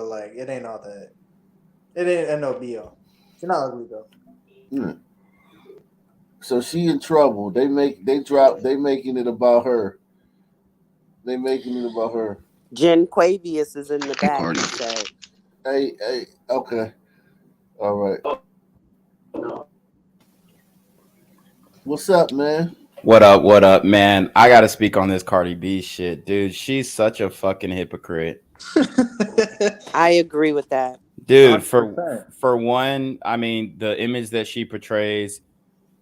like it ain't all that. It ain't a no be-all. She's not ugly though. Hmm. So she in trouble. They making it about her. They making it about her. Jen Quavius is in the Hey, back. Cardi. He said, Hey, okay, all right. What's up, man? What up, man? I gotta speak on this Cardi B shit, dude. She's such a fucking hypocrite. I agree with that. Dude, 100%. for one, I mean, the image that she portrays,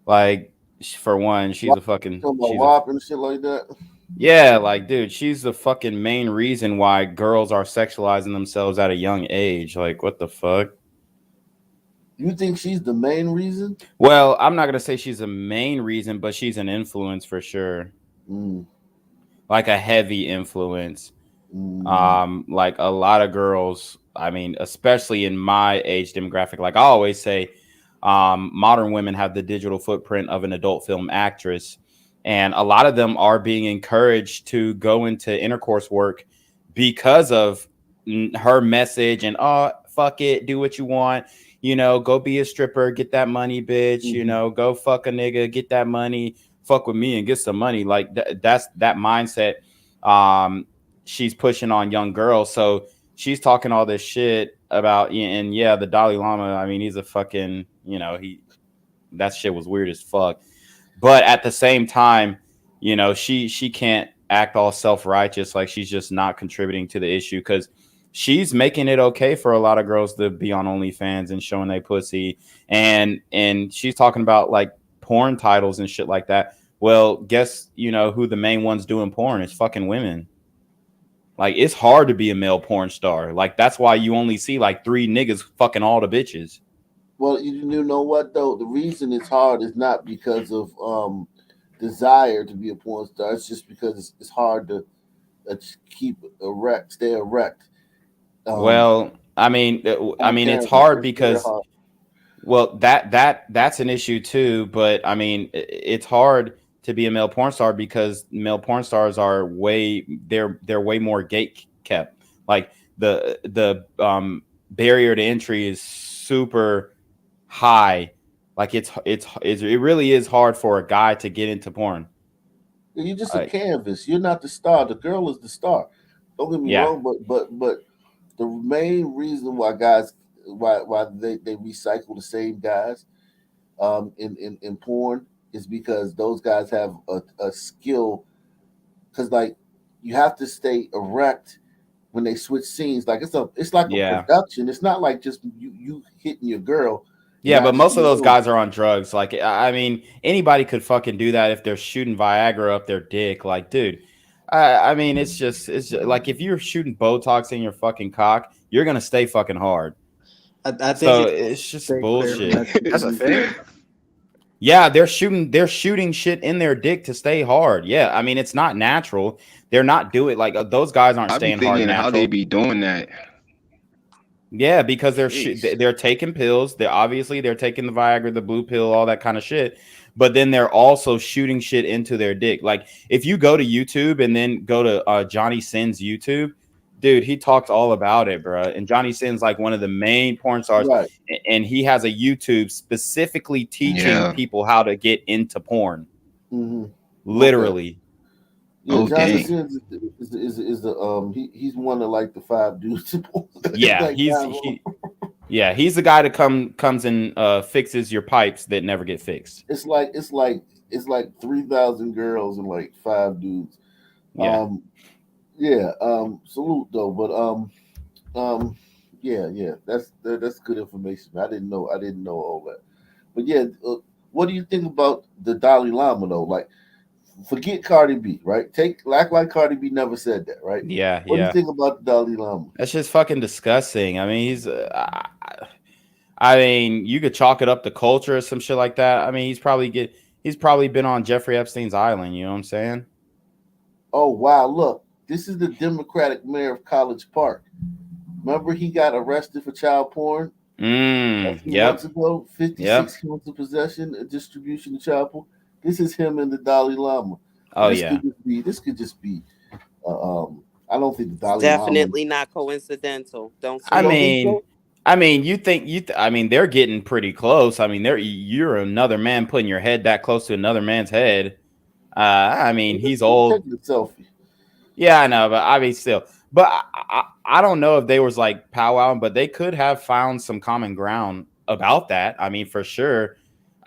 like, for one, Why talking about she's a, WAP and shit like that? yeah, like, dude, she's the fucking main reason why girls are sexualizing themselves at a young age. Like, what the fuck? You think she's the main reason? Well, I'm not gonna say she's a main reason, but she's an influence for sure. Mm, Like a heavy influence. mm, Like a lot of girls, I mean, especially in my age demographic, like I always say, modern women have the digital footprint of an adult film actress, and a lot of them are being encouraged to go into intercourse work because of her message and, oh, fuck it, do what you want, go be a stripper, get that money, bitch, mm-hmm. go fuck a nigga, get that money, fuck with me and get some money. Like that's that mindset. um she's pushing on young girls. So she's talking all this shit about, and yeah, the Dalai Lama. I mean, he's a fucking, that shit was weird as fuck. But at the same time, she can't act all self righteous like she's just not contributing to the issue, because she's making it okay for a lot of girls to be on OnlyFans and showing they pussy, and she's talking about like porn titles and shit like that. Well, guess who the main ones doing porn is? Fucking women. Like, it's hard to be a male porn star. Like, that's why you only see like three niggas fucking all the bitches. Well, you know what though? The reason it's hard is not because of desire to be a porn star. It's just because it's hard to keep erect, stay erect. Um, Well, I mean, it's on camera, hard it's very because, hard. well, that's an issue too. But I mean, it's hard to be a male porn star because male porn stars are they're way more gate kept. Like the barrier to entry is super high. Like it really is hard for a guy to get into porn. You're just a Like, canvas. You're not the star. The girl is the star. Don't get me yeah, wrong, but the main reason why guys why they recycle the same guys in porn is because those guys have a skill, because like you have to stay erect when they switch scenes. Like it's like a yeah. production. It's not like just you hitting your girl and Yeah, but not most of seeing those no. guys are on drugs. Like, I mean, anybody could fucking do that if they're shooting Viagra up their dick. Like, dude, I mean, it's just like if you're shooting Botox in your fucking cock, you're gonna stay fucking hard. I think So it's it's just stay clear from bullshit. that That's a thing. distribution. Yeah, they're shooting shit in their dick to stay hard. Yeah, I mean, it's not natural. They're not doing like those guys aren't I be staying hard thinking how they natural. be doing that. Yeah, because Jeez. they're taking pills. They're taking the Viagra, the blue pill, all that kind of shit. But then they're also shooting shit into their dick. Like if you go to YouTube and then go to Johnny Sin's YouTube, dude, he talks all about it, bro. And Johnny Sin's like one of the main porn stars, Right. and he has a YouTube specifically teaching Yeah. people how to get into porn. Hmm. Okay. Literally. Yeah, Oh Johnny dang. Sins is the he's one of like the five dudes. Yeah, Like he's the guy that comes and fixes your pipes that never get fixed. it's like 3,000 girls and like five dudes. Yeah. Um, yeah. Salute though, but um, yeah. That's good information. I didn't know all that. But yeah, what do you think about the Dalai Lama though? Like, forget Cardi B, right? Act like Cardi B never said that, right? Yeah, What do you yeah. think about the Dalai Lama? That's just fucking disgusting. I mean, I mean, you could chalk it up to culture or some shit like that. I mean, he's probably been on Jeffrey Epstein's island. You know what I'm saying? Oh wow, look, this is the Democratic mayor of College Park. Remember he got arrested for child porn a few Yep. months ago? Yep. 56 counts of possession and distribution of child porn. This is him and the Dalai Lama. So Oh yeah. this could just be uh, um I don't think the It's Dalai Lama. definitely not coincidental. Don't You I swing don't me. think mean, so? you think I mean, they're getting pretty close. I mean, you're another man putting your head that close to another man's head. I mean, he's They're old. taking a selfie. Yeah, I know, but I mean, still. But I don't know if they was like powwow, but they could have found some common ground about that. I mean, for sure.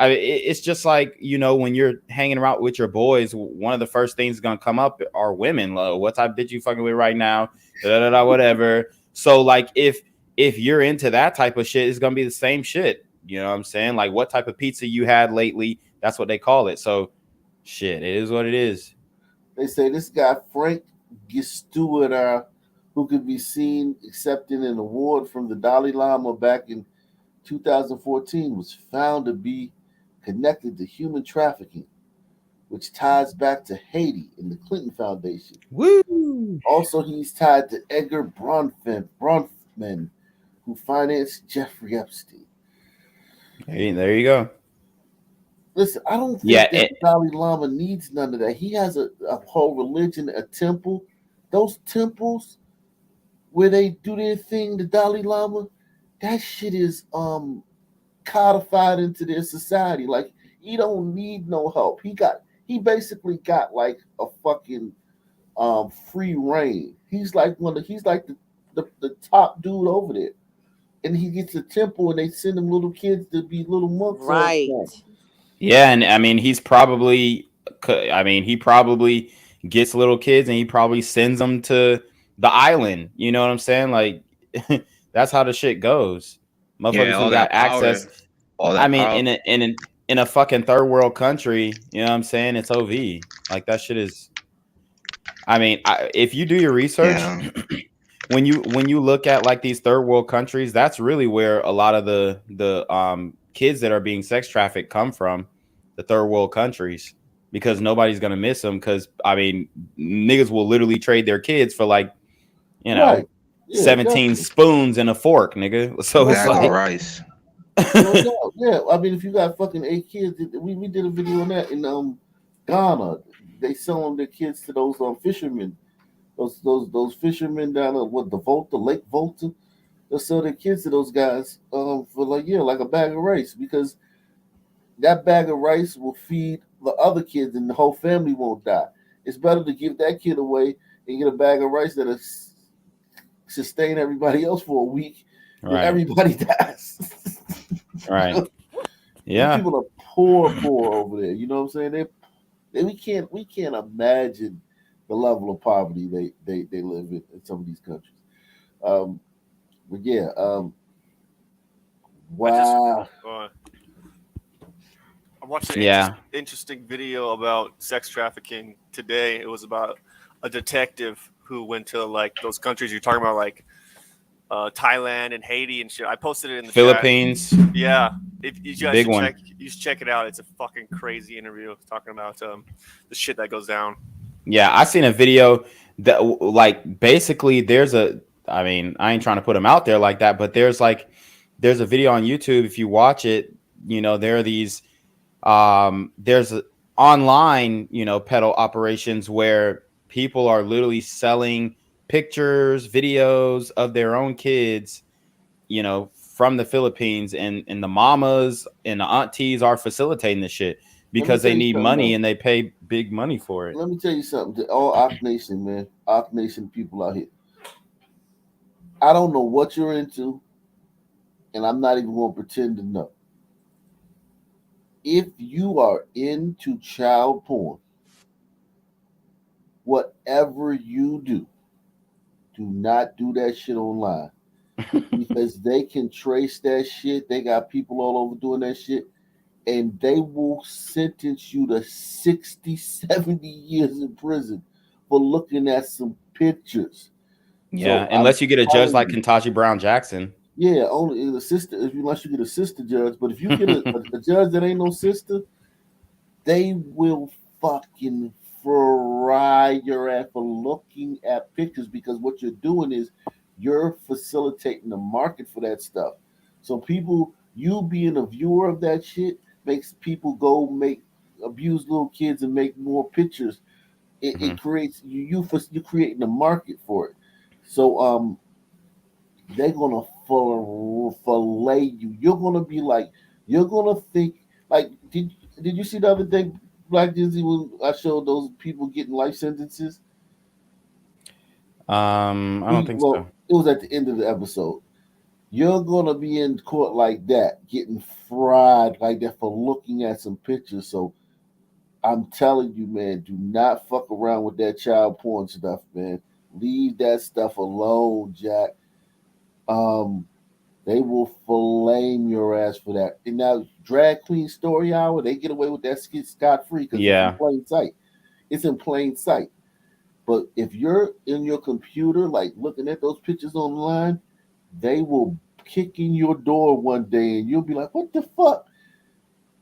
It's just like, when you're hanging around with your boys, one of the first things gonna come up are women. Like, what type bitch you fucking with right now? Da, da, da, whatever. So like, if you're into that type of shit, it's gonna be the same shit. You know what I'm saying? Like, what type of pizza you had lately? That's what they call it. So, shit, it is what it is. They say this guy Frank Stewart, who could be seen accepting an award from the Dalai Lama back in 2014, was found to be connected to human trafficking, which ties back to Haiti and the Clinton Foundation. Woo! Also, he's tied to Edgar Bronfman, who financed Jeffrey Epstein. There you go. Listen, I don't Yeah, think that the Dalai Lama needs none of that. He has a whole religion, a temple. Those temples where they do their thing, the Dalai Lama, that shit is codified into their society. Like, he don't need no help. He basically got like a fucking free reign. He's like the top dude over there. And he gets a temple and they send him little kids to be little monks all the Right. time. yeah, and I mean, he probably gets little kids and he probably sends them to the island. You know what I'm saying? Like, that's how the shit goes. Yeah, Motherfuckers who all got that power, access. all I that mean, power. in a fucking third world country, you know what I'm saying? It's OV. Like, that shit is. I mean, if you do your research, Yeah, when you look at like these third world countries, that's really where a lot of the kids that are being sex trafficked come from, the third world countries, because nobody's gonna miss them. Because I mean, niggas will literally trade their kids for like you know Right. Yeah, 17 definitely. spoons and a fork, nigga. a So No it's bag of doubt. like, rice. No doubt. Yeah. I mean, if you got fucking 8 kids, we did a video on that in Ghana. They selling their kids to those fishermen. Those fishermen down at Lake Volta. They'll sell their kids to those guys for like a bag of rice, because that bag of rice will feed the other kids and the whole family won't die. It's better to give that kid away and get a bag of rice that'll sustain everybody else for a week than right, everybody dies. right, These yeah, people are poor over there. You know what I'm saying? We can't imagine the level of poverty they live in some of these countries. Um, but yeah, I just wow. I watched an yeah, interesting video about sex trafficking today. It was about a detective who went to like those countries you're talking about, like Thailand and Haiti and shit. I posted it in the chat. Philippines, Yeah, if you guys big should one. you should check it out. It's a fucking crazy interview talking about the shit that goes down. Yeah, I seen a video that like basically I mean, I ain't trying to put them out there like that, but there's a video on YouTube. If you watch it, there are these there's online, pedo operations where people are literally selling pictures, videos of their own kids, from the Philippines, and the mamas and the aunties are facilitating this shit Let me because tell they you need something money though. and they pay big money for it. Let me tell you something. To all Ock Nation, man, Ock Nation people out here. I don't know what you're into, and I'm not even going to pretend to know. If you are into child porn, whatever you do not do that shit online, because they can trace that shit. They got people all over doing that shit, and they will sentence you to 60, 70 years in prison for looking at some pictures. Yeah, So I'm unless you get a judge telling like you, Kentucky Brown Jackson. yeah, only the sister. Unless you get a sister judge, but if you get a judge that ain't no sister, they will fucking fry your ass for looking at pictures, because what you're doing is you're facilitating the market for that stuff. So you being a viewer of that shit makes people go make abuse little kids and make more pictures it creates you're creating a market for it. So they're gonna fillet you. You're gonna be like, you're gonna think like, did you see the other day, Black Disney, when I showed those people getting life sentences? I don't think so. It was at the end of the episode. You're gonna be in court like that, getting fried like that for looking at some pictures. So I'm telling you, man, do not fuck around with that child porn stuff, man. Leave that stuff alone, Jack. Um, they will flame your ass for that. And now, drag queen story hour, they get away with that skit scot free because it's in plain sight. It's in plain sight. But if you're in your computer, like looking at those pictures online, they will kick in your door one day, and you'll be like, "What the fuck?"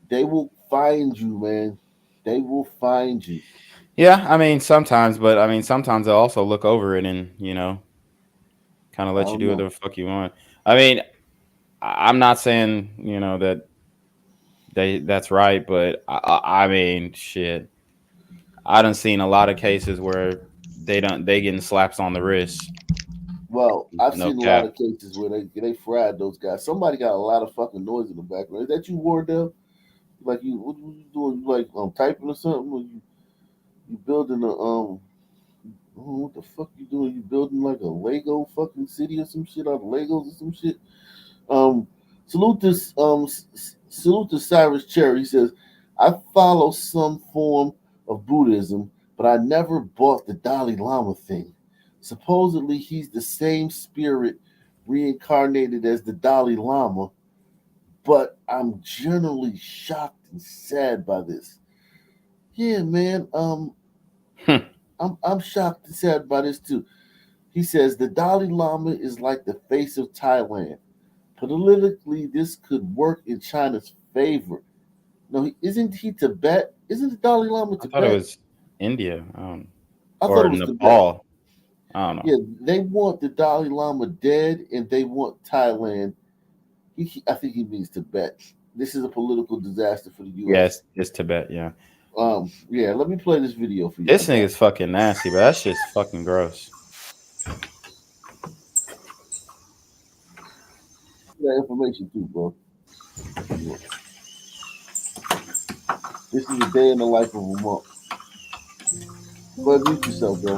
They will find you, man. They will find you. Yeah, I mean sometimes, but I mean sometimes they'll also look over it and kind of let you do whatever the fuck you want. I mean, I'm not saying that that's right, but I mean shit. I done seen a lot of cases where they getting slaps on the wrist. Well, I've No seen a lot cap. of cases where they fried those guys. Somebody got a lot of fucking noise in the background. Is that you, Wardell? Like what you doing? You like typing or something? Or you building a what the fuck you doing? You building like a Lego fucking city or some shit out of Legos or some shit? Um, salute this salute to Cyrus Cherry. He says, I follow some form of Buddhism, but I never bought the Dalai Lama thing. Supposedly he's the same spirit reincarnated as the Dalai Lama, but I'm generally shocked and sad by this. Yeah, man. I'm shocked and sad by this too. He says the Dalai Lama is like the face of Thailand. Politically, this could work in China's favor. No, isn't he Tibet? Isn't the Dalai Lama I thought it Tibet? was India, I thought or it was Tibet. Nepal. I don't know. Yeah, they want the Dalai Lama dead, and they want Thailand. I think he means Tibet. This is a political disaster for the U.S. Yes, it's Tibet. Yeah, Yeah. Let me play this video for you. this nigga's fucking nasty, but that shit's fucking gross. That information too, bro. This is a day in the life of a monk. Go ahead, mute yourself, bro.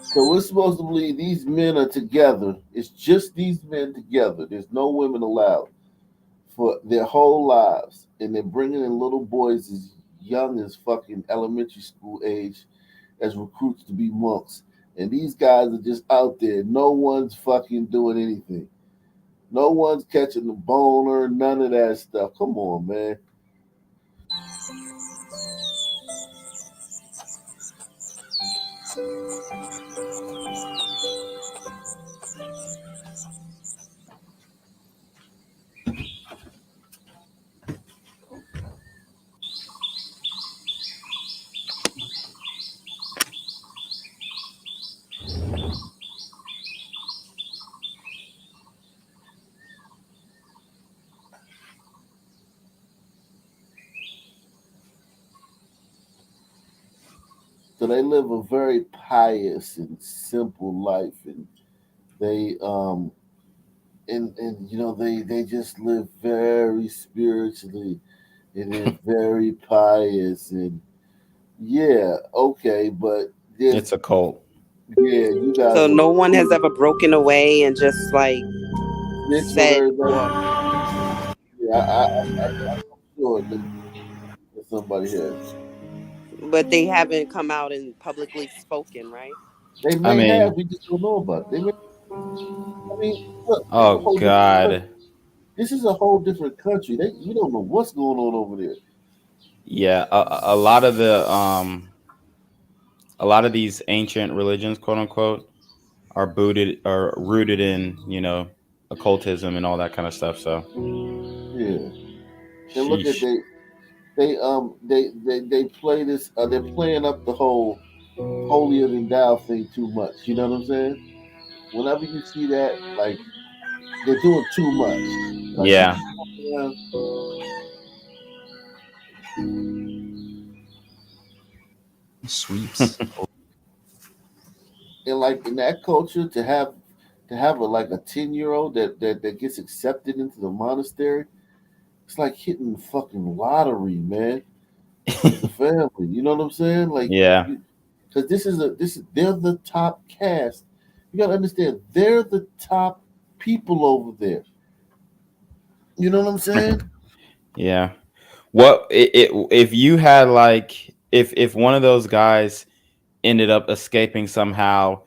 So we're supposed to believe these men are together. It's just these men together. There's no women allowed for their whole lives, and they're bringing in little boys as young as fucking elementary school age as recruits to be monks. And these guys are just out there. No one's fucking doing anything. No one's catching the boner, none of that stuff. Come on, man. So they live a very pious and simple life, and they and you know they just live very spiritually, and they're very pious, and yeah, okay, but there's It's a cult. yeah, you guys So are no one has ever broken away and just like snitched on said, everybody. well, Yeah, I'm sure that somebody has. but they haven't come out and publicly spoken, right? They I may have, mean, we just don't know about it. They may, I mean, look, this is a oh whole different country. God. This is a whole different country. You don't know what's going on over there. Yeah, a lot of a lot of these ancient religions, quote unquote, are rooted in, occultism and all that kind of stuff. So, Yeah, and look at sheesh. they play this. They're playing up the whole holier than thou thing too much. You know what I'm saying? Whenever you see that, like they're doing too much. Like you Yeah. just walk around Sweeps. and like in that culture to have like a 10-year-old that gets accepted into the monastery. It's like hitting the fucking lottery, man. With the family. You know what I'm saying? Like Yeah. because they're the top cast. You gotta understand, they're the top people over there. You know what I'm saying? Yeah. What if you had like if one of those guys ended up escaping somehow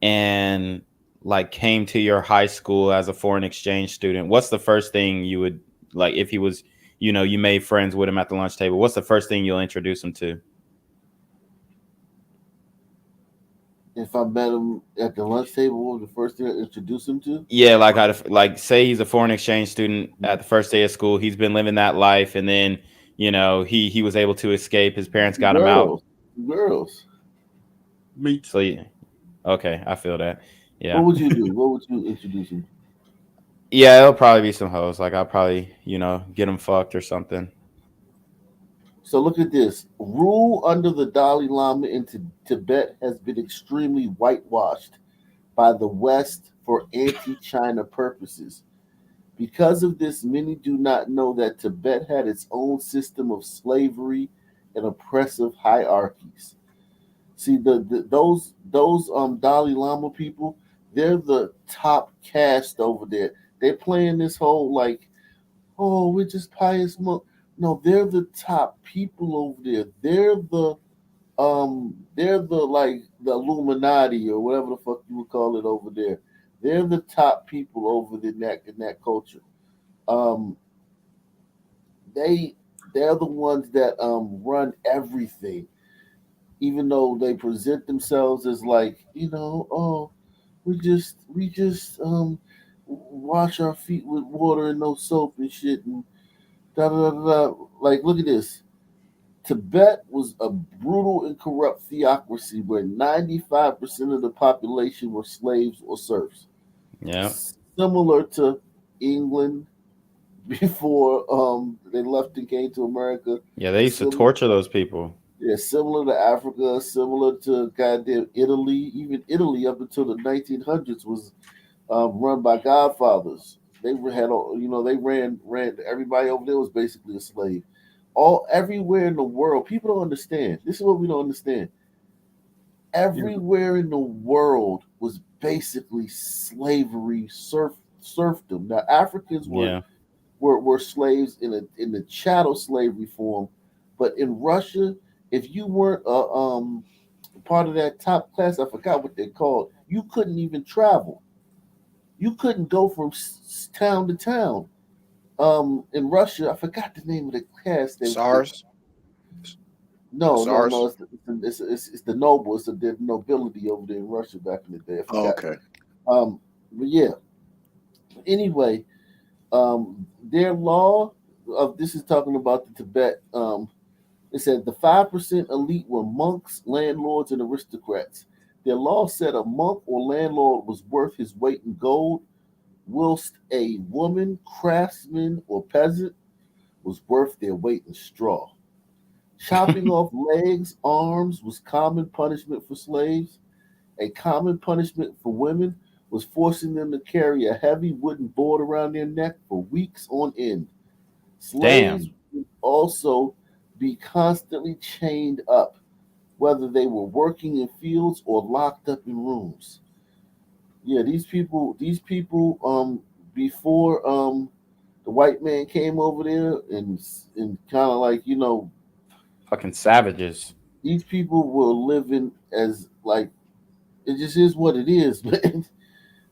and like came to your high school as a foreign exchange student, what's the first thing you would like if he was, you made friends with him at the lunch table? What's the first thing you'll introduce him to? If I met him at the lunch table, what was the first thing I introduced him to? Yeah, like like say he's a foreign exchange student at the first day of school. He's been living that life, and then he was able to escape. His parents got him out. Girls. Me too. So yeah, okay, I feel that. Yeah, What would you do? What would you introduce him? yeah, it'll probably be some hoes. Like I'll probably get him fucked or something. So look at this. Rule under the Dalai Lama in Tibet has been extremely whitewashed by the West for anti-China purposes. Because of this, many do not know that Tibet had its own system of slavery and oppressive hierarchies. See, those Dalai Lama people, they're the top caste over there. They're playing this whole like, oh, we're just pious monk. No, they're the top people over there. They're the like the Illuminati or whatever the fuck you would call it over there. They're the top people over in that culture. Um, they they're the ones that run everything, even though they present themselves as like oh we just wash our feet with water and no soap and shit and da da da da. Like look at this. Tibet was a brutal and corrupt theocracy where 95% of the population were slaves or serfs, Yeah, similar to England before they left and came to America. yeah, they used to Similar, torture those people. yeah, similar to Africa, similar to goddamn Italy. Even Italy up until the 1900s was run by godfathers. They had, they ran. Everybody over there was basically a slave. All everywhere in the world, people don't understand. This is what we don't understand. Everywhere in the world was basically slavery, serfdom. Now Africans Yeah, were slaves in the chattel slavery form, but in Russia, if you weren't part of that top class, I forgot what they called. You couldn't even travel. You couldn't go from town to town. In Russia, I forgot the name of the class. SARS. No. SARS. It's the noble. It's the nobility over there in Russia back in the day. I Oh, forgot. okay. But yeah. Anyway, their law of this is talking about the Tibet. It said the 5% elite were monks, landlords, and aristocrats. Their law said a monk or landlord was worth his weight in gold, whilst a woman, craftsman, or peasant was worth their weight in straw. Chopping off legs, arms was common punishment for slaves. A common punishment for women was forcing them to carry a heavy wooden board around their neck for weeks on end. Slaves Damn. would also be constantly chained up, whether they were working in fields or locked up in rooms. Yeah, these people, before the white man came over there and kind of like Fucking savages. these people were living as like it just is what it is, man.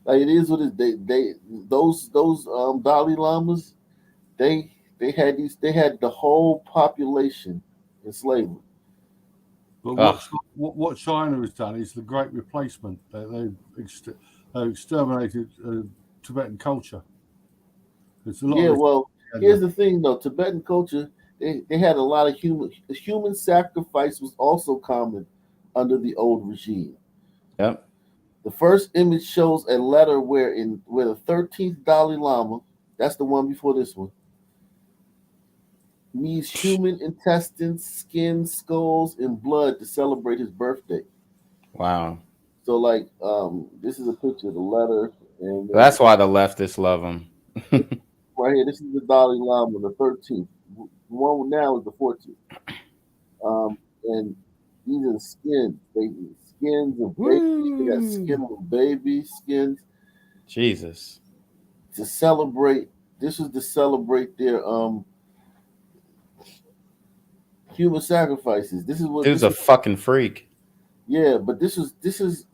Like it is what it they those Dalai Lamas they had the whole population in slavery. But Ugh. what China has done is the great replacement. They've exterminated Tibetan culture. It's a lot Yeah, of well, here's the thing though, Tibetan culture they had a lot of human sacrifice was also common under the old regime. Yep. The first image shows a letter where the 13th Dalai Lama, that's the one before this one, needs human intestines, skin, skulls, and blood to celebrate his birthday. Wow. So, like, this is a picture of the letter, and That's why the leftists love him. right here, this is the Dalai Lama, the 13th. The one now is the 14th. And these are the skins. Skins of babies. They got skin of baby skins Jesus. to celebrate. This is to celebrate their human sacrifices. This is what Dude's a fucking freak. Yeah, but this is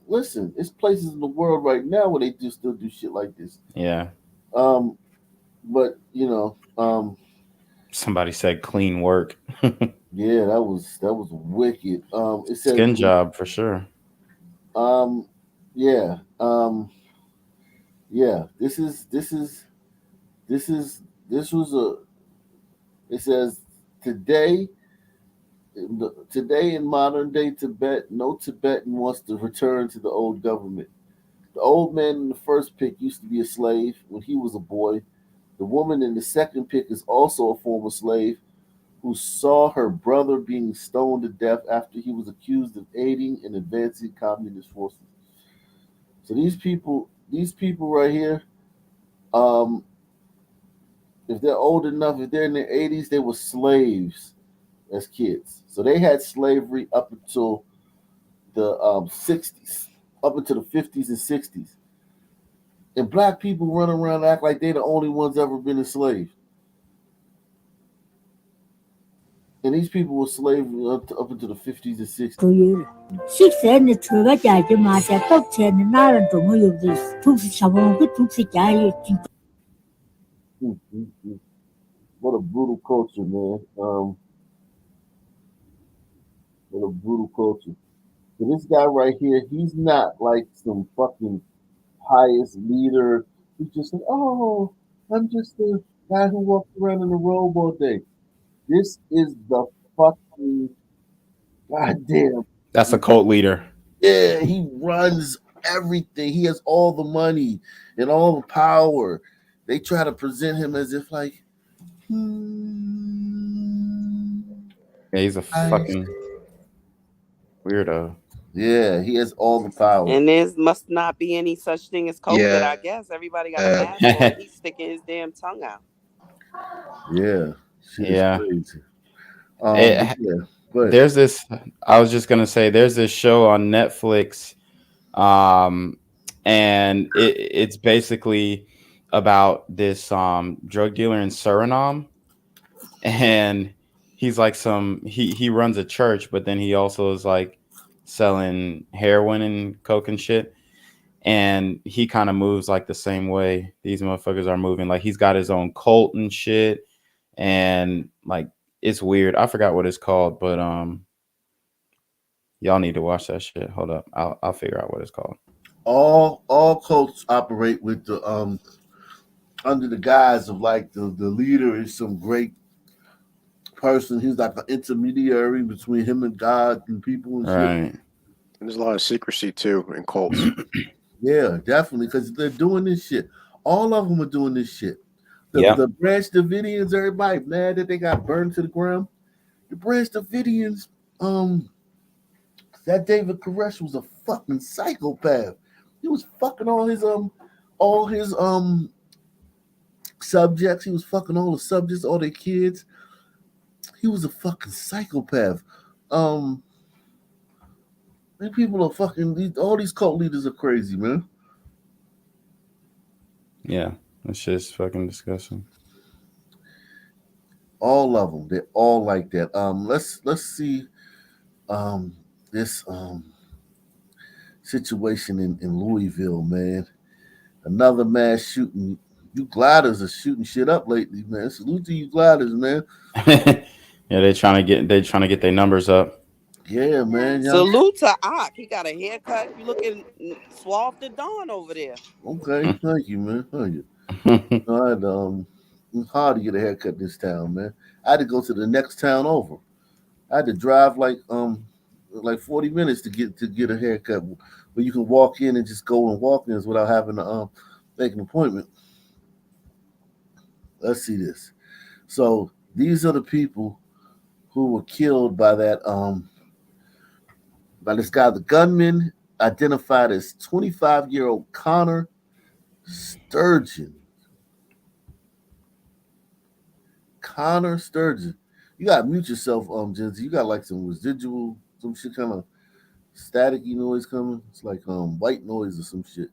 listen, it's places in the world right now where they still do shit like this. Yeah. But Somebody said clean work. yeah, that was wicked. It says Skin job for sure. yeah. Yeah, this was it says today in modern day Tibet, no Tibetan wants to return to the old government. The old man in the first pic used to be a slave when he was a boy. The woman in the second pic is also a former slave who saw her brother being stoned to death after he was accused of aiding and advancing communist forces. So these people right here, if they're old enough, if they're in their 80s, they were slaves as kids. So they had slavery up until the 60s, up until the 50s and 60s. And black people run around and act like they're the only ones ever been enslaved. And these people were slaves up until the 50s and 60s. 식세는 들어가지 마자 떡체는 나는 동의없이 tuk시 잡아먹고 tuk시 자유 진짜. What a brutal culture, man. What a brutal culture. So this guy right here, he's not like some fucking pious leader. He's just like, oh, I'm just a guy who walks around in a robe all day. This is the fucking goddamn. That's a cult leader. Yeah, he runs everything. He has all the money and all the power. They try to present him as if like, Yeah, he's a fucking weirdo. Yeah, he has all the power. And there must not be any such thing as COVID, I guess. Everybody got a mask on. He's sticking his damn tongue out. Yeah. Yeah. Crazy. There's this, I was just going to say, there's this show on Netflix, and it's basically about this drug dealer in Suriname, and he's like he runs a church, but then he also is like selling heroin and coke and shit, and he kind of moves like the same way these motherfuckers are moving. Like he's got his own cult and shit, and like it's weird. I forgot what it's called, but y'all need to watch that shit. Hold up, I'll figure out what it's called. All cults operate with the under the guise of like the leader is some great person. He's like an intermediary between him and God and people and shit. Right. And there's a lot of secrecy too in cults. Yeah, definitely, because they're doing this shit. All of them are doing this shit. The Branch Davidians, everybody mad that they got burned to the ground. The Branch Davidians, that David Koresh was a fucking psychopath. He was fucking all his subjects. He was fucking all the subjects, all their kids. He was a fucking psychopath. These people are fucking. All these cult leaders are crazy, man. Yeah, that's just fucking disgusting. All of them, they're all like that. Let's see, this situation in Louisville, man. Another mass shooting. You gliders are shooting shit up lately, man. Salute to you gliders, man. Yeah, they're trying to get their numbers up. Yeah, man. Salute to Ock. He got a haircut. You looking suave to dawn over there. Okay, thank you, man. Thank you. It's hard to get a haircut this town, man. I had to go to the next town over. I had to drive like 40 minutes to get a haircut, where you can walk in and just go and walk in without having to make an appointment. Let's see this. So these are the people who were killed by that by this guy. The gunman identified as 25-year-old Connor Sturgeon. Connor Sturgeon. You gotta mute yourself, Jensen. You got like some residual, some shit kind of staticky noise coming. It's like white noise or some shit.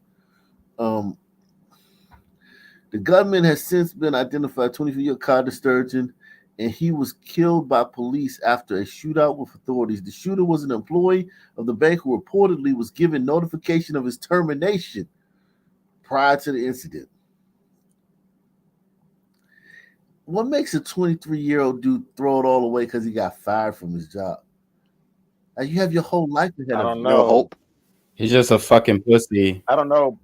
The gunman has since been identified, 24-year-old Connor Sturgeon, and he was killed by police after a shootout with authorities. The shooter was an employee of the bank who reportedly was given notification of his termination prior to the incident. What makes a 23-year-old dude throw it all away because he got fired from his job? Like, you have your whole life ahead of you. I don't know. No hope. He's just a fucking pussy. I don't know,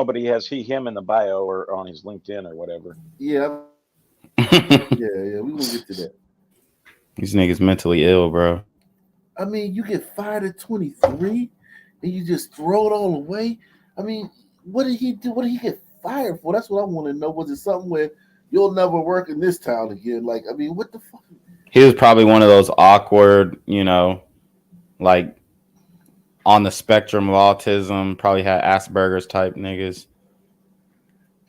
but he has him in the bio or on his LinkedIn or whatever. Yeah. Yeah, we gonna get to that. These niggas mentally ill, bro. I mean, you get fired at 23 and you just throw it all away. I mean, what did he do? What did he get fired for? That's what I want to know. Was it something where you'll never work in this town again? Like, I mean, what the fuck? He was probably one of those awkward, like on the spectrum of autism, probably had Asperger's type niggas.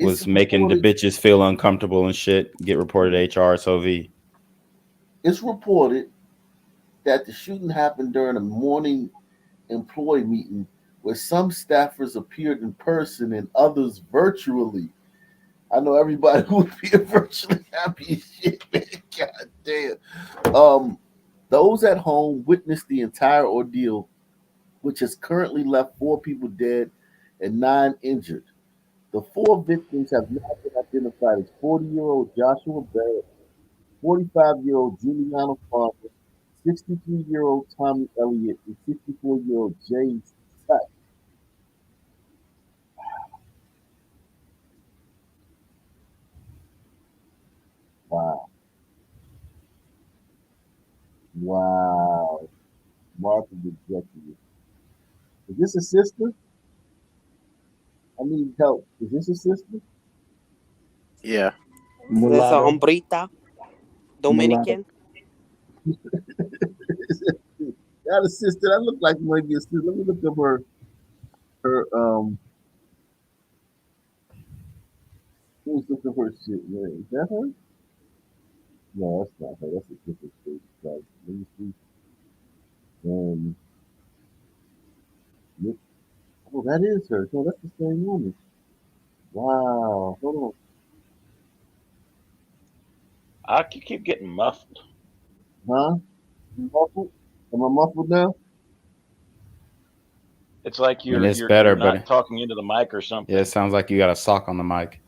Was making the bitches feel uncomfortable and shit. Get reported to HRSOV. It's reported that the shooting happened during a morning employee meeting where some staffers appeared in person and others virtually. I know everybody would be virtually happy as shit, man. God damn. Those at home witnessed the entire ordeal, which has currently left 4 people dead and 9 injured. The 4 victims have now been identified as 40-year-old Joshua Barrett, 45-year-old Juliana Farmer, 63-year-old Tommy Elliott, and 64-year-old James Tuck. Wow. Marketing executive. Is this a sister? I need help. Is this a sister? Yeah. There's a hombrita. Dominican. Got a sister. That look like maybe a sister. Let me look up her let's look up her shit, man. Is that her? No, that's not her. That's a different state. Let me see. Oh, that is her. No, that's the same woman. Wow. Hold I keep getting muffled. on. Huh? You muffled? Am I muffled now? It's like you're not talking into the mic or something. Yeah, it sounds like you got a sock on the mic.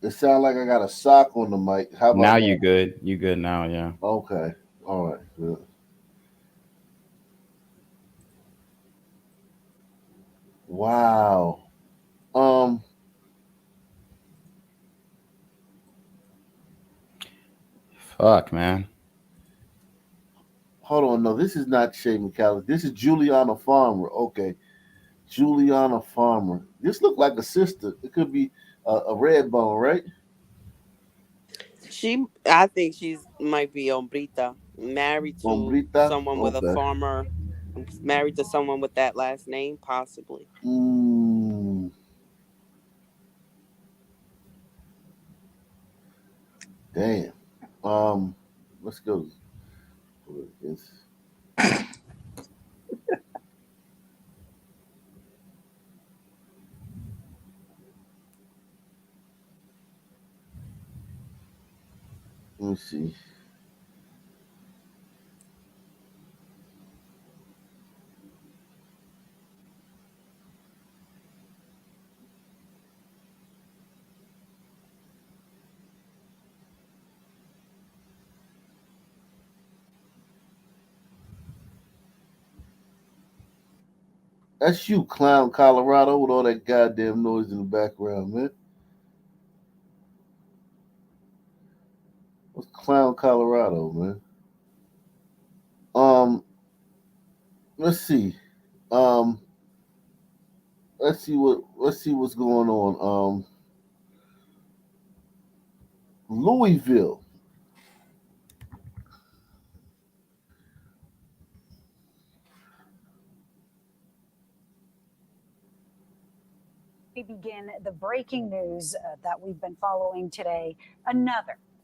It sounds like I got a sock on the mic. How about now that? you good. You good now, yeah. Okay. All right. Good. Wow. Fuck, man. Hold on. No, this is not Shay McCallum. This is Juliana Farmer. Okay. Juliana Farmer. This looked like a sister. It could be a red bone, right? I think she's might be hombrita, married to Hombrita? someone with a Okay. farmer, married to someone with that last name, possibly. Damn. Let's go. Let me see. That's you, Clown, Colorado, with all that goddamn noise in the background, man. What's Clown, Colorado, man? Let's see. Let's see what's going on. Louisville. We begin the breaking news that we've been following today.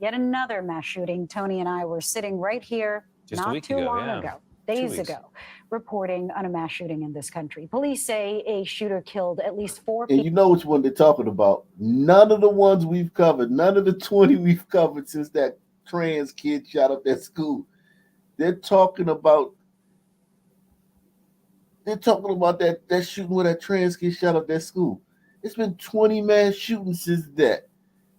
Yet another mass shooting. Tony and I were sitting right here not too long ago, days ago, reporting on a mass shooting in this country. Police say a shooter killed at least 4 people. And you know which one they're talking about. None of the ones we've covered, none of the 20 we've covered since that trans kid shot up that school. They're talking about that shooting where that trans kid shot up that school. It's been 20 mass shootings since that.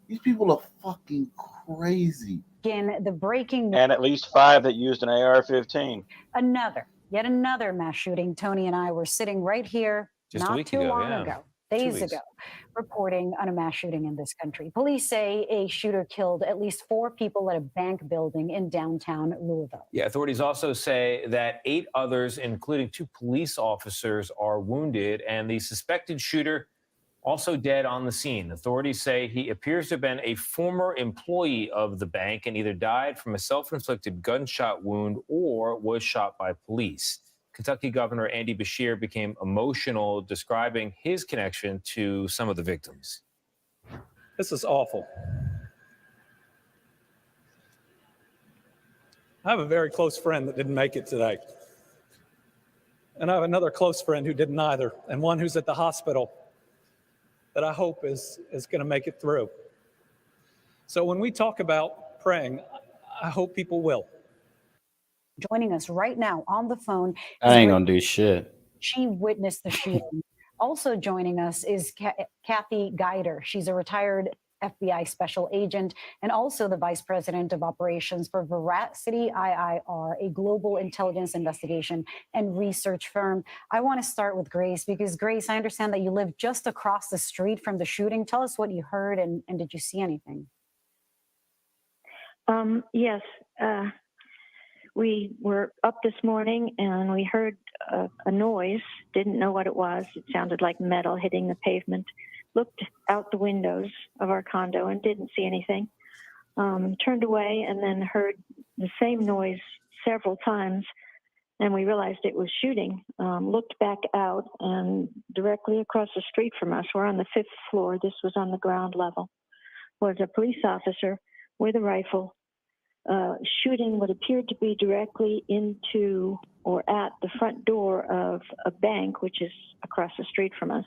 These people are fucking crazy. Again, the breaking and at least 5 that used an AR-15. Yet another mass shooting. Tony and I were sitting right here not too long ago, days ago, reporting on a mass shooting in this country. Police say a shooter killed at least 4 people at a bank building in downtown Louisville. Yeah, authorities also say that 8 others, including 2 police officers, are wounded, and the suspected shooter also dead on the scene. Authorities say he appears to have been a former employee of the bank and either died from a self-inflicted gunshot wound or was shot by police. Kentucky Governor Andy Beshear became emotional describing his connection to some of the victims. This is awful. I have a very close friend that didn't make it today. And I have another close friend who didn't either, and one who's at the hospital that I hope is going to make it through. So when we talk about praying, I hope people will. Joining us right now on the phone. I ain't gonna do shit. She witnessed the shooting. Also joining us is Kathy Guider. She's a retired FBI special agent and also the vice president of operations for Veracity IIR, a global intelligence investigation and research firm. I want to start with Grace because, Grace, I understand that you live just across the street from the shooting. Tell us what you heard and did you see anything? Yes. We were up this morning and we heard a noise, didn't know what it was. It sounded like metal hitting the pavement. Looked out the windows of our condo and didn't see anything. Turned away and then heard the same noise several times, and we realized it was shooting. Looked back out, and directly across the street from us, we're on the 5th floor, this was on the ground level, was a police officer with a rifle shooting what appeared to be directly into or at the front door of a bank, which is across the street from us.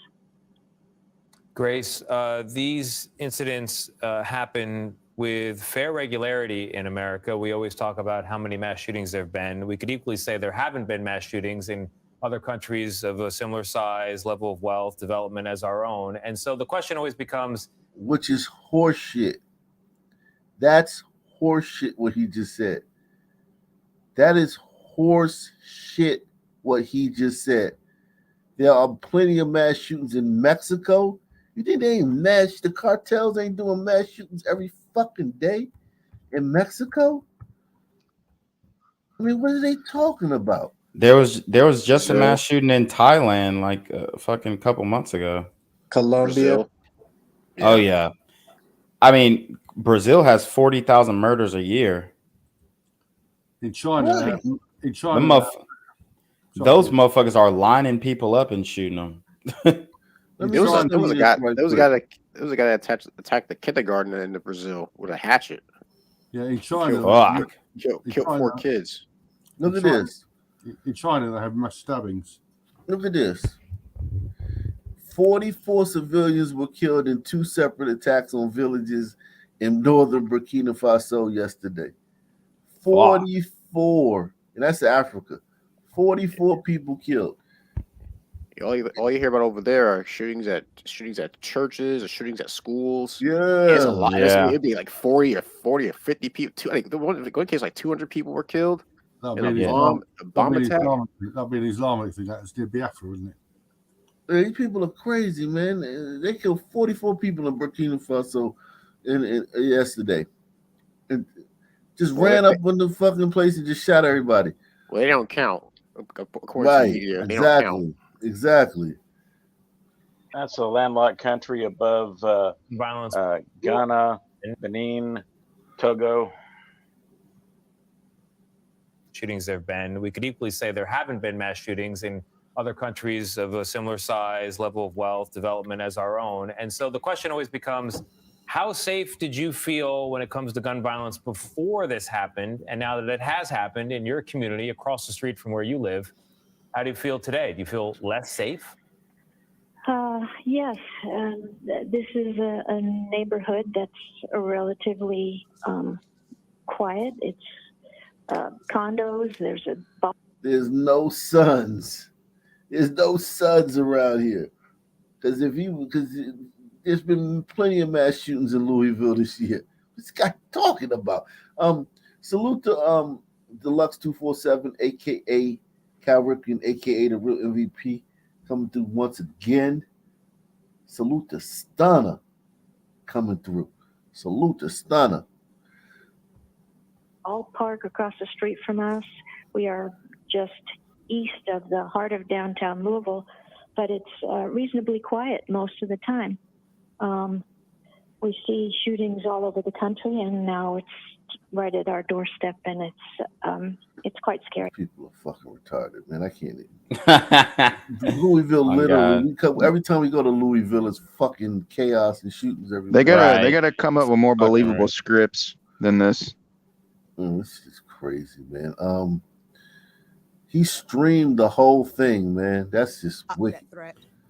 Grace, these incidents happen with fair regularity in America. We always talk about how many mass shootings there have been. We could equally say there haven't been mass shootings in other countries of a similar size, level of wealth, development as our own. And so the question always becomes... Which is horseshit. That's horseshit what he just said. That is horse shit what he just said. There are plenty of mass shootings in Mexico. You think they ain't the cartels ain't doing mass shootings every fucking day in Mexico? I mean, what are they talking about? There was just a mass shooting in Thailand like a fucking couple months ago. Colombia. Oh yeah. I mean, Brazil has 40,000 murders a year. In China, those motherfuckers are lining people up and shooting them. There was a guy that attacked the kindergarten in Brazil with a hatchet. Yeah, in China, killed 4 kids. Look at this. In China, they have mass stabbings. Look at this. 44 civilians were killed in 2 separate attacks on villages in northern Burkina Faso yesterday. 44. And that's Africa. 44 people killed. All you hear about over there are shootings at churches or shootings at schools. Yeah, it's a lot. Yeah. It'd be like 40 or 50 people. I think the one case, like 200 people were killed. That'd be a bomb attack. That'd be an Islamic thing. That's near Biafra, isn't it? These people are crazy, man. They killed 44 people in Burkina Faso yesterday. And just ran up on the fucking place and just shot everybody. Well, they don't count. According Right. to the media, they Exactly. don't count. Exactly. That's a landlocked country above violence, Ghana, Benin, Togo. shootings there have been. We could equally say there haven't been mass shootings in other countries of a similar size, level of wealth, development as our own. And so the question always becomes, how safe did you feel when it comes to gun violence before this happened? And now that it has happened in your community across the street from where you live, how do you feel today? Do you feel less safe? Yes. This is a neighborhood that's relatively quiet. It's condos. There's no sons. There's no sons around here. Because there's been plenty of mass shootings in Louisville this year. What's this guy talking about? Salute to Deluxe 247, aka Cal Ripken, aka the real MVP, coming through once again. Salute to Stunner coming through. Salute to Stunner. All Park across the street from us. We are just east of the heart of downtown Louisville, but it's reasonably quiet most of the time. We see shootings all over the country, and now it's right at our doorstep, and it's quite scary. People are fucking retarded, man. I can't even. Louisville, literally, every time we go to Louisville, it's fucking chaos and shootings everywhere. They gotta come up with more believable scripts than this. This is crazy, man. He streamed the whole thing, man. That's just wicked.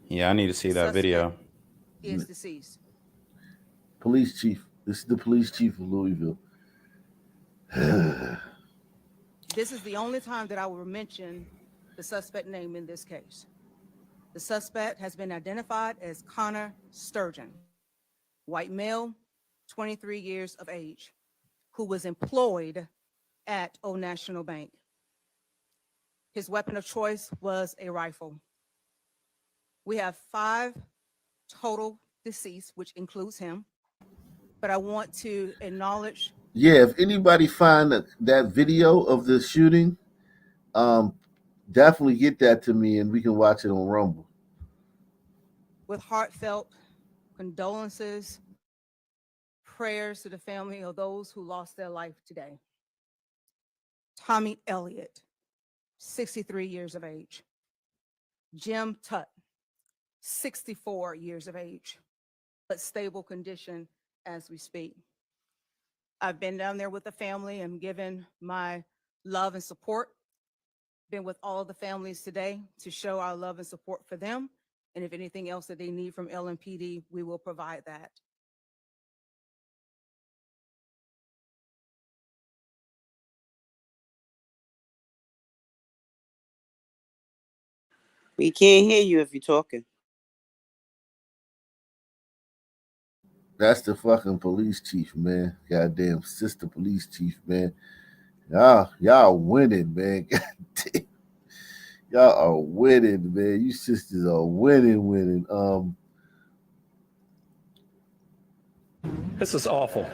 Yeah, I need to see that video. Is deceased. Police chief. This is the police chief of Louisville. This is the only time that I will mention the suspect name in this case. The suspect has been identified as Connor Sturgeon, white male, 23 years of age, who was employed at Old National Bank. His weapon of choice was a rifle. We have 5 total deceased, which includes him. But I want to acknowledge. Yeah, if anybody find that video of the shooting, definitely get that to me and we can watch it on Rumble. With heartfelt condolences, prayers to the family of those who lost their life today. Tommy Elliott, 63 years of age. Jim Tutt, 64 years of age, but stable condition as we speak. I've been down there with the family and given my love and support. Been with all of the families today to show our love and support for them. And if anything else that they need from LMPD, we will provide that. We can't hear you if you're talking. That's the fucking police chief, man. Goddamn sister police chief, man. Y'all winning, man. Goddamn. Y'all are winning, man. You sisters are winning. This is awful.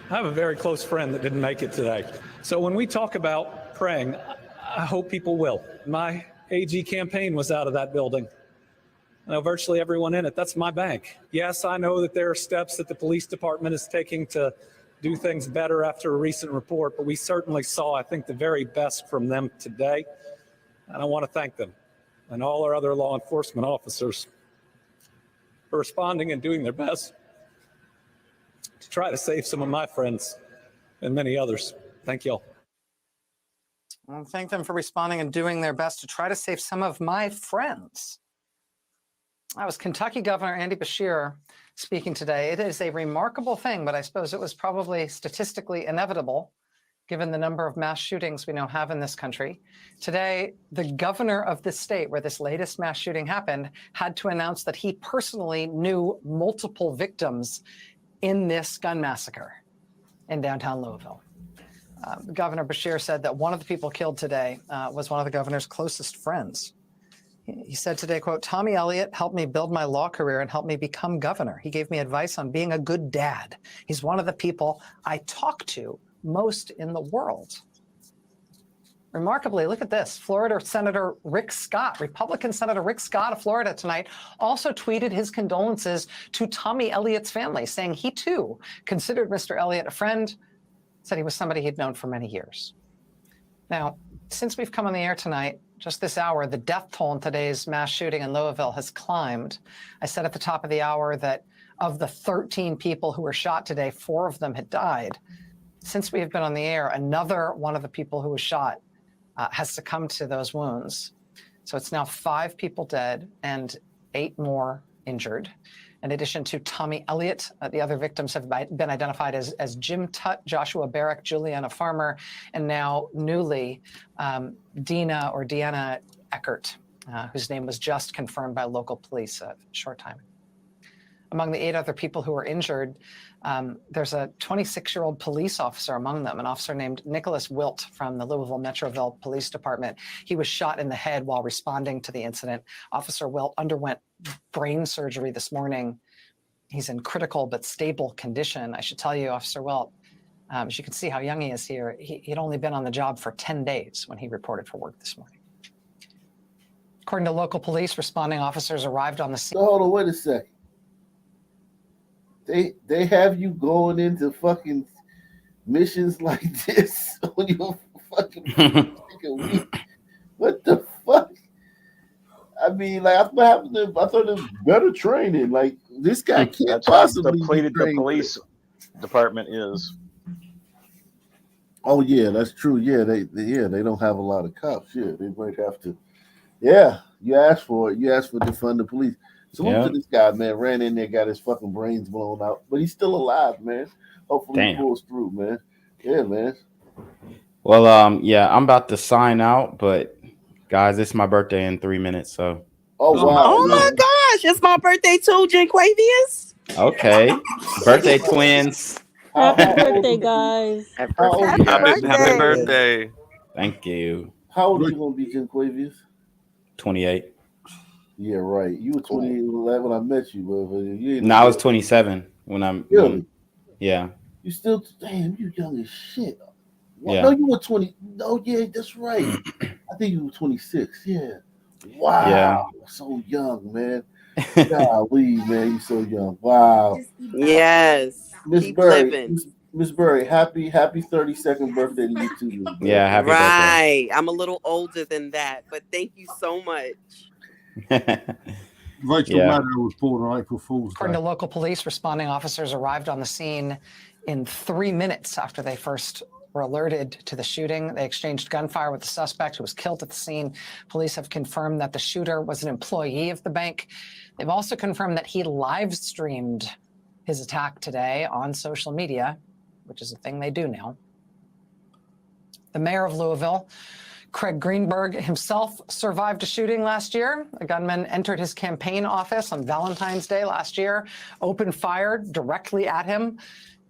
I have a very close friend that didn't make it today. So when we talk about praying, I hope people will. My AG campaign was out of that building. I know virtually everyone in it. That's my bank. Yes, I know that there are steps that the police department is taking to do things better after a recent report, but we certainly saw, I think, the very best from them today. And I want to thank them and all our other law enforcement officers for responding and doing their best to try to save some of my friends and many others. Thank you all. I want to thank them for responding and doing their best to try to save some of my friends. That was Kentucky Governor Andy Beshear speaking today. It is a remarkable thing, but I suppose it was probably statistically inevitable given the number of mass shootings we now have in this country. Today, the governor of the state where this latest mass shooting happened had to announce that he personally knew multiple victims in this gun massacre in downtown Louisville. Governor Beshear said that one of the people killed today was one of the governor's closest friends. He said today, quote, Tommy Elliott helped me build my law career and helped me become governor. He gave me advice on being a good dad. He's one of the people I talk to most in the world. Remarkably, look at this. Florida Senator Rick Scott, Republican Senator Rick Scott of Florida tonight, also tweeted his condolences to Tommy Elliott's family, saying he too considered Mr. Elliott a friend, said he was somebody he'd known for many years. Now, since we've come on the air tonight, just this hour, the death toll in today's mass shooting in Louisville has climbed. I said at the top of the hour that of the 13 people who were shot today, 4 of them had died. Since we have been on the air, another one of the people who was shot has succumbed to those wounds. So it's now 5 people dead and 8 more injured. In addition to Tommy Elliott, the other victims have been identified as Jim Tutt, Joshua Barrick, Juliana Farmer, and now newly Deanna Eckert, whose name was just confirmed by local police a short time. Among the 8 other people who were injured, there's a 26-year-old police officer among them, an officer named Nicholas Wilt from the Louisville Metroville Police Department. He was shot in the head while responding to the incident. Officer Wilt underwent brain surgery this morning. He's in critical but stable condition. I should tell you, Officer Wilt, as you can see how young he is here, he'd only been on the job for 10 days when he reported for work this morning. According to local police, responding officers arrived on the scene. Hold on, wait a second. They have you going into fucking missions like this on your fucking week. What the fuck? I mean, like, what happened to? I thought it was better training. Like, this guy can't possibly. That's how depleted the police department is. Oh yeah, that's true. Yeah, they don't have a lot of cops. Yeah, they might have to. Yeah, you asked for it. You asked for defund the police. So look at this guy, man. Ran in there, got his fucking brains blown out, but he's still alive, man. Hopefully he pulls through, man. Yeah, man. Well, yeah, I'm about to sign out, but guys, it's my birthday in 3 minutes, so. Oh wow! Oh my gosh, it's my birthday too, Janquavius. Okay, birthday twins. Happy birthday, guys! Happy birthday! Thank you. How old are you gonna be, Janquavius? 28. Yeah, right. You were 28 when I met you, but you No, I was 27 when I'm. Really? Yeah. You still, damn, you young as shit. Well, Yeah. No, you were 20. No, yeah, that's right. I think you were 26. Yeah. Wow. Yeah. So young, man. Golly, man, you so young. Wow. Yes. Miss Keep Berry, living. Miss Berry, happy 32nd birthday to you too. Yeah, happy birthday. Right. I'm a little older than that, but thank you so much. Rachel Maddow was born on April Fool's Day. According to local police, responding officers arrived on the scene in 3 minutes after they first were alerted to the shooting. They exchanged gunfire with the suspect who was killed at the scene. Police have confirmed that the shooter was an employee of the bank. They've also confirmed that he live streamed his attack today on social media, which is a thing they do now. The mayor of Louisville, Craig Greenberg, himself survived a shooting last year. A gunman entered his campaign office on Valentine's Day last year, opened fire directly at him.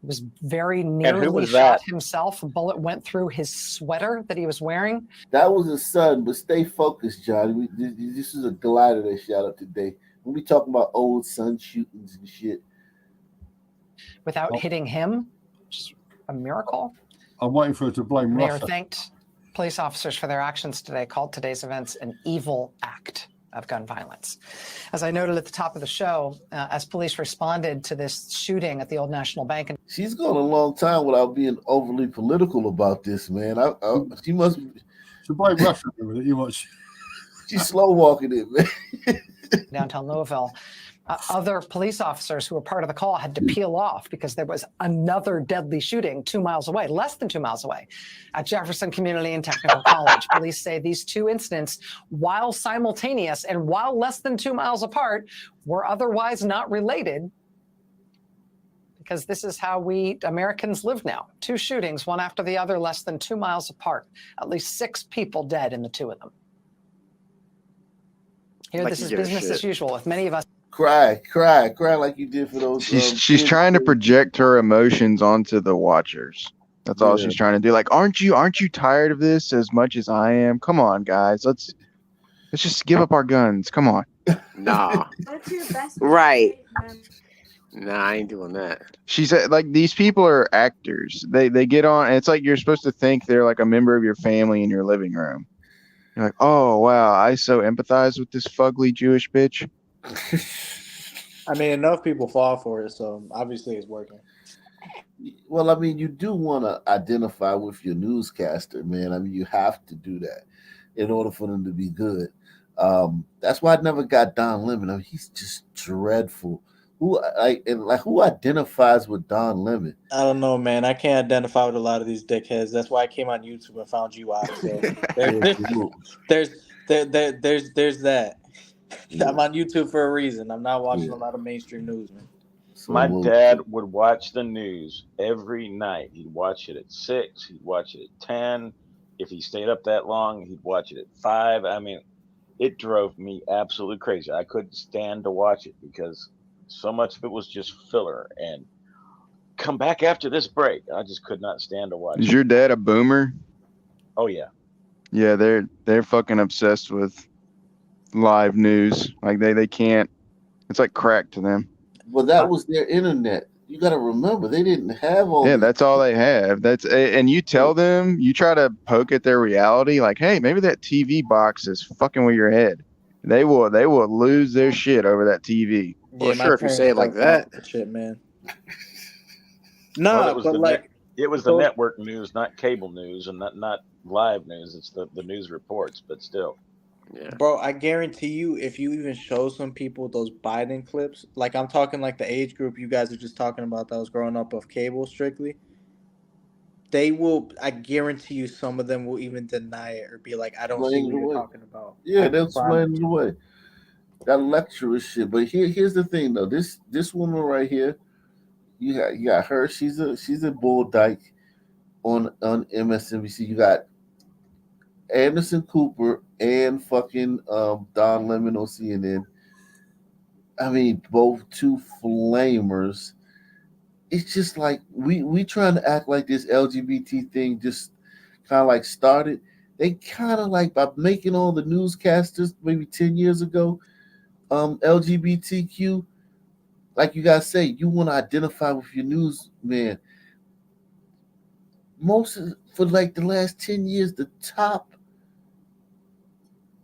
He was very nearly shot himself. A bullet went through his sweater that he was wearing. That was his son, but stay focused, John. This is a glider they shot up today. We'll be talking about old son shootings and shit. Without hitting him, which is a miracle. I'm waiting for her to blame Mayor Russia. thanked police officers for their actions today, called today's events an evil act. of gun violence. As I noted at the top of the show, as police responded to this shooting at the Old National Bank. She's gone a long time without being overly political about this, man. She must. She blame Russia with it. You much. She's slow walking it, man. Downtown Louisville. Other police officers who were part of the call had to peel off because there was another deadly shooting 2 miles away, less than 2 miles away, at Jefferson Community and Technical College. Police say these two incidents, while simultaneous and while less than 2 miles apart, were otherwise not related, because this is how we Americans live now. Two shootings, one after the other, less than 2 miles apart. At least 6 people dead in the two of them. Here, Like this you is give a business shit. as usual with many of us. Cry like you did for those. She's trying to project her emotions onto the watchers. That's all Yeah. she's trying to do. Like, aren't you tired of this as much as I am? Come on, guys. Let's just give up our guns. Come on. Nah. Right. Nah, I ain't doing that. She's like, these people are actors. They get on, and it's like you're supposed to think they're like a member of your family in your living room. You're like, oh wow, I so empathize with this fugly Jewish bitch. I mean, enough people fall for it, so obviously it's working. Well, I mean, you do want to identify with your newscaster, man. I mean, you have to do that in order for them to be good. That's why I never got Don Lemon. I mean, he's just dreadful. Who identifies with Don Lemon? I don't know, man. I can't identify with a lot of these dickheads. That's why I came on YouTube and found you out. So there's that. Yeah. I'm on YouTube for a reason. I'm not watching a lot of mainstream news, man. My dad would watch the news every night. He'd watch it at 6. He'd watch it at 10. If he stayed up that long, he'd watch it at 5. I mean, it drove me absolutely crazy. I couldn't stand to watch it because so much of it was just filler. And come back after this break. I just could not stand to watch Is it. your dad a boomer? Oh, yeah. Yeah, they're fucking obsessed with live news. Like they can't. It's like crack to them. Well, that was their internet. You got to remember, they didn't have all. Yeah, that's all they have. And you tell them, you try to poke at their reality, like, hey, maybe that TV box is fucking with your head. They will lose their shit over that TV. Well, sure, if you say it like that. Shit, man. Well, No, it was but like it was the network news, not cable news, and not live news. It's the news reports, but still. Yeah. Bro, I guarantee you, if you even show some people those Biden clips, like I'm talking like the age group you guys are just talking about that was growing up of cable strictly, they will, I guarantee you some of them will even deny it or be like, I don't see what you're talking about. Yeah, I they'll promise explain it away. That lecturer shit. But here's the thing though. This woman right here, you got her. She's a bull dyke on MSNBC. You got Anderson Cooper and fucking Don Lemon on CNN. I mean, both two flamers. It's just like we trying to act like this LGBT thing just kind of like started. They kind of like by making all the newscasters maybe 10 years ago, LGBTQ, like you guys say, you want to identify with your news man. For like the last 10 years, the top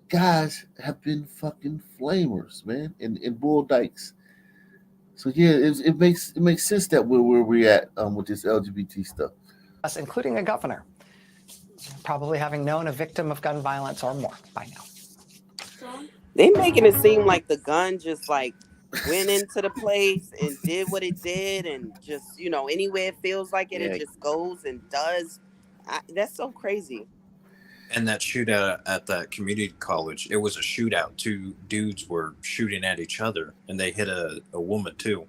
guys have been fucking flamers, man, and bull dykes. So yeah, it makes sense that where we're at with this LGBT stuff. Us, including a governor, probably having known a victim of gun violence or more by now. They making it seem like the gun just like went into the place and did what it did, and just anywhere it feels like it, it just goes and does. That's so crazy. And that shootout at that community college, it was a shootout. 2 dudes were shooting at each other, and they hit a woman too.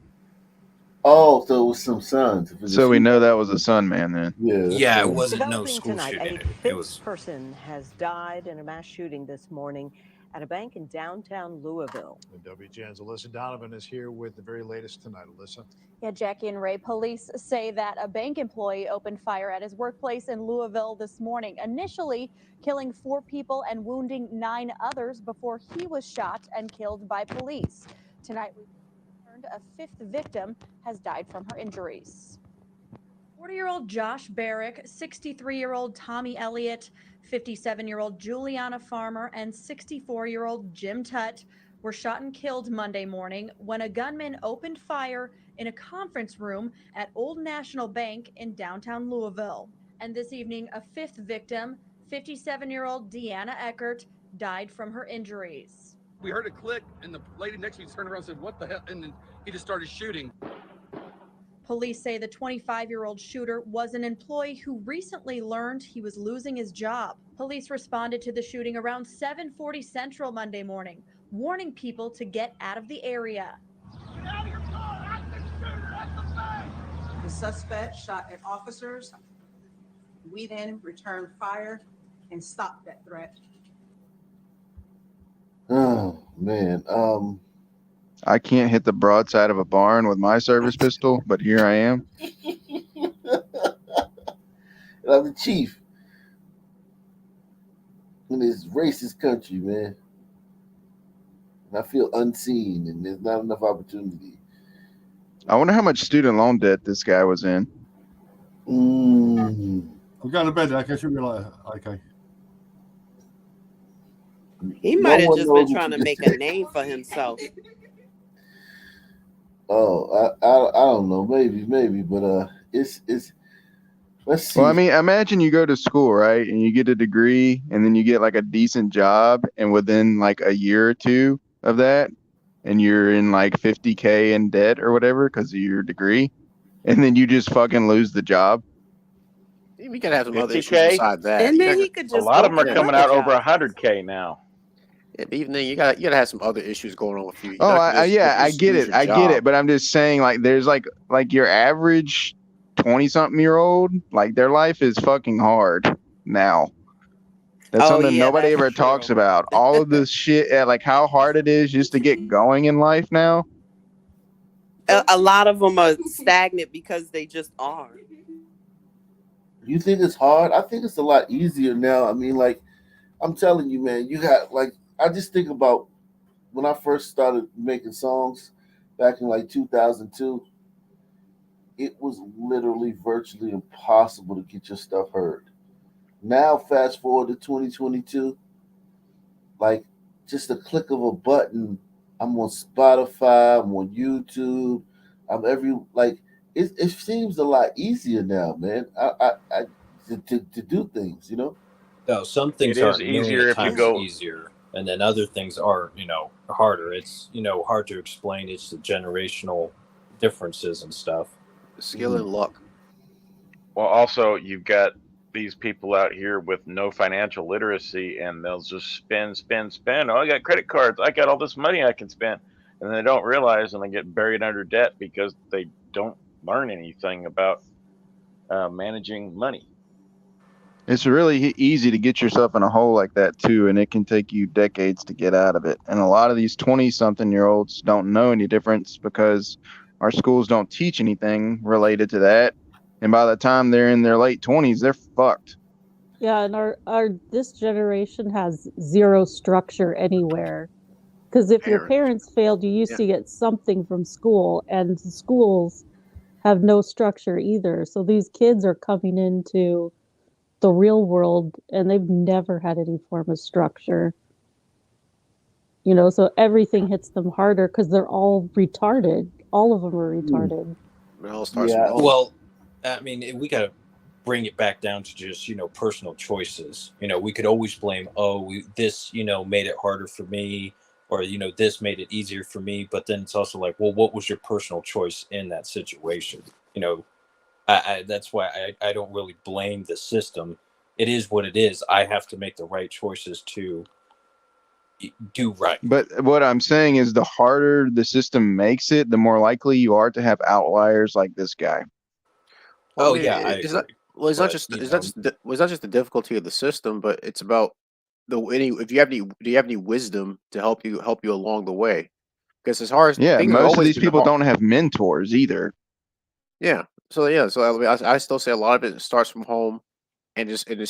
Oh, so it was some sons. So we know that was a son man then. Yeah, it wasn't no Developing school tonight, shooting. a It fifth was. person has died in a mass shooting this morning at a bank in downtown Louisville. And WGN's Alyssa Donovan is here with the very latest tonight. Alyssa. Yeah, Jackie and Ray, police say that a bank employee opened fire at his workplace in Louisville this morning, initially killing 4 people and wounding 9 others before he was shot and killed by police. Tonight, we learned a 5th victim has died from her injuries. 40-year-old Josh Barrick, 63-year-old Tommy Elliott, 57-year-old Juliana Farmer, and 64-year-old Jim Tutt were shot and killed Monday morning when a gunman opened fire in a conference room at Old National Bank in downtown Louisville. And this evening, a fifth victim, 57-year-old Deanna Eckert, died from her injuries. We heard a click, and the lady next to me turned around and said, "What the hell?" And then he just started shooting. Police say the 25-year-old shooter was an employee who recently learned he was losing his job. Police responded to the shooting around 7:40 Central Monday morning, warning people to get out of the area. The suspect shot at officers. We then returned fire and stopped that threat. Oh man. I can't hit the broadside of a barn with my service pistol, but here I am. I'm the chief in this racist country, man. And I feel unseen, and there's not enough opportunity. I wonder how much student loan debt this guy was in. I'm going to bed. I should be like, okay. He might have just been trying to make a name for himself. Oh, I don't know, maybe, but it's let's see. Well, I mean, imagine you go to school, right, and you get a degree, and then you get like a decent job, and within like a year or two of that, and you're in like 50K in debt or whatever because of your degree, and then you just fucking lose the job. We gotta have some other issues 50K? besides that. And then You he could A just lot go of them are get coming another out over job. 100K now. Yeah, but even then, you gotta have some other issues going on with you. Oh, I get it, but I'm just saying, like, there's like your average 20-something-year-old, like their life is fucking hard now. That's Oh, something yeah, nobody that's ever talks about. All of this shit, like how hard it is just to get going in life now. A lot of them are stagnant because they just are. You think it's hard? I think it's a lot easier now. I mean, like, I'm telling you, man, you got, like, I just think about when I first started making songs back in like 2002, it was literally virtually impossible to get your stuff heard. Now, fast forward to 2022, like, just a click of a button, I'm on Spotify, I'm on YouTube, it seems a lot easier now, man. To do things, you know. No, some things It are is a million easier if you times go. easier, and then other things are, harder. It's, hard to explain. It's the generational differences and stuff. Skill and luck. Well, also you've got these people out here with no financial literacy, and they'll just spend. Oh, I got credit cards. I got all this money I can spend, and they don't realize, and they get buried under debt because they don't learn anything about managing money. It's really easy to get yourself in a hole like that too, and it can take you decades to get out of it. And a lot of these 20-something-year-olds don't know any difference because our schools don't teach anything related to that. And by the time they're in their late 20s, they're fucked. Yeah, and this generation has zero structure anywhere. Because if your parents failed, you used to get something from school, and the schools have no structure either. So these kids are coming into the real world and they've never had any form of structure. So everything hits them harder because they're all retarded. All of them are retarded. It all starts from home. Well, I mean, we got to bring it back down to just, personal choices. We could always blame, this, made it harder for me, or, this made it easier for me. But then it's also like, well, what was your personal choice in that situation? That's why I don't really blame the system. It is what it is. I have to make the right choices to do right. But what I'm saying is the harder the system makes it, the more likely you are to have outliers like this guy. Well, it's not just the difficulty of the system, but it's about do you have any wisdom to help you along the way? Because as hard as most of these people don't have mentors either. Yeah. So I still say a lot of it starts from home, and it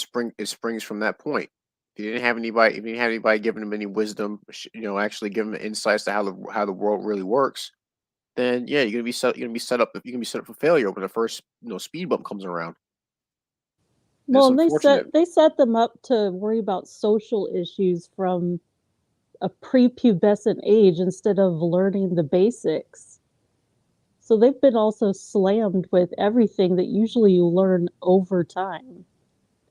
springs from that point. If you didn't have anybody giving them any wisdom, actually giving them insights to how the world really works, then yeah, you're gonna be set up for failure when the first speed bump comes around. Well, It's and unfortunate. they set them up to worry about social issues from a prepubescent age instead of learning the basics. So they've been also slammed with everything that usually you learn over time.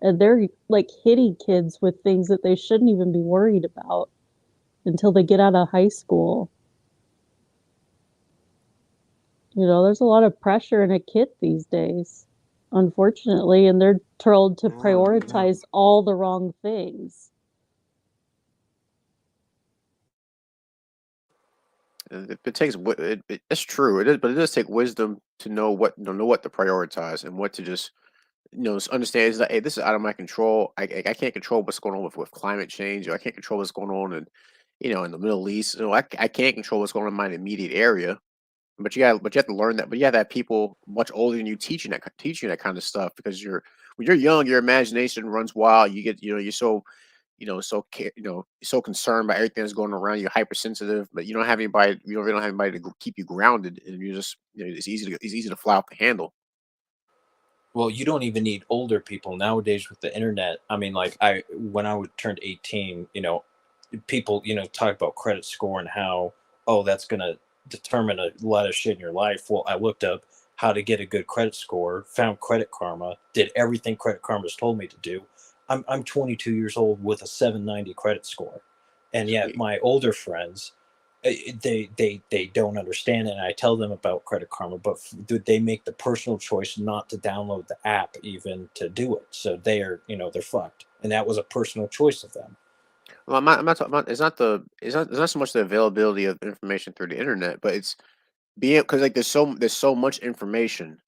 And they're like hitting kids with things that they shouldn't even be worried about until they get out of high school. There's a lot of pressure in a kid these days, unfortunately, and they're told to prioritize all the wrong things. It takes it's true. It is, but it does take wisdom to know what to prioritize and what to just understand is that, hey, this is out of my control. I can't control what's going on with climate change. Or I can't control what's going on in the Middle East. I can't control what's going on in my immediate area. But you have to learn that. But you have to have people much older than you teaching that kind of stuff because when you're young, your imagination runs wild. You get you're so you're so concerned by everything that's going around. You're hypersensitive, but you don't have anybody. You don't really have anybody to keep you grounded, and you're just it's easy to fly off the handle. Well, you don't even need older people nowadays with the internet. I mean, like when I turned 18, people, talk about credit score and how, oh, that's going to determine a lot of shit in your life. Well, I looked up how to get a good credit score, found Credit Karma, did everything Credit Karma's told me to do. I'm 22 years old with a 790 credit score. And yet my older friends, they don't understand it. And I tell them about Credit Karma, but they make the personal choice not to download the app even to do it. So they are, they're fucked. And that was a personal choice of them. Well, I'm not talking about. It's not so much the availability of information through the internet, but it's being because like there's so much information.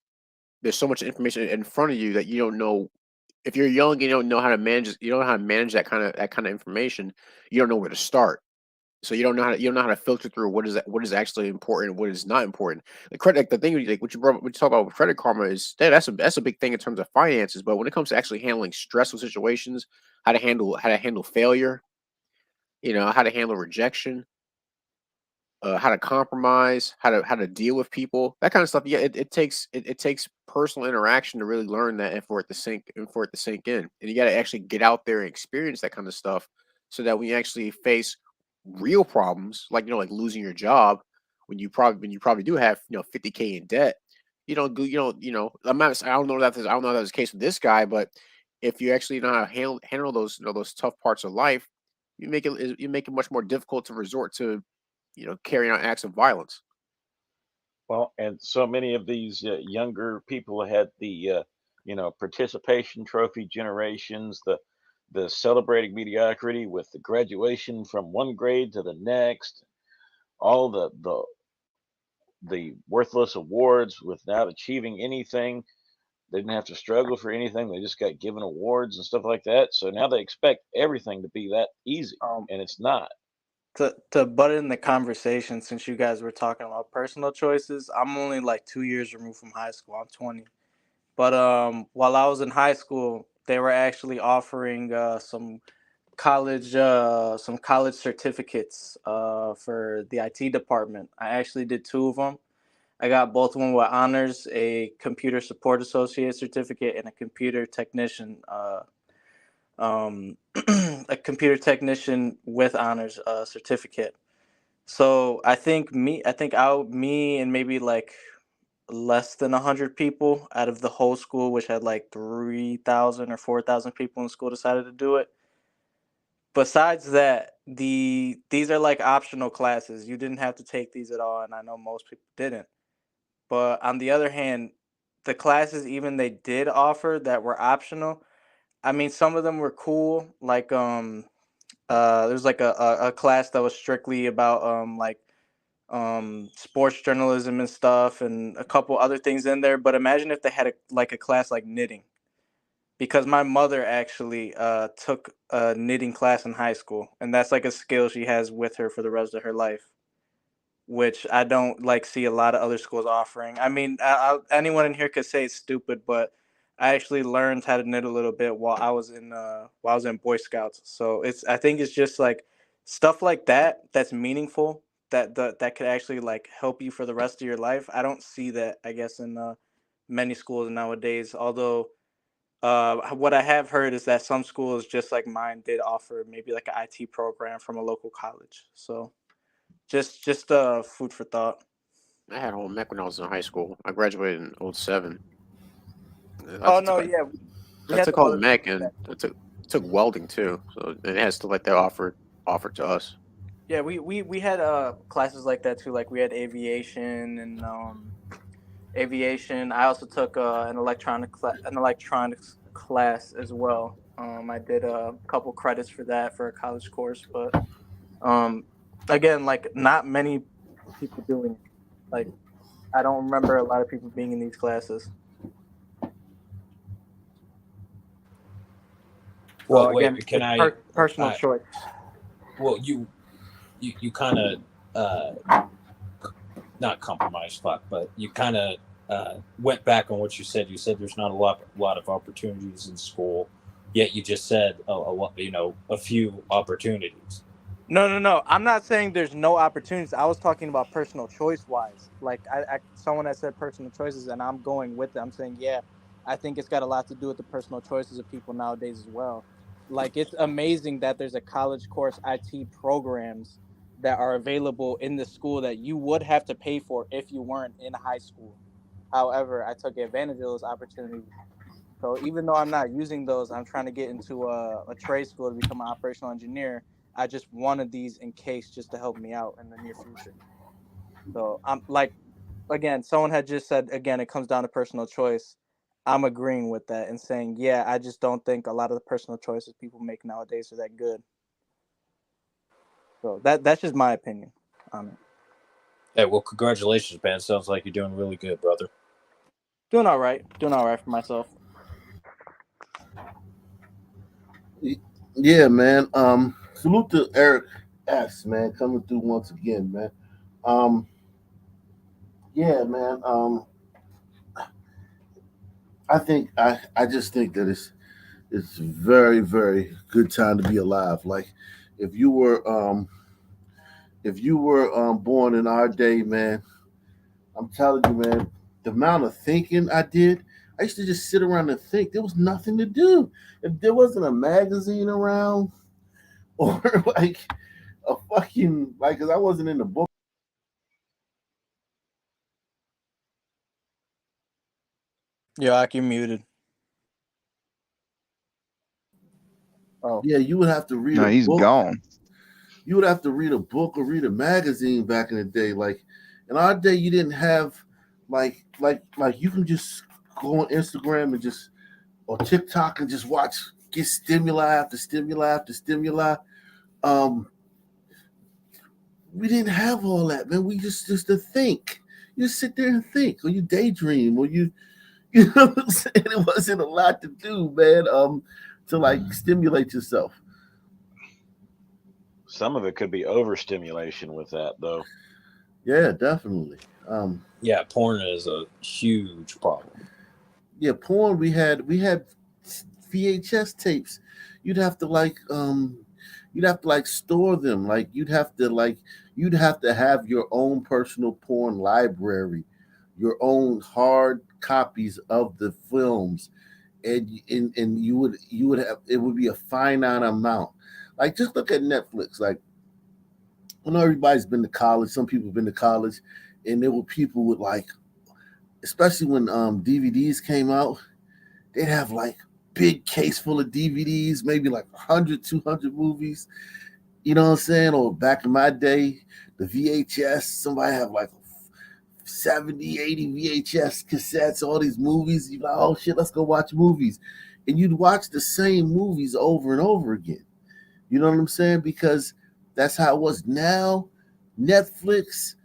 There's so much information in front of you that you don't know. If you're young, you don't know how to manage. You don't know how to manage that kind of information. You don't know where to start. So you don't know how to filter through what is actually important and what is not important. The credit like the thing like what you talk about with Credit Karma is that's a big thing in terms of finances. But when it comes to actually handling stressful situations, how to handle failure, how to handle rejection, how to compromise, how to deal with people, that kind of stuff. Yeah, it takes personal interaction to really learn that and for it to sink in. And you got to actually get out there and experience that kind of stuff, so that when you actually face real problems, like like losing your job, when you probably do have 50K in debt, I don't know that was the case with this guy, but if you actually know how to handle those those tough parts of life, you make it much more difficult to resort to carrying out acts of violence. Well, and so many of these younger people had the participation trophy generations, the celebrating mediocrity with the graduation from one grade to the next, all the worthless awards without achieving anything. They didn't have to struggle for anything. They just got given awards and stuff like that. So now they expect everything to be that easy, and it's not. To butt in the conversation, since you guys were talking about personal choices, I'm only like 2 years removed from high school. I'm 20, but while I was in high school, they were actually offering some college certificates for the IT department. I actually did two of them. I got both of them with honors: a computer support associate certificate and a computer technician a computer technician with honors certificate. So me and maybe like less than 100 people out of the whole school, which had like 3,000 or 4,000 people in the school, decided to do it. Besides that, these are like optional classes. You didn't have to take these at all, and I know most people didn't. But on the other hand, the classes even they did offer that were optional, I mean, some of them were cool. Like there's like a class that was strictly about sports journalism and stuff, and a couple other things in there. But imagine if they had a class like knitting, because my mother actually took a knitting class in high school, and that's like a skill she has with her for the rest of her life, which I don't like see a lot of other schools offering. I mean, anyone in here could say it's stupid, but I actually learned how to knit a little bit while I was in Boy Scouts. So I think it's just like stuff like that that's meaningful that could actually like help you for the rest of your life. I don't see that, I guess, in many schools nowadays. Although what I have heard is that some schools, just like mine, did offer maybe like an IT program from a local college. So just food for thought. I had home ec when I was in high school. I graduated in 07. Oh no, yeah, we I had took some other home things ec like and that I too. took welding too. So it has stuff like that offered to us. Yeah, we had classes like that too. Like we had aviation and aviation. I also took an electronics class as well. I did a couple credits for that for a college course, but um, again, like not many people doing it. Like I don't remember a lot of people being in these classes. So Well, again, wait, can it's I? personal choice. Well, you kind of not compromise, fuck, but you kind of went back on what you said. You said there's not a lot of opportunities in school, yet you just said a lot, a few opportunities. No. I'm not saying there's no opportunities. I was talking about personal choice wise. Like someone that said personal choices, and I'm going with it. I'm saying, yeah, I think it's got a lot to do with the personal choices of people nowadays as well. Like it's amazing that there's a college course IT programs that are available in the school that you would have to pay for if you weren't in high school. However, I took advantage of those opportunities. So even though I'm not using those, I'm trying to get into a trade school to become an operational engineer. I just wanted these in case just to help me out in the near future. So I'm like, again, someone had just said, again, it comes down to personal choice. I'm agreeing with that and saying, yeah, I just don't think a lot of the personal choices people make nowadays are that good. So that's just my opinion on it. Hey, well, congratulations, man. Sounds like you're doing really good, brother. Doing all right. Doing all right for myself. Yeah, man. Salute to Eric S, man, coming through once again, man. Um, yeah, man. I just think that it's very, very good time to be alive. Like if you were born in our day, man, I'm telling you, man, the amount of thinking I did, I used to just sit around and think. There was nothing to do. If there wasn't a magazine around or like a fucking like, cause I wasn't in the book. Yeah, you're muted. Oh. Yeah, you would have to read No, a he's book. gone. You would have to read a book or read a magazine back in the day. Like in our day, you didn't have like you can just go on Instagram and just or TikTok and just watch, get stimuli after stimuli after stimuli. Um, we didn't have all that, man. We just to think. You just sit there and think, or you daydream, or you know what I'm saying? It wasn't a lot to do, man. To like stimulate yourself. Some of it could be overstimulation with that, though. Yeah, definitely. Yeah, porn is a huge problem. Yeah, porn. We had VHS tapes. You'd have to store them. Like you'd have to have your own personal porn library, your own hard copies of the films, and you would have, it would be a finite amount. Like just look at Netflix. Like I know everybody's been to college. Some people have been to college, and there were people with like, especially when DVDs came out, they'd have like big case full of DVDs, maybe like 100, 200 movies. You know what I'm saying? Or back in my day, the VHS, somebody have like 70, 80 VHS cassettes, all these movies. You're like, oh shit, let's go watch movies. And you'd watch the same movies over and over again. You know what I'm saying? Because that's how it was. Now, Netflix,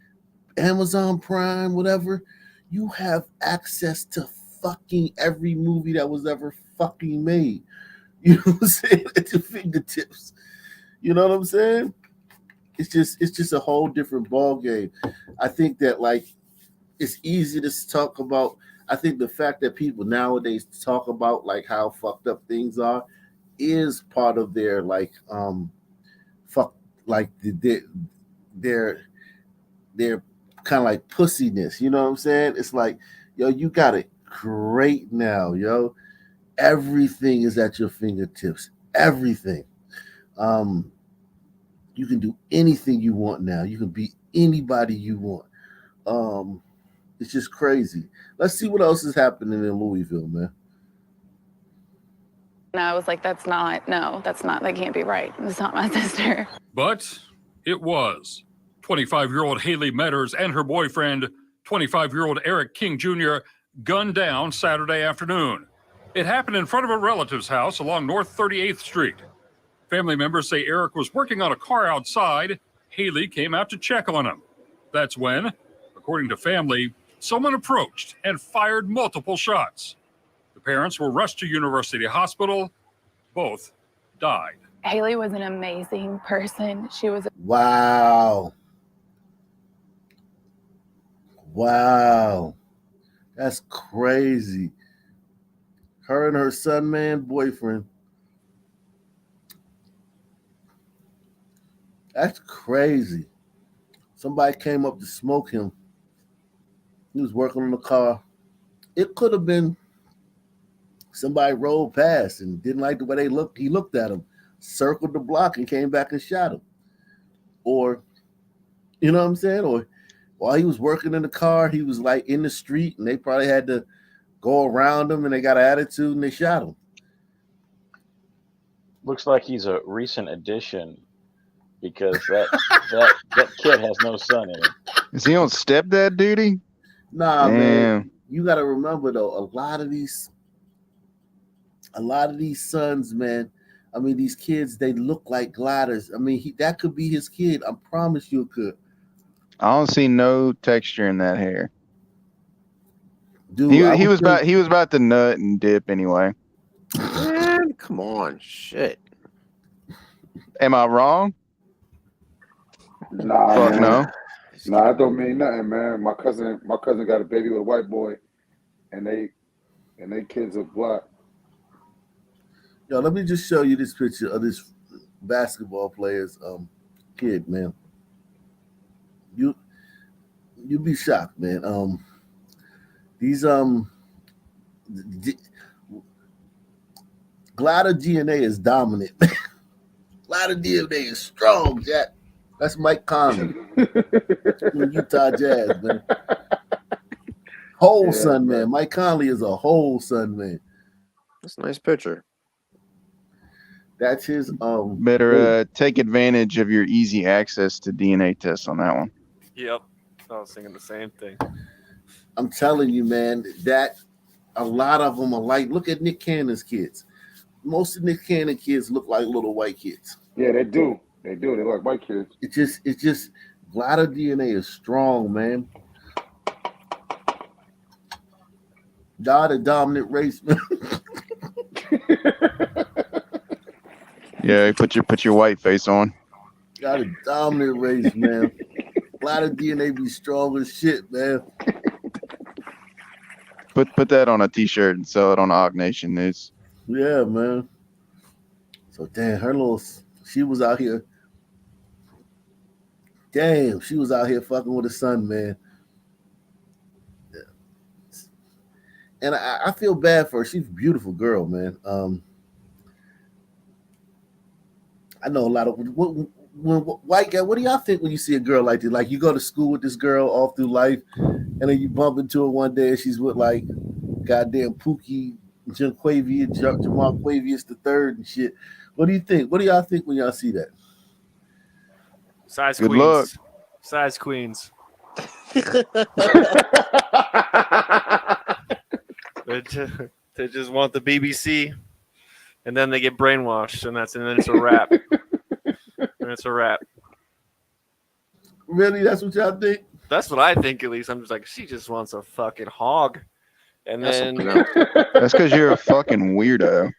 Amazon Prime, whatever, you have access to fucking every movie that was ever fucking made. You know what I'm saying? At your fingertips. You know what I'm saying? It's just a whole different ball game. I think that like it's easy to talk about. I think the fact that people nowadays talk about like how fucked up things are is part of their like fuck like their their kind of like pussiness. You know what I'm saying? It's like, yo, you got it great now, yo. Everything is at your fingertips. Everything. You can do anything you want now. You can be anybody you want. It's just crazy. Let's see what else is happening in Louisville, man. And I was like, that can't be right. It's not my sister. But it was. 25-year-old Haley Metters and her boyfriend, 25-year-old Eric King Jr., gunned down Saturday afternoon. It happened in front of a relative's house along North 38th Street. Family members say Eric was working on a car outside. Haley came out to check on him. That's when, according to family, someone approached and fired multiple shots. The parents were rushed to University Hospital. Both died. Haley was an amazing person. She was. Wow. Wow. That's crazy. Her and her son, man, boyfriend. That's crazy. Somebody came up to smoke him. He was working on the car. It could have been somebody rolled past and didn't like the way they looked. He looked at him, circled the block, and came back and shot him. Or, you know what I'm saying? Or while he was working in the car, he was like in the street, and they probably had to go around him, and they got an attitude, and they shot him. Looks like he's a recent addition because that kid has no son in him. Is he on stepdad duty? Nah, Damn. man. You got to remember though, a lot of these sons, man. I mean, these kids, they look like gliders. I mean, that could be his kid. I promise you it could. I don't see no texture in that hair. Dude, he was about to nut and dip anyway. Man, come on, shit. Am I wrong? Nah, Fuck man. no. Nah, that don't mean nothing, man. My cousin got a baby with a white boy, and they kids are black. Yo, let me just show you this picture of this basketball player's kid, man. You'd be shocked, man. These glider DNA is dominant. Glider DNA is strong, Jack. That's Mike Conley from Utah Jazz, man. Whole son, man. Mike Conley is a whole son, man. That's a nice picture. That's his Better take advantage of your easy access to DNA tests on that one. Yep. I was thinking the same thing. I'm telling you, man, that a lot of them are like, look at Nick Cannon's kids. Most of Nick Cannon kids look like little white kids. Yeah, they do. They do. They like white kids. It's just glider DNA is strong, man. Y'all the dominant race, man. Yeah, put your white face on. Y'all the dominant race, man. Glider DNA be strong as shit, man. Put that on a t-shirt and sell it on Og Nation News. Yeah, man. So damn, she was out here. Damn, she was out here fucking with her son, man. Yeah. And I feel bad for her. She's a beautiful girl, man. I know a lot of white guy. What do y'all think when you see a girl like this? Like you go to school with this girl all through life, and then you bump into her one day, and she's with like goddamn Pookie, Jamal Quavius the third and shit. What do you think? What do y'all think when y'all see that? Size Good queens. luck. Size queens. They just want the BBC, and then they get brainwashed, and then it's a wrap. And it's a wrap. Really? That's what y'all think? That's what I think, at least. I'm just like, she just wants a fucking hog. And then That's because you're a fucking weirdo.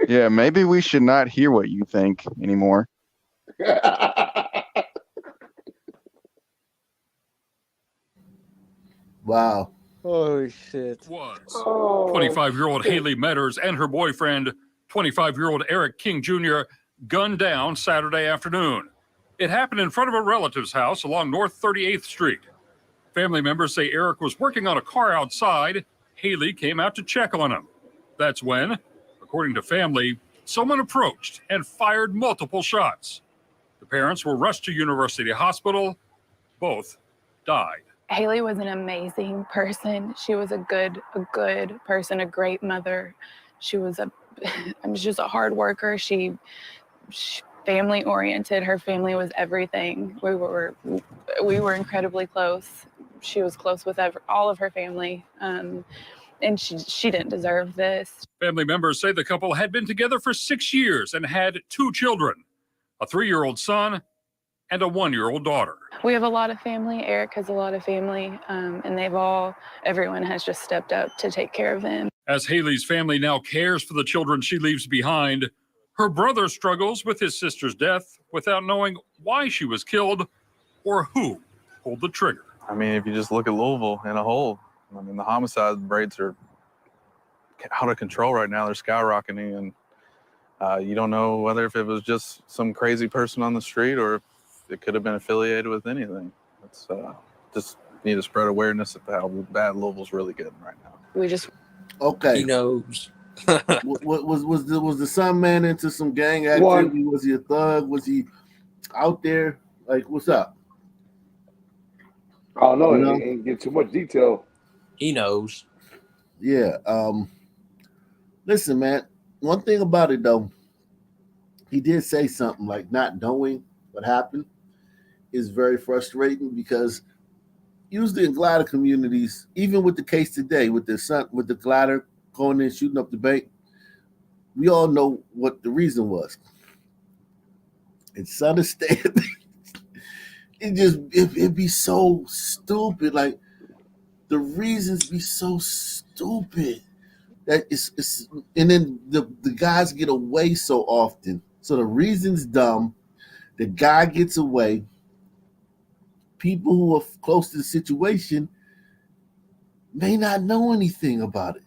Yeah, maybe we should not hear what you think anymore. Wow. Holy shit. Was Oh, 25-year-old shit. Haley Metters and her boyfriend, 25-year-old Eric King Jr., gunned down Saturday afternoon. It happened in front of a relative's house along North 38th Street. Family members say Eric was working on a car outside. Haley came out to check on him. That's when, according to family, someone approached and fired multiple shots. The parents were rushed to University Hospital. Both died. Haley was an amazing person. She was a good person, a great mother. She was just a hard worker. She family oriented. Her family was everything. We were incredibly close. She was close with all of her family. And she didn't deserve this. Family members say the couple had been together for 6 years and had 2 children, a 3-year-old son and a 1-year-old daughter. We have a lot of family. Eric has a lot of family, and everyone has just stepped up to take care of them. As Haley's family now cares for the children she leaves behind, her brother struggles with his sister's death without knowing why she was killed or who pulled the trigger. I mean, if you just look at Louisville in a whole, I mean, the homicide rates are out of control right now. They're skyrocketing, and you don't know whether if it was just some crazy person on the street or if it could have been affiliated with anything. It's just need to spread awareness of how bad Louisville's really getting right now. We just Okay. He knows. Was the son man into some gang activity? Was he a thug? Was he out there? Like, what's up? I don't know. You know? He ain't get too much detail. He knows. Yeah. Listen, man. One thing about it though, he did say something like not knowing what happened is very frustrating because usually in glider communities, even with the case today, with the glider going in shooting up the bank, we all know what the reason was. It's understanding. It'd be so stupid. Like the reasons be so stupid that it's and then the guys get away so often. So the reason's dumb. The guy gets away. People who are close to the situation may not know anything about it.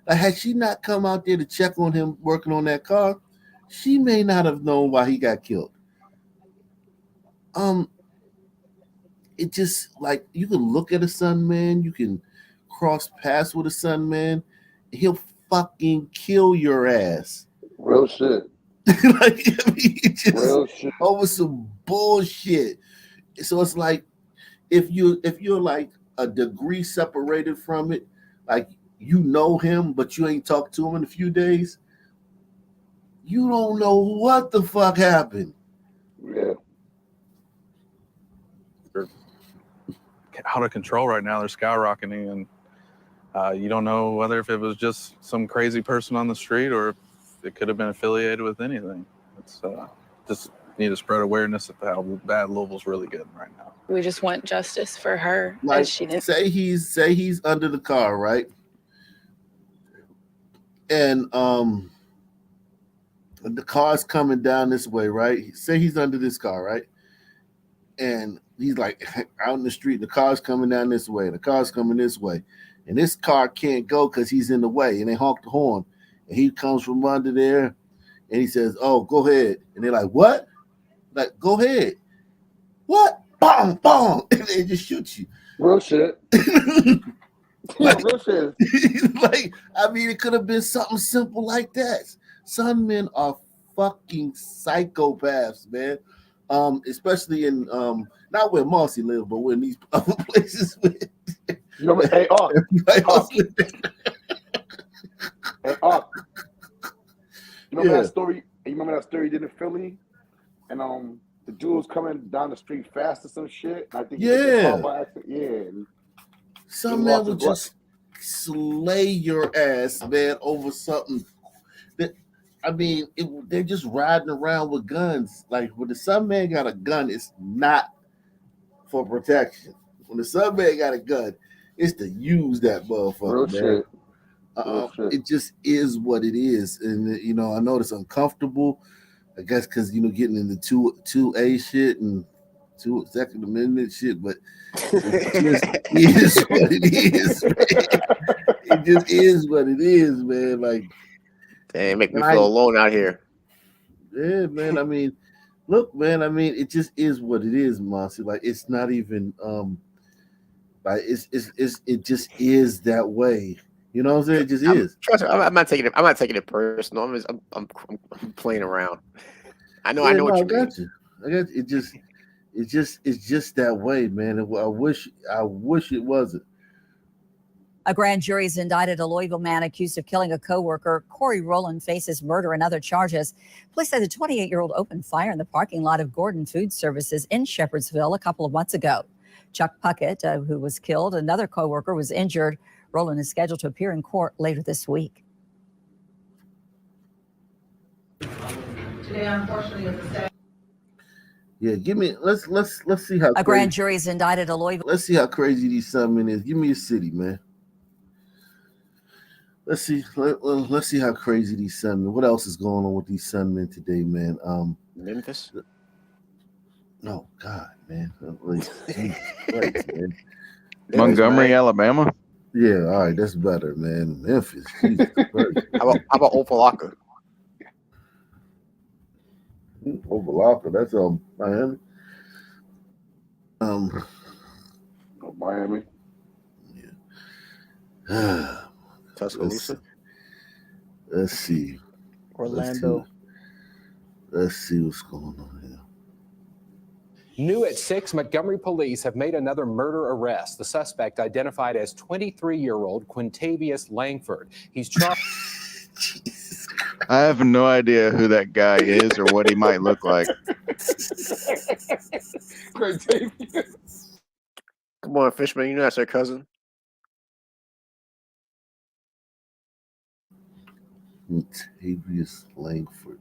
Like, had she not come out there to check on him working on that car, she may not have known why he got killed. It just like you can look at a son man, you can cross paths with a son man, he'll fucking kill your ass. Real shit. Like, I mean, just Real shit. over some bullshit. So it's like if you're like a degree separated from it, like you know him, but you ain't talked to him in a few days, you don't know what the fuck happened. Yeah. They're out of control right now. They're skyrocketing, and you don't know whether if it was just some crazy person on the street or if it could have been affiliated with anything. It's just need to spread awareness of how bad Louisville's really getting right now. We just want justice for her. Like, as she didn't. say he's under the car, right? And the car's coming down this way, right? Say he's under this car, right? And he's like out in the street, the car's coming down this way, the car's coming this way. And this car can't go because he's in the way. And they honk the horn. And he comes from under there and he says, "Oh, go ahead." And they're like, "What?" Like, "Go ahead." "What?" "Bong, bong." And they just shoot you. Real shit. Like, real shit. Like, I mean, it could have been something simple like that. Some men are fucking psychopaths, man. Especially in not where Marcy lives, but in these other places. You know, hey, you remember that story? You remember that story you did in Philly? And the dude was coming down the street fast or some shit. I think he was in a car by accident. Yeah. Some man would just slay your ass, man, over something that, I mean, they're just riding around with guns. Like when the son man got a gun, it's not for protection. When the son man got a gun, it's to use that motherfucker, man. It just is what it is. And you know, I know it's uncomfortable, I guess, because you know, getting into 2A shit and to Second Amendment shit, but it just is what it is, man. It just is what it is, man. Like, damn, make me feel alone out here. Yeah, man. I mean, look, man. I mean, it just is what it is, Marcy. Like, it's not even like it just is that way. You know what I'm saying? It just is. Trust me, I'm not taking it personal. I'm playing around. I know what you mean. I got you. It's just that way, man. I wish it wasn't. A grand jury has indicted a Louisville man accused of killing a co-worker. Corey Rowland faces murder and other charges. Police say the 28-year-old opened fire in the parking lot of Gordon Food Services in Shepherdsville a couple of months ago. Chuck Puckett, who was killed, another co-worker was injured. Rowland is scheduled to appear in court later this week. Today, unfortunately, is the day. Yeah, give me. Let's see how a grand jury has indicted a Louisville. Let's see how crazy these Sunmen is. Give me a city, man. Let's see. Let's see how crazy these Sunmen. What else is going on with these Sunmen today, man? Memphis. No, God, man. Jesus Christ, man. Montgomery, Alabama. Yeah, all right, that's better, man. Memphis. Jesus Christ. How about Opelika? Opelika, that's Miami. Miami. Yeah. Tuscaloosa. Let's see. Orlando. Let's see what's going on here. New at 6, Montgomery police have made another murder arrest. The suspect identified as 23-year-old Quintavious Langford. He's charged. I have no idea who that guy is or what he might look like. Come on, Fishman, you know that's their cousin. Quintavious Langford.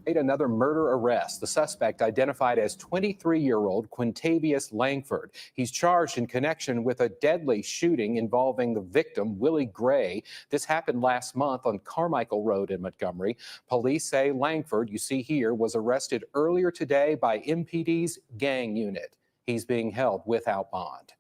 Made another murder arrest. The suspect identified as 23-year-old Quintavious Langford. He's charged in connection with a deadly shooting involving the victim, Willie Gray. This happened last month on Carmichael Road in Montgomery. Police say Langford, you see here, was arrested earlier today by MPD's gang unit. He's being held without bond.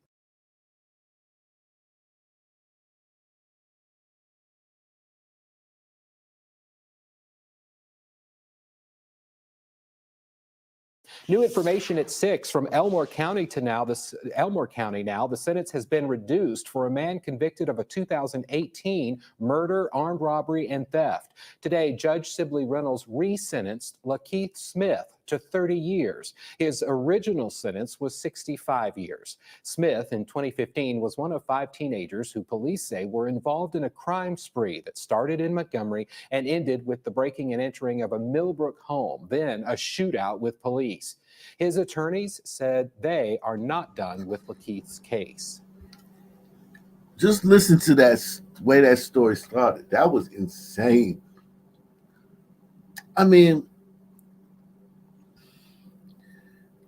New information at 6 from Elmore County now. The sentence has been reduced for a man convicted of a 2018 murder, armed robbery, and theft. Today, Judge Sibley Reynolds re-sentenced Lakeith Smith to 30 years. His original sentence was 65 years. Smith, in 2015, was one of 5 teenagers who police say were involved in a crime spree that started in Montgomery and ended with the breaking and entering of a Millbrook home, then a shootout with police. His attorneys said they are not done with Lakeith's case. Just listen to that way that story started. That was insane. I mean,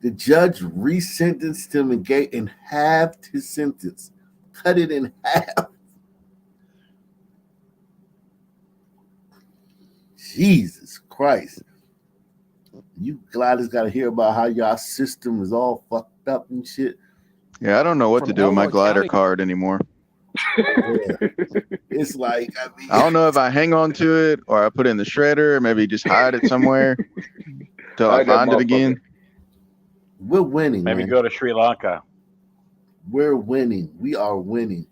the judge resentenced him and halved his sentence, cut it in half. Jesus Christ. You Gladys got to hear about how y'all system is all fucked up and shit. Yeah, I don't know what to do with my glider card anymore. Yeah. It's like, I don't know if I hang on to it or I put it in the shredder or maybe just hide it somewhere till I find it again. We're winning. Maybe man. go to Sri Lanka. We're winning. We are winning.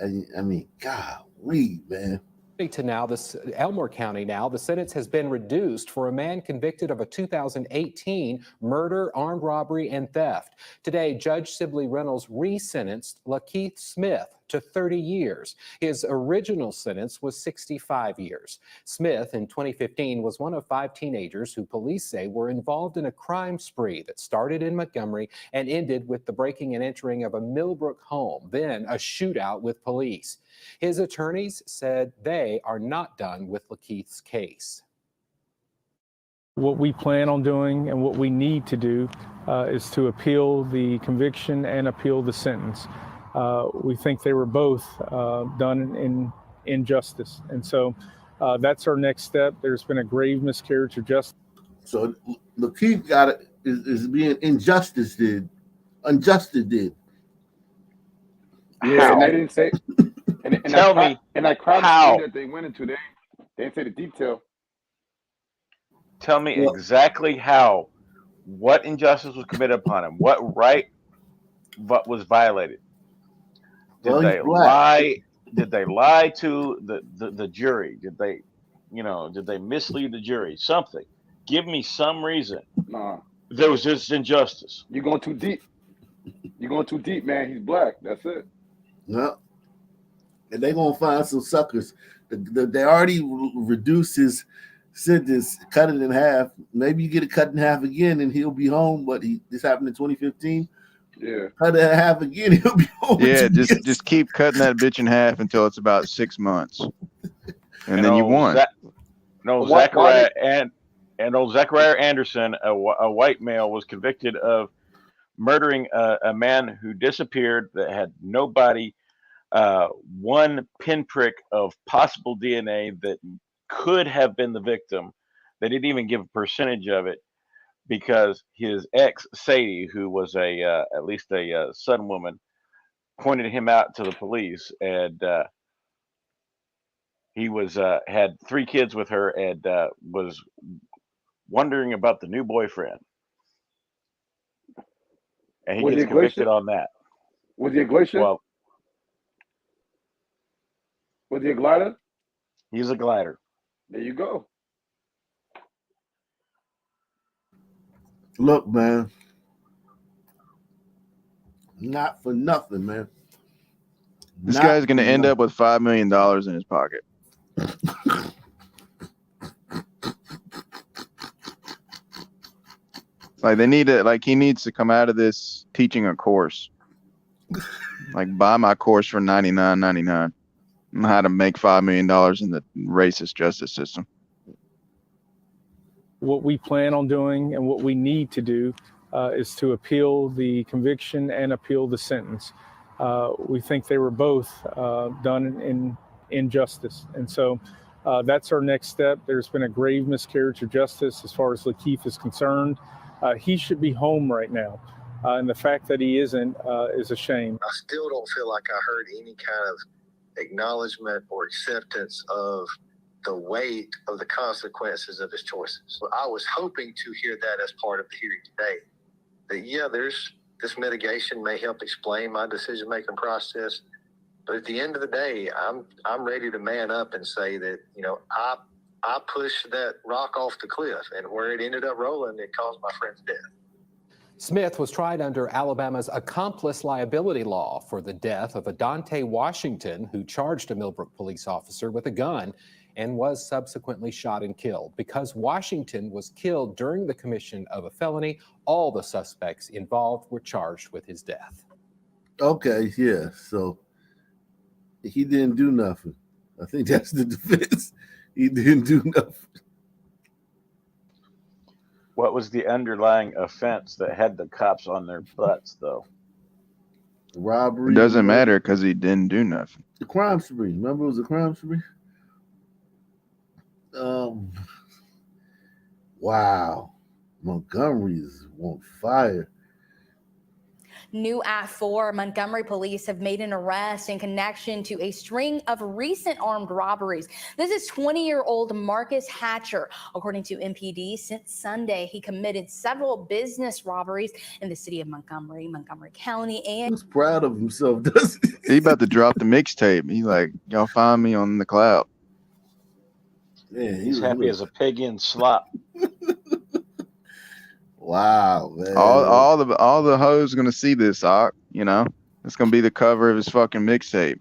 I mean, golly, man. To now, Elmore County now, the sentence has been reduced for a man convicted of a 2018 murder, armed robbery, and theft. Today, Judge Sibley Reynolds re-sentenced Lakeith Smith to 30 years. His original sentence was 65 years. Smith, in 2015, was one of 5 teenagers who police say were involved in a crime spree that started in Montgomery and ended with the breaking and entering of a Millbrook home, then a shootout with police. His attorneys said they are not done with Lakeith's case. What we plan on doing and what we need to do is to appeal the conviction and appeal the sentence. We think they were both done in injustice. And so that's our next step. There's been a grave miscarriage of justice. So Lakeith got it. is being unjustice did. Yeah, and they didn't say. And Tell me that crime how. scene that they went into, they didn't say the detail. Tell me exactly how. What injustice was committed upon him? What right was violated? Did Well, he's they black. lie? Did they lie to the jury? Did they, did they mislead the jury? Something. Give me some reason. Nah, There was just injustice. you're going too deep. You're going too deep, man. He's black. That's it. No. And they're going to find some suckers. They already reduced his sentence, cut it in half. Maybe you get it cut in half again and he'll be home. But this happened in 2015. Yeah. Cut it in half again, he'll be home. Yeah, just keep cutting that bitch in half until it's about 6 months. And then you won. Zachariah and old Zachariah Anderson, a white male, was convicted of murdering a man who disappeared that had no body, one pinprick of possible DNA that could have been the victim. They didn't even give a percentage of it because his ex, Sadie, who was at least a Sun woman, pointed him out to the police, and he was had 3 kids with her and was wondering about the new boyfriend. And he gets convicted on that. Was he a glacier? Well, was he a glider? He's a glider. There you go. Look, man. Not for nothing, man. This guy's going to end up with $5 million in his pocket. Like he needs to come out of this teaching a course. Like buy my course for $99.99 on how to make $5 million in the racist justice system. What we plan on doing and what we need to do is to appeal the conviction and appeal the sentence. We think they were both done in injustice. And so that's our next step. There's been a grave miscarriage of justice as far as Lakeith is concerned. He should be home right now. And the fact that he isn't is a shame. I still don't feel like I heard any kind of acknowledgement or acceptance of the weight of the consequences of his choices. I was hoping to hear that as part of the hearing today. That, yeah, this mitigation may help explain my decision-making process. But at the end of the day, I'm ready to man up and say that, I pushed that rock off the cliff, and where it ended up rolling, it caused my friend's death. Smith was tried under Alabama's accomplice liability law for the death of Adante Washington, who charged a Millbrook police officer with a gun and was subsequently shot and killed. Because Washington was killed during the commission of a felony, all the suspects involved were charged with his death. Okay, yeah, so he didn't do nothing. I think that's the defense. He didn't do nothing. What was the underlying offense that had the cops on their butts, though? Robbery. It doesn't matter because he didn't do nothing. The crime spree. Remember, it was a crime spree. Wow, Montgomery is on fire. New at 4, Montgomery police have made an arrest in connection to a string of recent armed robberies. This is 20-year-old Marcus Hatcher. According to MPD, since Sunday, he committed several business robberies in the city of Montgomery, Montgomery County, and He's proud of himself, doesn't he? He about to drop the mixtape. He like, y'all find me on the cloud. Yeah, he's happy as a pig in slop. Wow, man. All the hoes gonna see this, it's gonna be the cover of his fucking mixtape.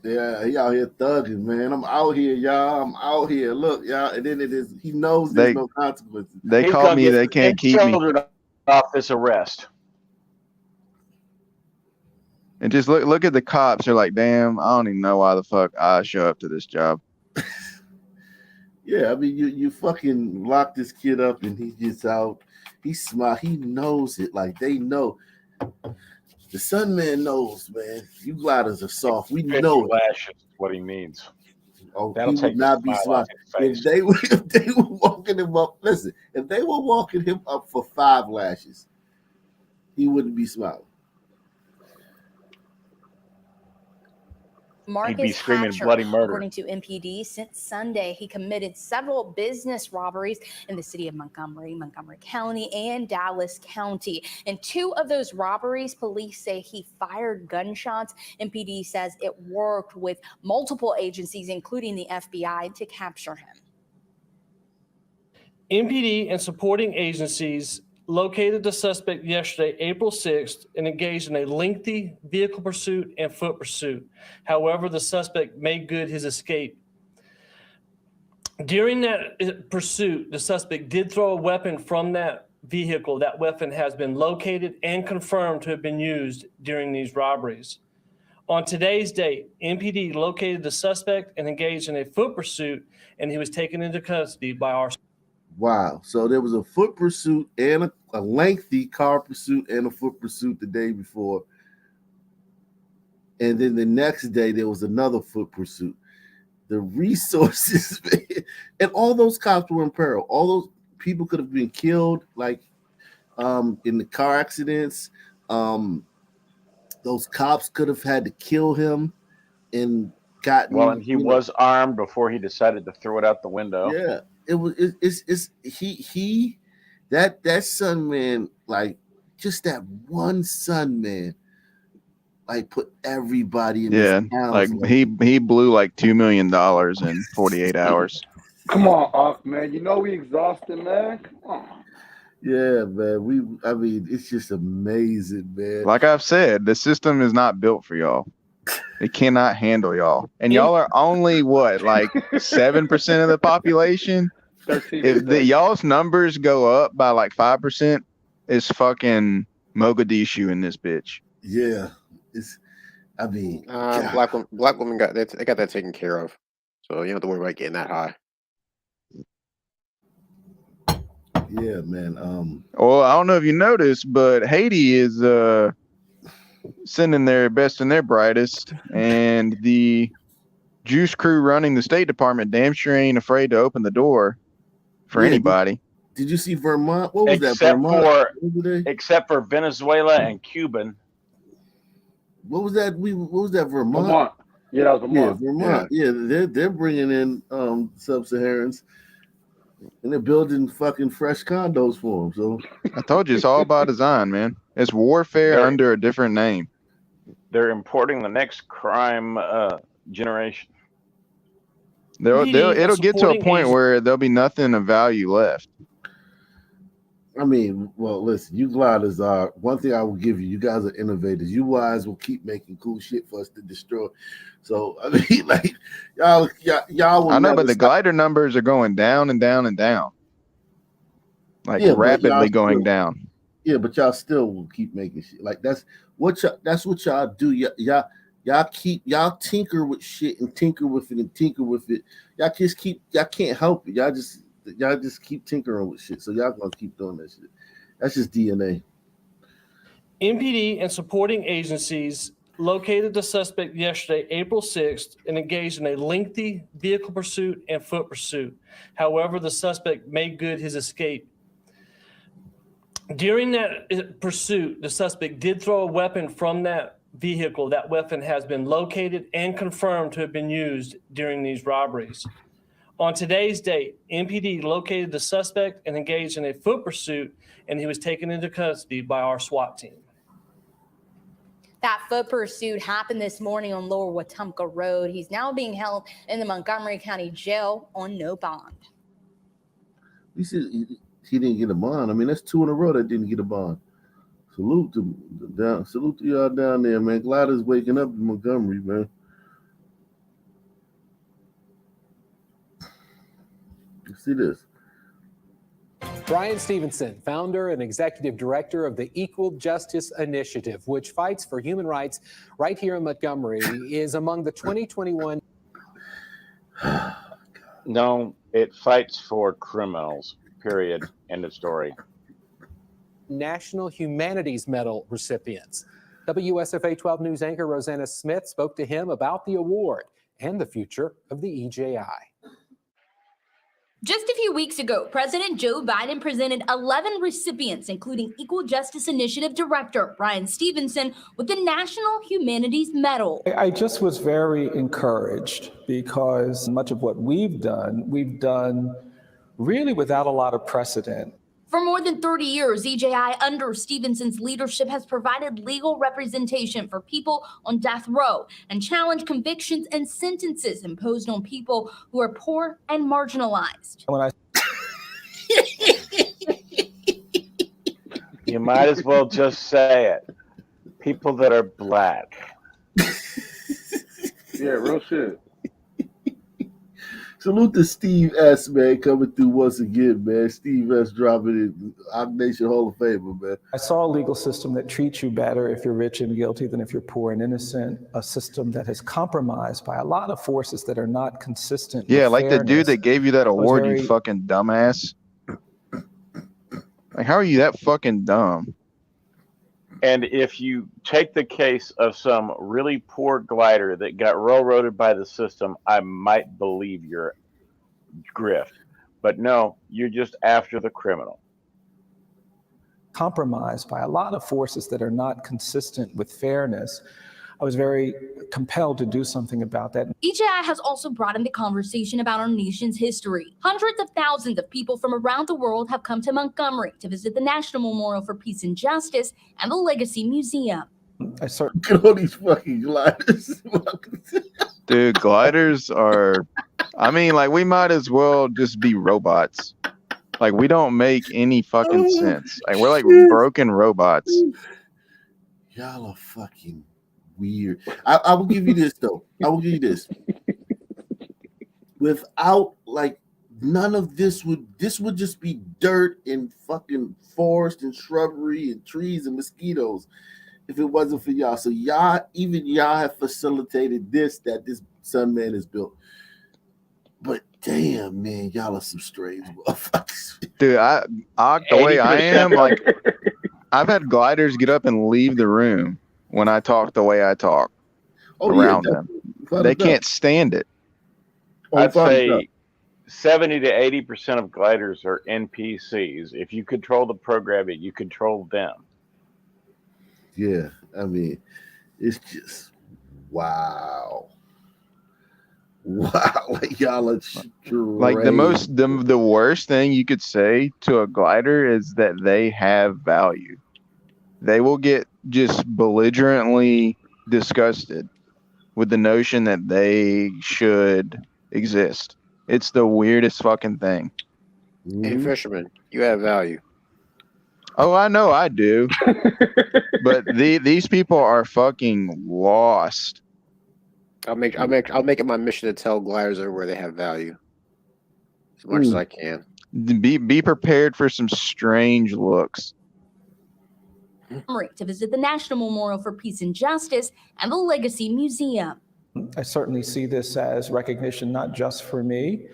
Yeah, he out here thugging, man. I'm out here, y'all. I'm out here. Look, y'all. And then he knows there's no consequences. They caught me. They can't keep me. Off this arrest. And just look at the cops. They're like, damn, I don't even know why the fuck I show up to this job. Yeah, I mean, you fucking lock this kid up and he gets out. He's smart. He knows it. Like, they know. The Sun Man knows, man. You gliders are soft. We know it. Lashes is what he means. Oh, That'll he take would the not be smile off smart. his face. If they were walking him up, listen, if they were walking him up for 5 lashes, he wouldn't be smiling. He'd be Marcus screaming Hatcher, bloody murder. according to MPD, since Sunday, he committed several business robberies in the city of Montgomery, Montgomery County, and Dallas County. In 2 of those robberies, police say he fired gunshots. MPD says it worked with multiple agencies, including the FBI, to capture him. MPD and supporting agencies located the suspect yesterday, April 6th, and engaged in a lengthy vehicle pursuit and foot pursuit. However, the suspect made good his escape. During that pursuit, the suspect did throw a weapon from that vehicle. That weapon has been located and confirmed to have been used during these robberies. On today's date, MPD located the suspect and engaged in a foot pursuit, and he was taken into custody by our. Wow. So there was a foot pursuit and a lengthy car pursuit and a foot pursuit the day before. And then the next day, there was another foot pursuit. The resources, and all those cops were in peril. All those people could have been killed, like in the car accidents. Those cops could have had to kill him and gotten. Well, and he was armed before he decided to throw it out the window. Yeah, it was. That son man, like just that one son man, like put everybody in. Yeah, like he blew like $2 million in 48 hours. Come on, Ock, man. You know we exhausted, man. Come on. Yeah, man. I mean, it's just amazing, man. Like I've said, the system is not built for y'all. It cannot handle y'all. And y'all are only what, like 7% of the population? 13%. If y'all's numbers go up by like 5%, it's fucking Mogadishu in this bitch. Yeah. Black women got that. They got that taken care of, so you don't have to worry about getting that high. Yeah, man. Well, I don't know if you noticed, but Haiti is sending their best and their brightest, and the juice crew running the State Department damn sure ain't afraid to open the door for anybody. Did you see Vermont? What was that? Vermont? Except for Venezuela and Cuban. What was that? What was that? Vermont? Vermont. Yeah, that was Vermont. Yeah, Vermont. Yeah, they're bringing in sub-Saharans, and they're building fucking fresh condos for them. So I told you, it's all by design, man. It's warfare under a different name. They're importing the next crime generation. It'll get to a point where there'll be nothing of value left. I mean, well, listen, you gliders are one thing I will give you. You guys are innovators. You guys will keep making cool shit for us to destroy. So I mean, like y'all will. I know, but the glider numbers are going down and down and down, like rapidly going down. Yeah, but y'all still will keep making shit. Like that's what y'all do. Y'all tinker with shit and tinker with it and tinker with it. Y'all can't help it. Y'all just keep tinkering with shit. So y'all gonna keep doing that shit. That's just DNA. MPD and supporting agencies located the suspect yesterday, April 6th, and engaged in a lengthy vehicle pursuit and foot pursuit. However, the suspect made good his escape. During that pursuit, the suspect did throw a weapon from that vehicle. That weapon has been located and confirmed to have been used during these robberies. On today's date, MPD located the suspect and engaged in a foot pursuit, and he was taken into custody by our SWAT team. That foot pursuit happened this morning on Lower Wetumpka Road. He's now being held in the Montgomery County Jail on no bond. He said he didn't get a bond. I mean, that's 2 in a row that didn't get a bond. Salute to y'all down there, man. Gliders waking up in Montgomery, man. See this. Brian Stevenson, founder and executive director of the Equal Justice Initiative, which fights for human rights right here in Montgomery, is among the 2021. No, it fights for criminals, period. End of story. National Humanities Medal recipients. WSFA 12 News anchor Rosanna Smith spoke to him about the award. and the future of the EJI. Just a few weeks ago, President Joe Biden presented 11 recipients, including Equal Justice Initiative Director Brian Stevenson, with the National Humanities Medal. I just was very encouraged because much of what we've done really without a lot of precedent. For more than 30 years, EJI, under Stevenson's leadership, has provided legal representation for people on death row and challenged convictions and sentences imposed on people who are poor and marginalized. When You might as well just say it. People that are black. Yeah, real shit. Salute to Steve S, man, coming through once again, man. Steve S dropping it, our Nation Hall of Famer, man. I saw a legal system that treats you better if you're rich and guilty than if you're poor and innocent, a system that is compromised by a lot of forces that are not consistent. Yeah, with like the dude fairness. that gave you that award, very- you fucking dumbass. Like, how are you that fucking dumb? And if you take the case of some really poor glider that got railroaded by the system, I might believe your grift. But no, you're just after the criminal. Compromised by a lot of forces that are not consistent with fairness. I was very compelled to do something about that. EJI has also broadened the conversation about our nation's history. Hundreds of thousands of people from around the world have come to Montgomery to visit the National Memorial for Peace and Justice and the Legacy Museum. I certainly Look at all these fucking gliders. Dude, gliders are, I mean, like, we might as well just be robots. Like, we don't make any fucking sense. Like, we're like broken robots. Y'all are fucking weird. I will give you this, though. I will give you this. Without, like, none of this would just be dirt and fucking forest and shrubbery and trees and mosquitoes if it wasn't for y'all. So y'all have facilitated that this Sun Man is built. But damn, man, y'all are some strange motherfuckers. Dude, the way I am, like, I've had gliders get up and leave the room when I talk the way I talk around them. They can't stand it. I'd say 70 to 80% of gliders are NPCs. If you control the programming, you control them. Yeah, I mean, it's just wow. Wow, like y'all are strange. Like the worst thing you could say to a glider is that they have value. They will get just belligerently disgusted with the notion that they should exist. It's the weirdest fucking thing. Hey, fisherman, you have value. Oh, I know I do. But these people are fucking lost. I'll make it my mission to tell gliders everywhere they have value as much as I can. Be prepared for some strange looks. To visit the National Memorial for Peace and Justice and the Legacy Museum. I certainly see this as recognition, not just for me,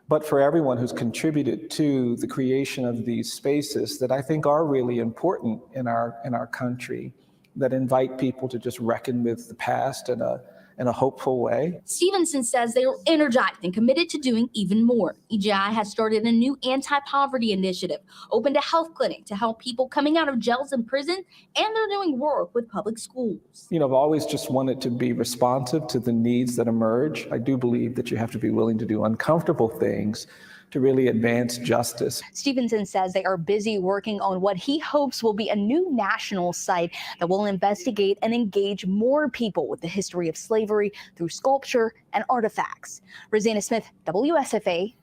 but for everyone who's contributed to the creation of these spaces that I think are really important in our country, that invite people to just reckon with the past in a hopeful way. Stevenson says they are energized and committed to doing even more. EJI has started a new anti-poverty initiative, opened a health clinic to help people coming out of jails and prisons, and they're doing work with public schools. You know, I've always just wanted to be responsive to the needs that emerge. I do believe that you have to be willing to do uncomfortable things to really advance justice. Stevenson says they are busy working on what he hopes will be a new national site that will investigate and engage more people with the history of slavery through sculpture and artifacts. Rosanna Smith, WSFA.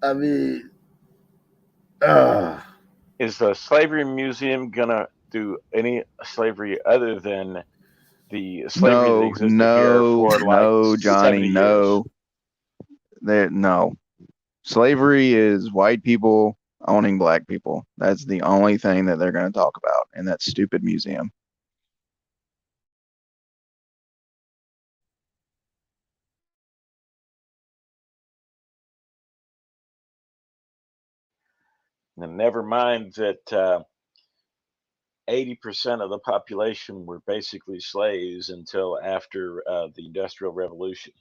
I mean, is the Slavery Museum gonna do any slavery other than the slavery that existed here for like Johnny, 70 no. No. Slavery is white people owning black people. That's the only thing that they're going to talk about in that stupid museum. And never mind that 80% of the population were basically slaves until after the Industrial Revolution.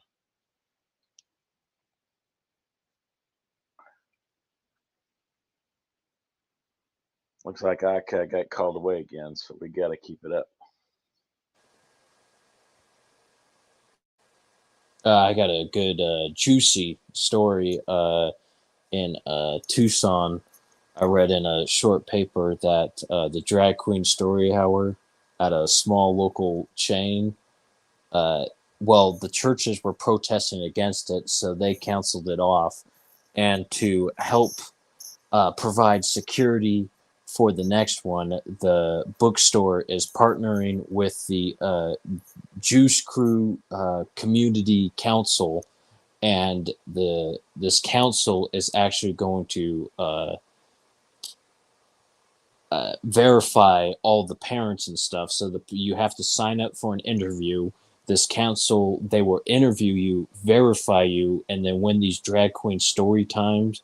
Looks like I got called away again, so we got to keep it up. I got a good juicy story in Tucson. I read in a short paper that the drag queen story hour at a small local chain, well, the churches were protesting against it, so they canceled it off. And to help provide security for the next one, the bookstore is partnering with the Juice Crew Community Council, and this council is actually going to verify all the parents and stuff. So you have to sign up for an interview. This council, they will interview you, verify you, and then when these drag queen story times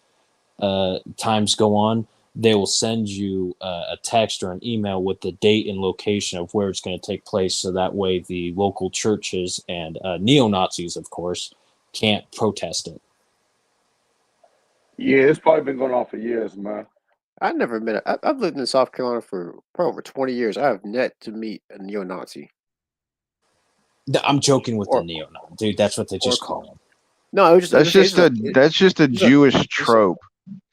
go on, they will send you a text or an email with the date and location of where it's going to take place, so that way the local churches and neo-Nazis, of course, can't protest it. Yeah, it's probably been going on for years, man. I've never met. I've lived in South Carolina for probably over 20 years. I have yet to meet a neo-Nazi. I'm joking with the neo-Nazi, dude. That's what they just call them. No, it was just, that's just a Jewish trope.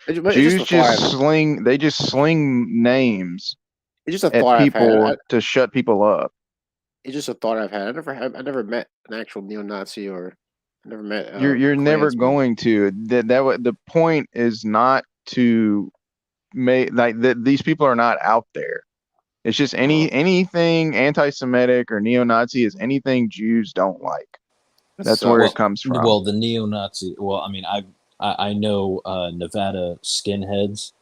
Jews just sling. They just sling names. It's just a at thought people I've had. to shut people up. It's just a thought I've had. I never met an actual neo-Nazi, or I never met. You're never going to. The point is not to make these people are not out there. It's just anything anti-Semitic or neo-Nazi is anything Jews don't like. That's where it comes from. Well, the neo-Nazi. Well, I mean, I know Nevada skinheads,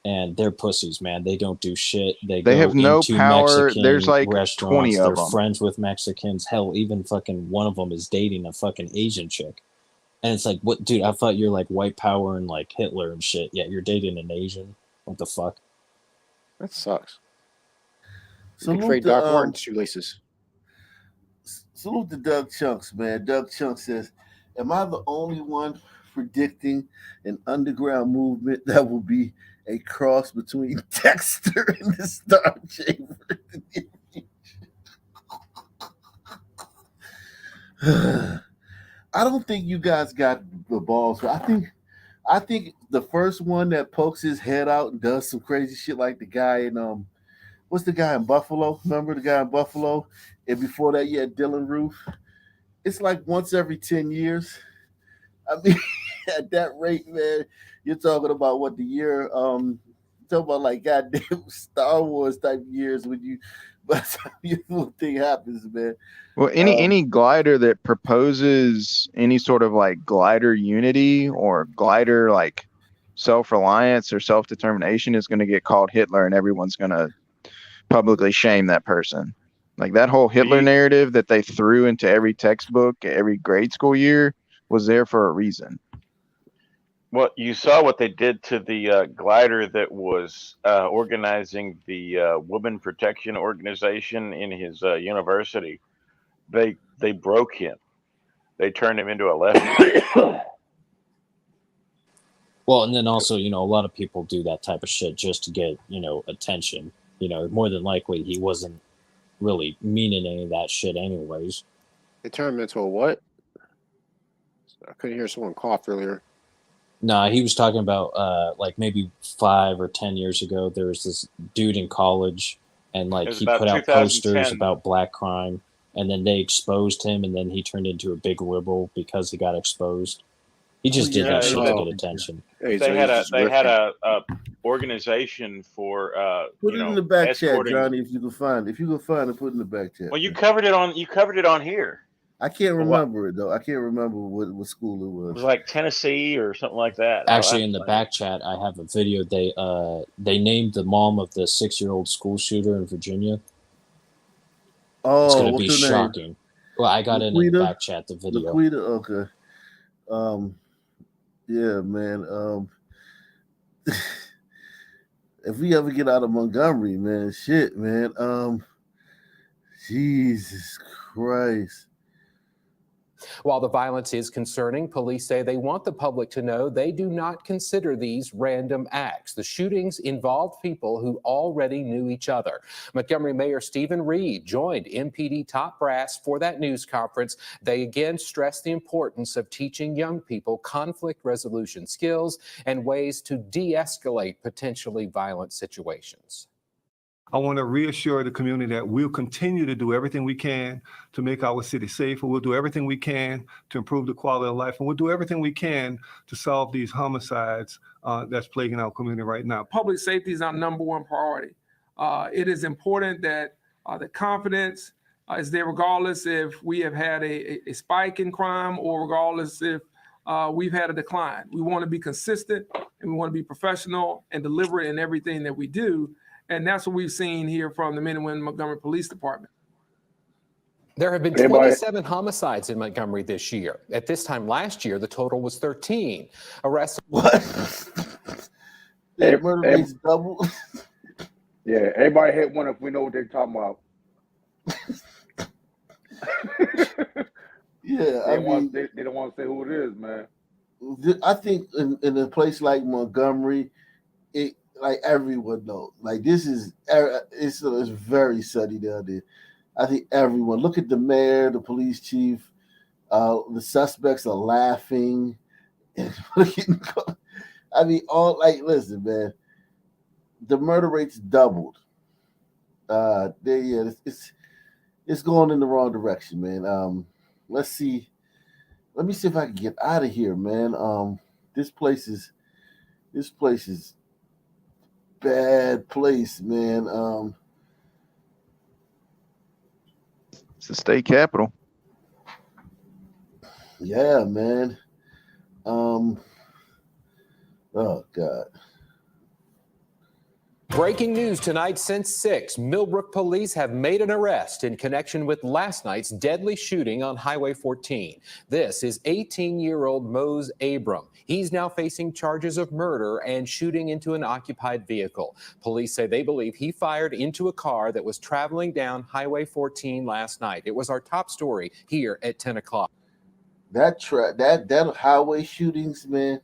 and they're pussies, man. They don't do shit. They go have no into power. Mexican There's like restaurants. 20 of They're them. friends with Mexicans. Hell, even fucking one of them is dating a fucking Asian chick. And it's like, what, dude? I thought you're like white power and like Hitler and shit. Yeah, you're dating an Asian. What the fuck? That sucks. So you could trade Doc Martens shoelaces. Salute to Doug Chunks, man. Doug Chunks says, "Am I the only one predicting an underground movement that will be a cross between Dexter and the Star Chamber?" I don't think you guys got the balls. I think the first one that pokes his head out and does some crazy shit, like the guy in what's the guy in Buffalo? Remember the guy in Buffalo? And before that, you had Dylan Roof. It's like once every 10 years. I mean, at that rate, man, you're talking about what the year, talking about like goddamn Star Wars type years when you, by the time your thing happens, man. Well, any glider that proposes any sort of like glider unity or glider like self-reliance or self-determination is going to get called Hitler, and everyone's going to publicly shame that person. Like that whole Hitler narrative that they threw into every textbook every grade school year was there for a reason. Well, you saw what they did to the glider that was organizing the Women Protection Organization in his university. They broke him. They turned him into a lefty. Well, and then also, a lot of people do that type of shit just to get, attention. More than likely he wasn't really meaning any of that shit anyways. They turned him into a what? I couldn't hear someone cough earlier. Nah, he was talking about like maybe 5 or 10 years ago, there was this dude in college, and like he put out posters about black crime, and then they exposed him, and then he turned into a big liberal because he got exposed. He just did that shit to get attention. They had a organization for put it in the back chat, Johnny, if you can find it. If you can find it, put it in the back chat. Well, you covered it on here. I can't remember it though. I can't remember what school it was. It was like Tennessee or something like that. Actually, in the back chat, I have a video. They named the mom of the 6-year-old school shooter in Virginia. Oh, it's gonna be shocking. Well, I got it in the back chat, the video. Okay. Yeah, man. if we ever get out of Montgomery, man, shit, man. Jesus Christ. While the violence is concerning, police say they want the public to know they do not consider these random acts. The shootings involved people who already knew each other. Montgomery Mayor Stephen Reed joined MPD top brass for that news conference. They again stressed the importance of teaching young people conflict resolution skills and ways to de-escalate potentially violent situations. I want to reassure the community that we'll continue to do everything we can to make our city safer. We'll do everything we can to improve the quality of life, and we'll do everything we can to solve these homicides that's plaguing our community right now. Public safety is our number one priority. It is important that the confidence is there regardless if we have had a spike in crime or regardless if we've had a decline. We want to be consistent and we want to be professional and deliberate in everything that we do. And that's what we've seen here from the men and women Montgomery Police Department. There have been 27 homicides in Montgomery this year. At this time last year, the total was 13. Arrests. What? That murder rate's double. Yeah, everybody hit one if we know what they're talking about. Yeah, they don't want to say who it is, man. I think in a place like Montgomery, like everyone knows, like this is it's very sunny down there. I think everyone. Look at the mayor, the police chief. The suspects are laughing. I mean, listen, man. The murder rate's doubled. It's going in the wrong direction, man. Let's see. Let me see if I can get out of here, man. This place is bad place, man. It's the state capital. Yeah, man. Oh God. Breaking news tonight since 6. Millbrook police have made an arrest in connection with last night's deadly shooting on Highway 14. This is 18-year-old Mose Abram. He's now facing charges of murder and shooting into an occupied vehicle. Police say they believe he fired into a car that was traveling down Highway 14 last night. It was our top story here at 10 o'clock. That highway shootings, man,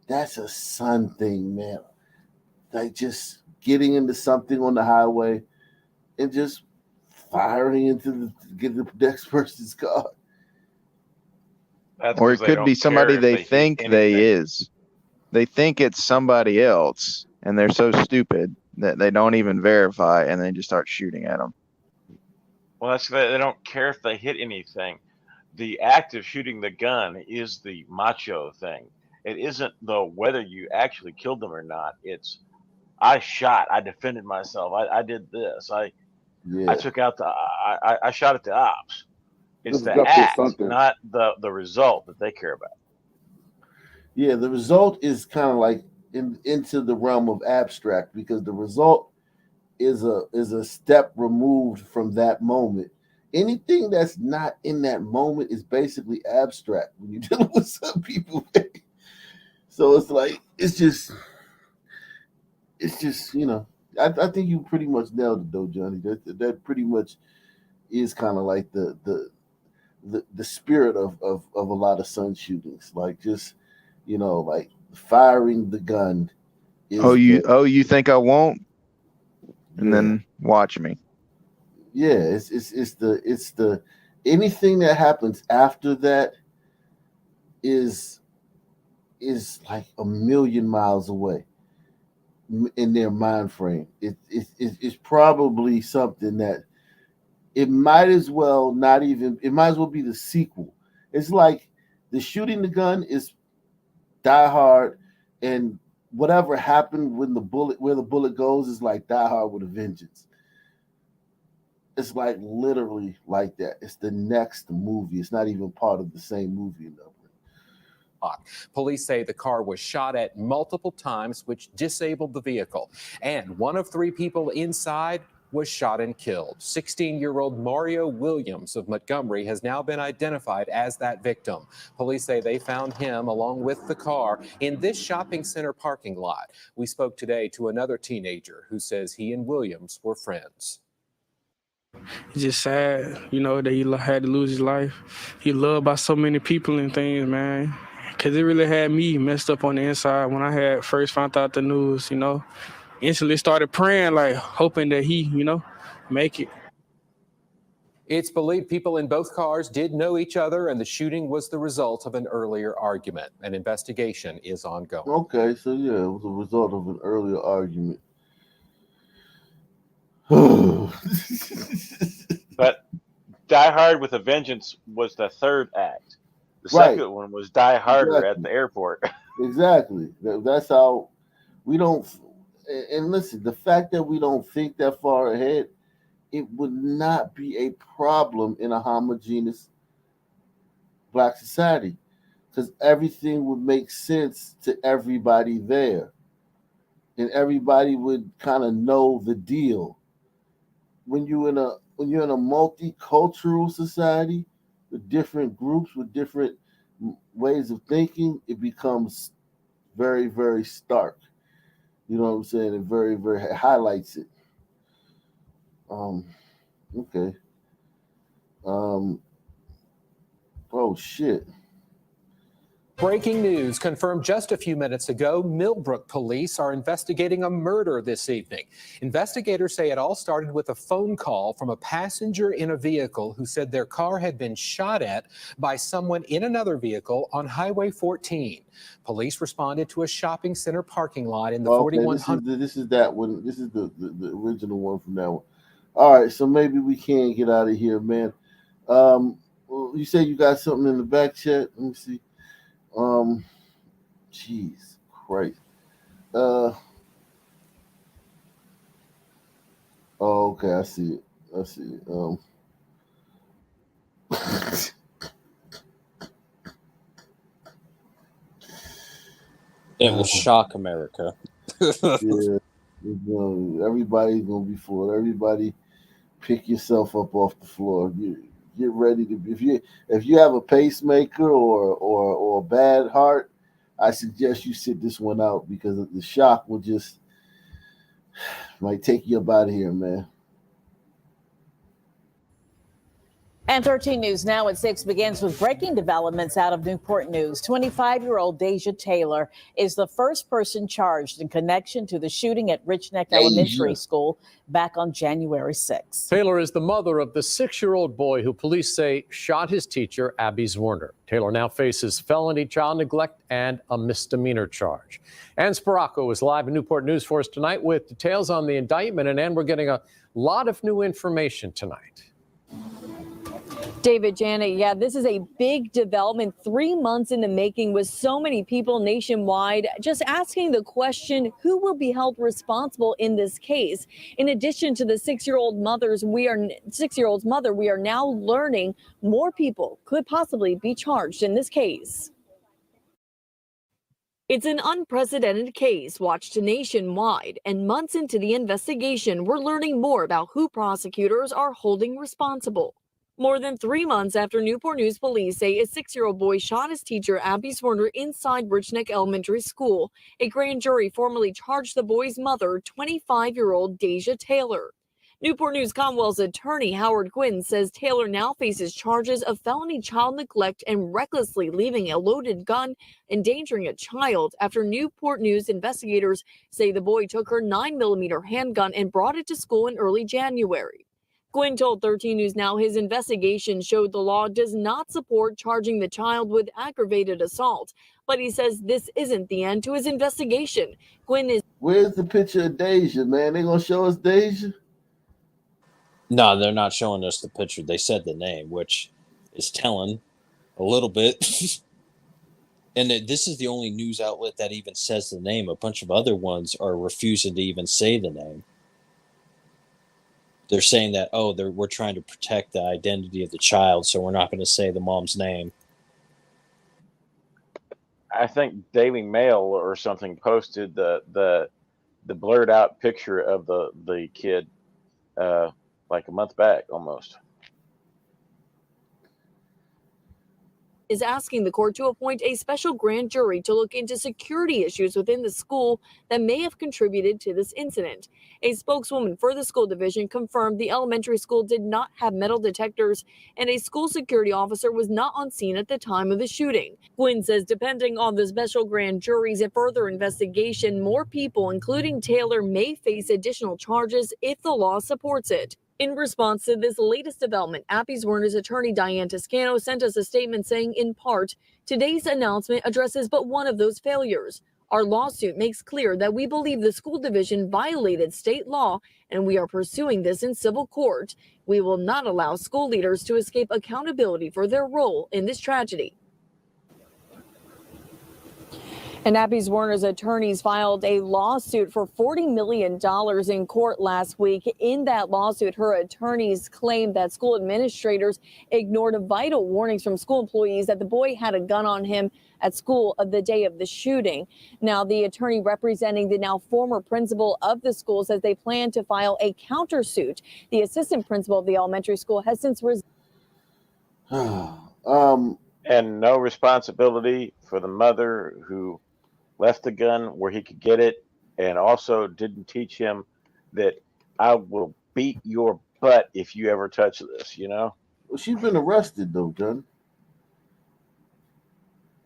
that's a son thing, man. Like just getting into something on the highway and just firing into the next person's car. Or it could be somebody they think they think it's somebody else, and they're so stupid that they don't even verify, and they just start shooting at them. Well, that's they don't care if they hit anything. The act of shooting the gun is the macho thing. It isn't the whether you actually killed them or not. It's I shot. I defended myself. I did this. I took out I shot at the ops. It's the act, not the result that they care about. Yeah, the result is kind of like into the realm of abstract because the result is a step removed from that moment. Anything that's not in that moment is basically abstract when you're dealing with some people. So it's like it's just I think you pretty much nailed it though, Johnny. That pretty much is kind of like the spirit of a lot of sun shootings. Like just like firing the gun. You think I won't? And then watch me. Yeah, it's the anything that happens after that is like a million miles away in their mind frame. It's probably something that it might as well be the sequel. It's like the shooting the gun is Die Hard, and whatever happened where the bullet goes is like Die Hard with a Vengeance. It's like literally like that. It's the next movie. It's not even part of the same movie. Police say the car was shot at multiple times, which disabled the vehicle. And one of 3 people inside was shot and killed. 16-year-old Mario Williams of Montgomery has now been identified as that victim. Police say they found him along with the car in this shopping center parking lot. We spoke today to another teenager who says he and Williams were friends. It's just sad, you know, that he had to lose his life. He loved by so many people and things, man. Because it really had me messed up on the inside when I had first found out the news, you know. Instantly started praying, like, hoping that he, you know, make it. It's believed people in both cars did know each other, and the shooting was the result of an earlier argument. An investigation is ongoing. Okay, so yeah, it was a result of an earlier argument. But Die Hard with a Vengeance was the third act. The Right. second one was Die Harder Exactly. at the airport. Exactly. That's how we don't. And listen, the fact that we don't think that far ahead, it would not be a problem in a homogeneous black society, because everything would make sense to everybody there, and everybody would kind of know the deal. When you're in a multicultural society with different groups with different ways of thinking, it becomes very, very stark. You know what I'm saying? It very, very highlights it. Okay. Oh shit. Breaking news confirmed just a few minutes ago, Millbrook police are investigating a murder this evening. Investigators say it all started with a phone call from a passenger in a vehicle who said their car had been shot at by someone in another vehicle on Highway 14. Police responded to a shopping center parking lot in the 4100. This is that one. This is the original one from that one. All right, so maybe we can get out of here, man. You say you got something in the back chat. Let me see. Jeez Christ. Oh, okay, I see it. It will shock America. Yeah, everybody's gonna be full. Everybody, pick yourself up off the floor. Get ready to. If you have a pacemaker or a bad heart, I suggest you sit this one out, because the shock will just might take you up out of here, man. And 13 News Now at 6 begins with breaking developments out of Newport News. 25-year-old Deja Taylor is the first person charged in connection to the shooting at Rich Neck Elementary School back on January 6th. Taylor is the mother of the 6-year-old boy who police say shot his teacher, Abby Zwerner. Taylor now faces felony child neglect and a misdemeanor charge. Ann Sparacco is live in Newport News for us tonight with details on the indictment. And Ann, we're getting a lot of new information tonight. David, Janet, yeah, this is a big development, 3 months in the making, with so many people nationwide just asking the question, who will be held responsible in this case? In addition to the 6-year-old mother, we are now learning more people could possibly be charged in this case. It's an unprecedented case watched nationwide, and months into the investigation, we're learning more about who prosecutors are holding responsible. More than 3 months after Newport News police say a 6-year-old boy shot his teacher, Abby Zwerner, inside Rich Neck Elementary School, a grand jury formally charged the boy's mother, 25-year-old Deja Taylor. Newport News Commonwealth's attorney, Howard Quinn, says Taylor now faces charges of felony child neglect and recklessly leaving a loaded gun endangering a child after Newport News investigators say the boy took her 9mm handgun and brought it to school in early January. Quinn told 13 News Now his investigation showed the law does not support charging the child with aggravated assault, but he says this isn't the end to his investigation. Quinn is. Where's the picture of Deja, man? They gonna show us Deja? No, they're not showing us the picture. They said the name, which is telling a little bit. And this is the only news outlet that even says the name. A bunch of other ones are refusing to even say the name. They're saying that, we're trying to protect the identity of the child, so we're not going to say the mom's name. I think Daily Mail or something posted the blurred out picture of the kid like a month back almost. Is asking the court to appoint a special grand jury to look into security issues within the school that may have contributed to this incident. A spokeswoman for the school division confirmed the elementary school did not have metal detectors and a school security officer was not on scene at the time of the shooting. Quinn says depending on the special grand jury's further investigation, more people, including Taylor, may face additional charges if the law supports it. In response to this latest development, Appy's Werner's attorney Diane Toscano sent us a statement saying, in part, today's announcement addresses but one of those failures. Our lawsuit makes clear that we believe the school division violated state law and we are pursuing this in civil court. We will not allow school leaders to escape accountability for their role in this tragedy. And Appy's Werner's attorneys filed a lawsuit for $40 million in court last week. In that lawsuit, her attorneys claimed that school administrators ignored vital warnings from school employees that the boy had a gun on him at school of the day of the shooting. Now, the attorney representing the now former principal of the school says they plan to file a countersuit. The assistant principal of the elementary school has since resigned. And no responsibility for the mother who left the gun where he could get it, and also didn't teach him that I will beat your butt if you ever touch this, you know? Well, she's been arrested though, John.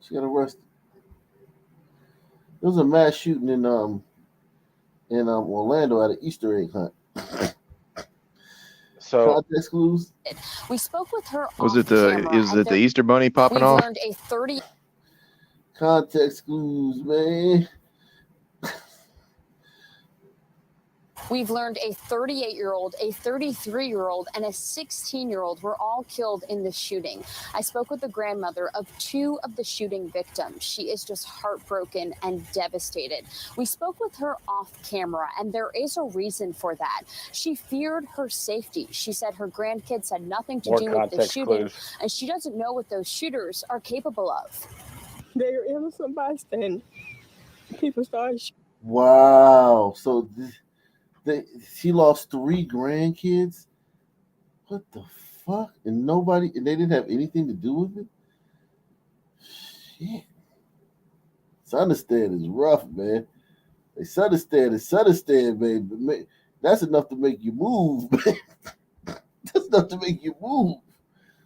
She got arrested. There was a mass shooting in Orlando at an Easter egg hunt. So context clues. We spoke with her. Was it the Easter Bunny popping off? Learned a 30. Context clues, man. We've learned a 38-year-old, a 33-year-old, and a 16-year-old were all killed in the shooting. I spoke with the grandmother of two of the shooting victims. She is just heartbroken and devastated. We spoke with her off camera, and there is a reason for that. She feared her safety. She said her grandkids had nothing to do with the shooting, and she doesn't know what those shooters are capable of. They are innocent bystanders. People started. Wow. So she lost 3 grandkids. What the fuck? And they didn't have anything to do with it? Shit. Sunistan is rough, man. Sunistan, baby. That's enough to make you move, man. That's enough to make you move.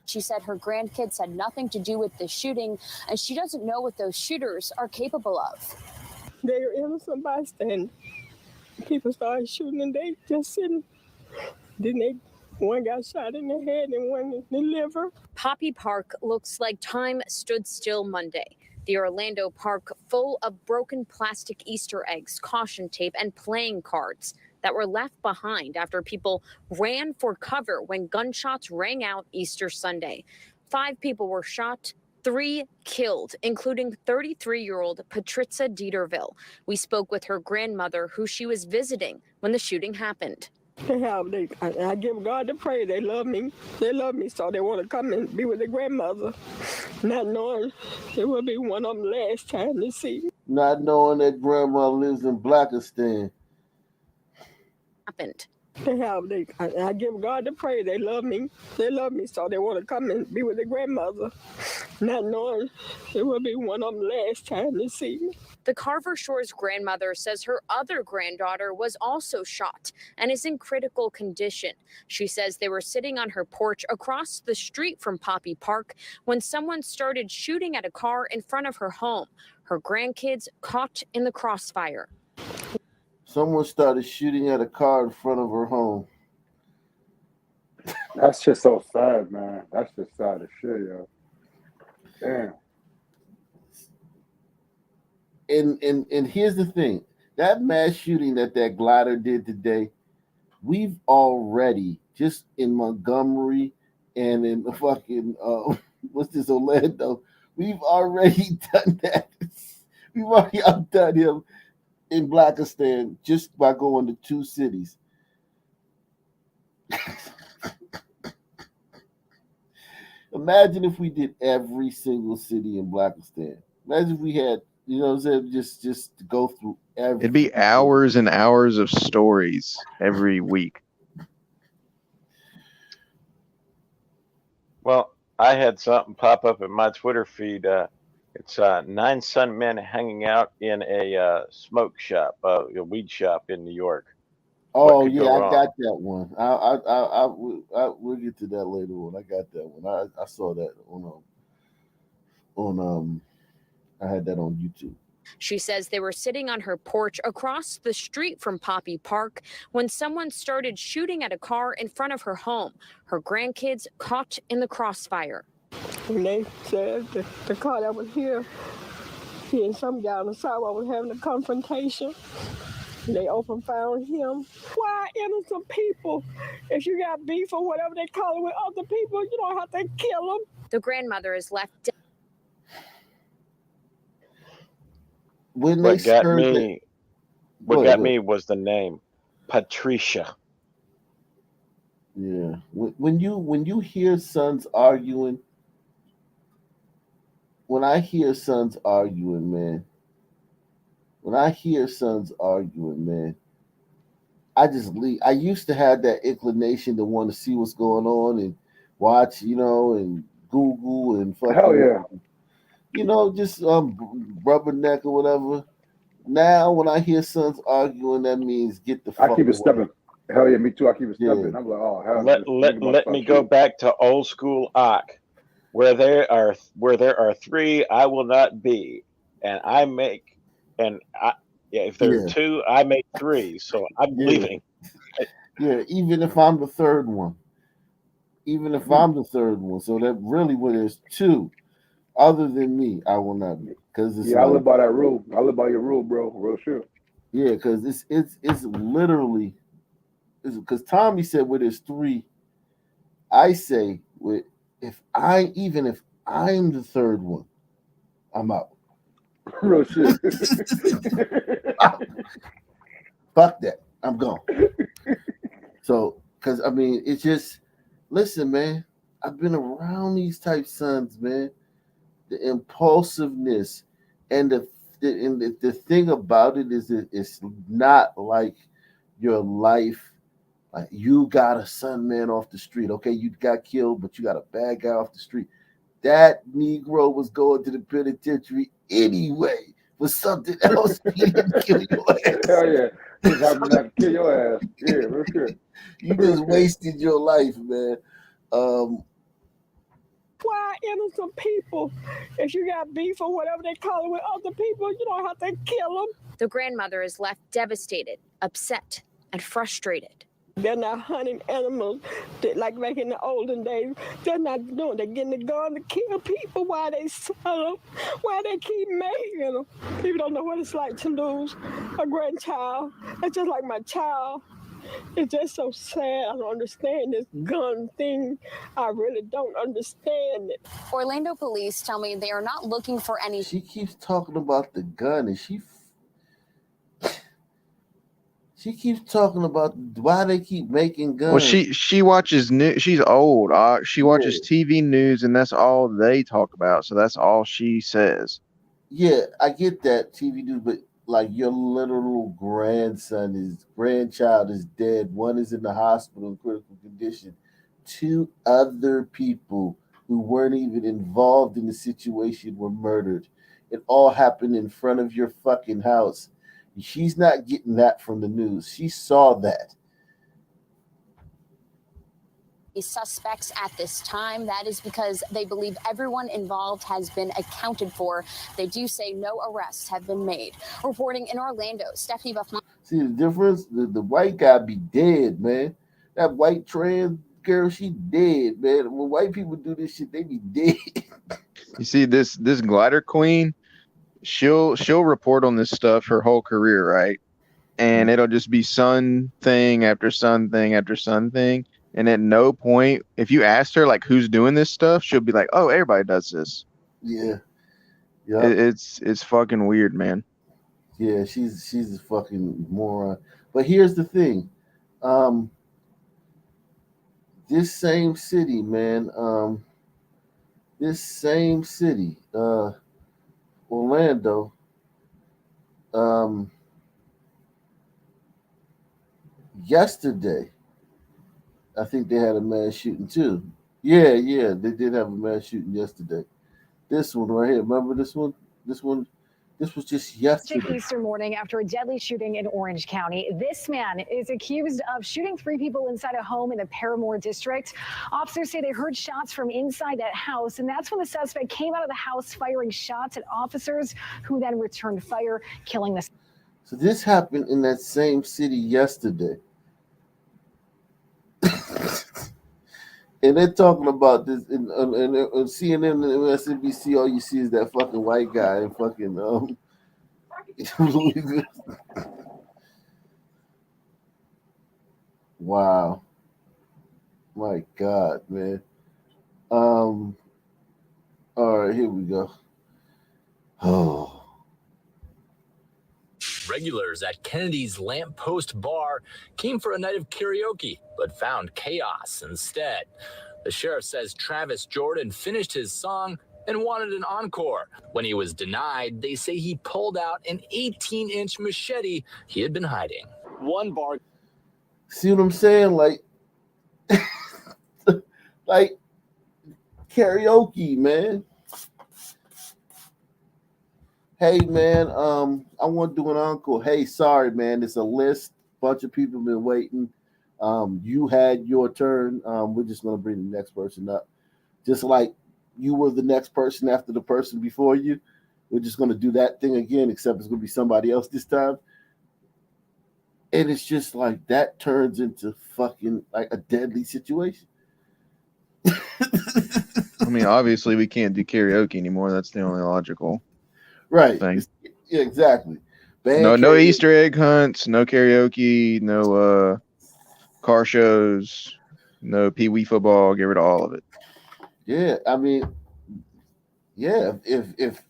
She said her grandkids had nothing to do with the shooting, and she doesn't know what those shooters are capable of. They are innocent bystanders. People started shooting and they just sitting. Then one got shot in the head and one in the liver. Poppy Park looks like time stood still Monday. The Orlando park full of broken plastic Easter eggs, caution tape, and playing cards that were left behind after people ran for cover when gunshots rang out Easter Sunday. 5 people were shot, 3 killed, including 33-year-old Patrizia Dieterville. We spoke with her grandmother, who she was visiting when the shooting happened. I give God the praise. They love me. They love me, so they want to come and be with their grandmother, not knowing it will be one of them last time to see me. Not knowing that grandma lives in Blackistan. Happened. I give God the praise. They love me. They love me, so they want to come and be with their grandmother, not knowing it will be one of them last time to see me. The Carver Shores grandmother says her other granddaughter was also shot and is in critical condition. She says they were sitting on her porch across the street from Poppy Park when someone started shooting at a car in front of her home. Her grandkids caught in the crossfire. Someone started shooting at a car in front of her home. That's just so sad, man. That's just sad as shit, yo. Damn. And here's the thing. That mass shooting that glider did today, we've already, just in Montgomery and in the fucking, Orlando, we've already done that. We've already outdone him in Blackistan just by going to 2 cities. Imagine if we did every single city in Blackistan. Imagine if we had, you know what I'm saying, just go through every. It'd be hours and hours of stories every week. Well, I had something pop up in my Twitter feed. It's 9 Sun men hanging out in a smoke shop, a weed shop in New York. What Oh could go yeah, I wrong? got that one. We'll get to that later on. I got that one. I saw that on I had that on YouTube. She says they were sitting on her porch across the street from Poppy Park when someone started shooting at a car in front of her home. Her grandkids caught in the crossfire. And they said the car that was here, he and some guy on the sidewalk was having a confrontation. They found him. Why innocent people? If you got beef or whatever they call it with other people, you don't have to kill them. The grandmother is left dead. When they What got heard that, me? What got me was the name, Patricia. Yeah. When you hear sons arguing, when I hear sons arguing, man, I just leave. I used to have that inclination to want to see what's going on and watch, and Google and Hell fucking, yeah. just rubberneck or whatever. Now, when I hear sons arguing, that means get the I fuck keep it away. stepping. Hell yeah, me too. I keep it Yeah. stepping. I'm like, oh hell, Let this let nigga must let start me go shooting. back to old school Ock, where there are three, I will not be, and I make, and I, yeah, if there are Yeah. two, I make three. So I'm Yeah. leaving. Yeah, even if I'm the third one. So that really when there's two other than me, I will not be. Because it's Yeah, I like, live by that rule. I live by your rule, bro. Real shit. yeah, because it's literally because Tommy said where there's three, I say if I'm the third one, I'm out. Real shit. Fuck that. I'm gone. So, because I mean, it's just listen, man. I've been around these type sons, man. The impulsiveness and the thing about it is it's not like your life. Like you got a son man off the street. Okay, you got killed, but you got a bad guy off the street. That Negro was going to the penitentiary anyway for something else. He didn't kill your ass. Hell yeah. Just happen to not kill your ass. Yeah, real shit. You Real just shit. wasted your life, man. Why innocent people? If you got beef or whatever they call it with other people, you don't have to kill them. The grandmother is left devastated, upset, and frustrated. They're not hunting animals like back in the olden days. They're not doing. They're getting the gun to kill people. Why they sell them? Why they keep making them? People don't know what it's like to lose a grandchild. It's just like my child. It's just so sad. I don't understand this gun thing. I really don't understand it. Orlando police tell me they are not looking for any. She keeps talking about the gun, and she keeps talking about why they keep making guns. Well, she watches news. She's old. She watches TV news, and that's all they talk about. So that's all she says. Yeah, I get that TV news, but like your literal grandchild is dead. One is in the hospital in critical condition. Two other people who weren't even involved in the situation were murdered. It all happened in front of your fucking house. She's not getting that from the news. She saw that. Suspects at this time. That is because they believe everyone involved has been accounted for. They do say no arrests have been made. Reporting in Orlando, Stephanie Buffman. See the difference? The white guy be dead, man. That white trans girl, she dead, man. When white people do this shit, they be dead. You see this glider queen, she'll report on this stuff her whole career, right? And it'll just be son thing after son thing after son thing. And at no point, if you asked her like who's doing this stuff, she'll be like, "Oh, everybody does this." Yeah, yeah. It's fucking weird, man. Yeah, she's a fucking moron. But here's the thing, this same city, man, Orlando, yesterday, I think they had a mass shooting too. Yeah, they did have a mass shooting yesterday. This one right here, remember this one? This was just yesterday. Easter morning after a deadly shooting in Orange County. This man is accused of shooting 3 people inside a home in the Paramore district. Officers say they heard shots from inside that house, and that's when the suspect came out of the house firing shots at officers who then returned fire, killing the. So this happened in that same city yesterday. And they're talking about this in CNN and MSNBC. All you see is that fucking white guy and fucking Wow, my God, man. All right, here we go. Oh. Regulars at Kennedy's Lamppost Bar came for a night of karaoke, but found chaos instead. The sheriff says Travis Jordan finished his song and wanted an encore. When he was denied, they say he pulled out an 18-inch machete he had been hiding. One bar. See what I'm saying? Like karaoke, man. Hey, man, I want to do an encore. Hey, sorry, man. It's a list. Bunch of people been waiting. You had your turn. We're just going to bring the next person up. Just like you were the next person after the person before you. We're just going to do that thing again, except it's going to be somebody else this time. And it's just like that turns into fucking like a deadly situation. I mean, obviously we can't do karaoke anymore. That's the only logical right thing. Yeah, exactly. No Easter egg hunts, no karaoke, no car shows, no Pee-wee football. Get rid of all of it. Yeah, I mean, yeah. If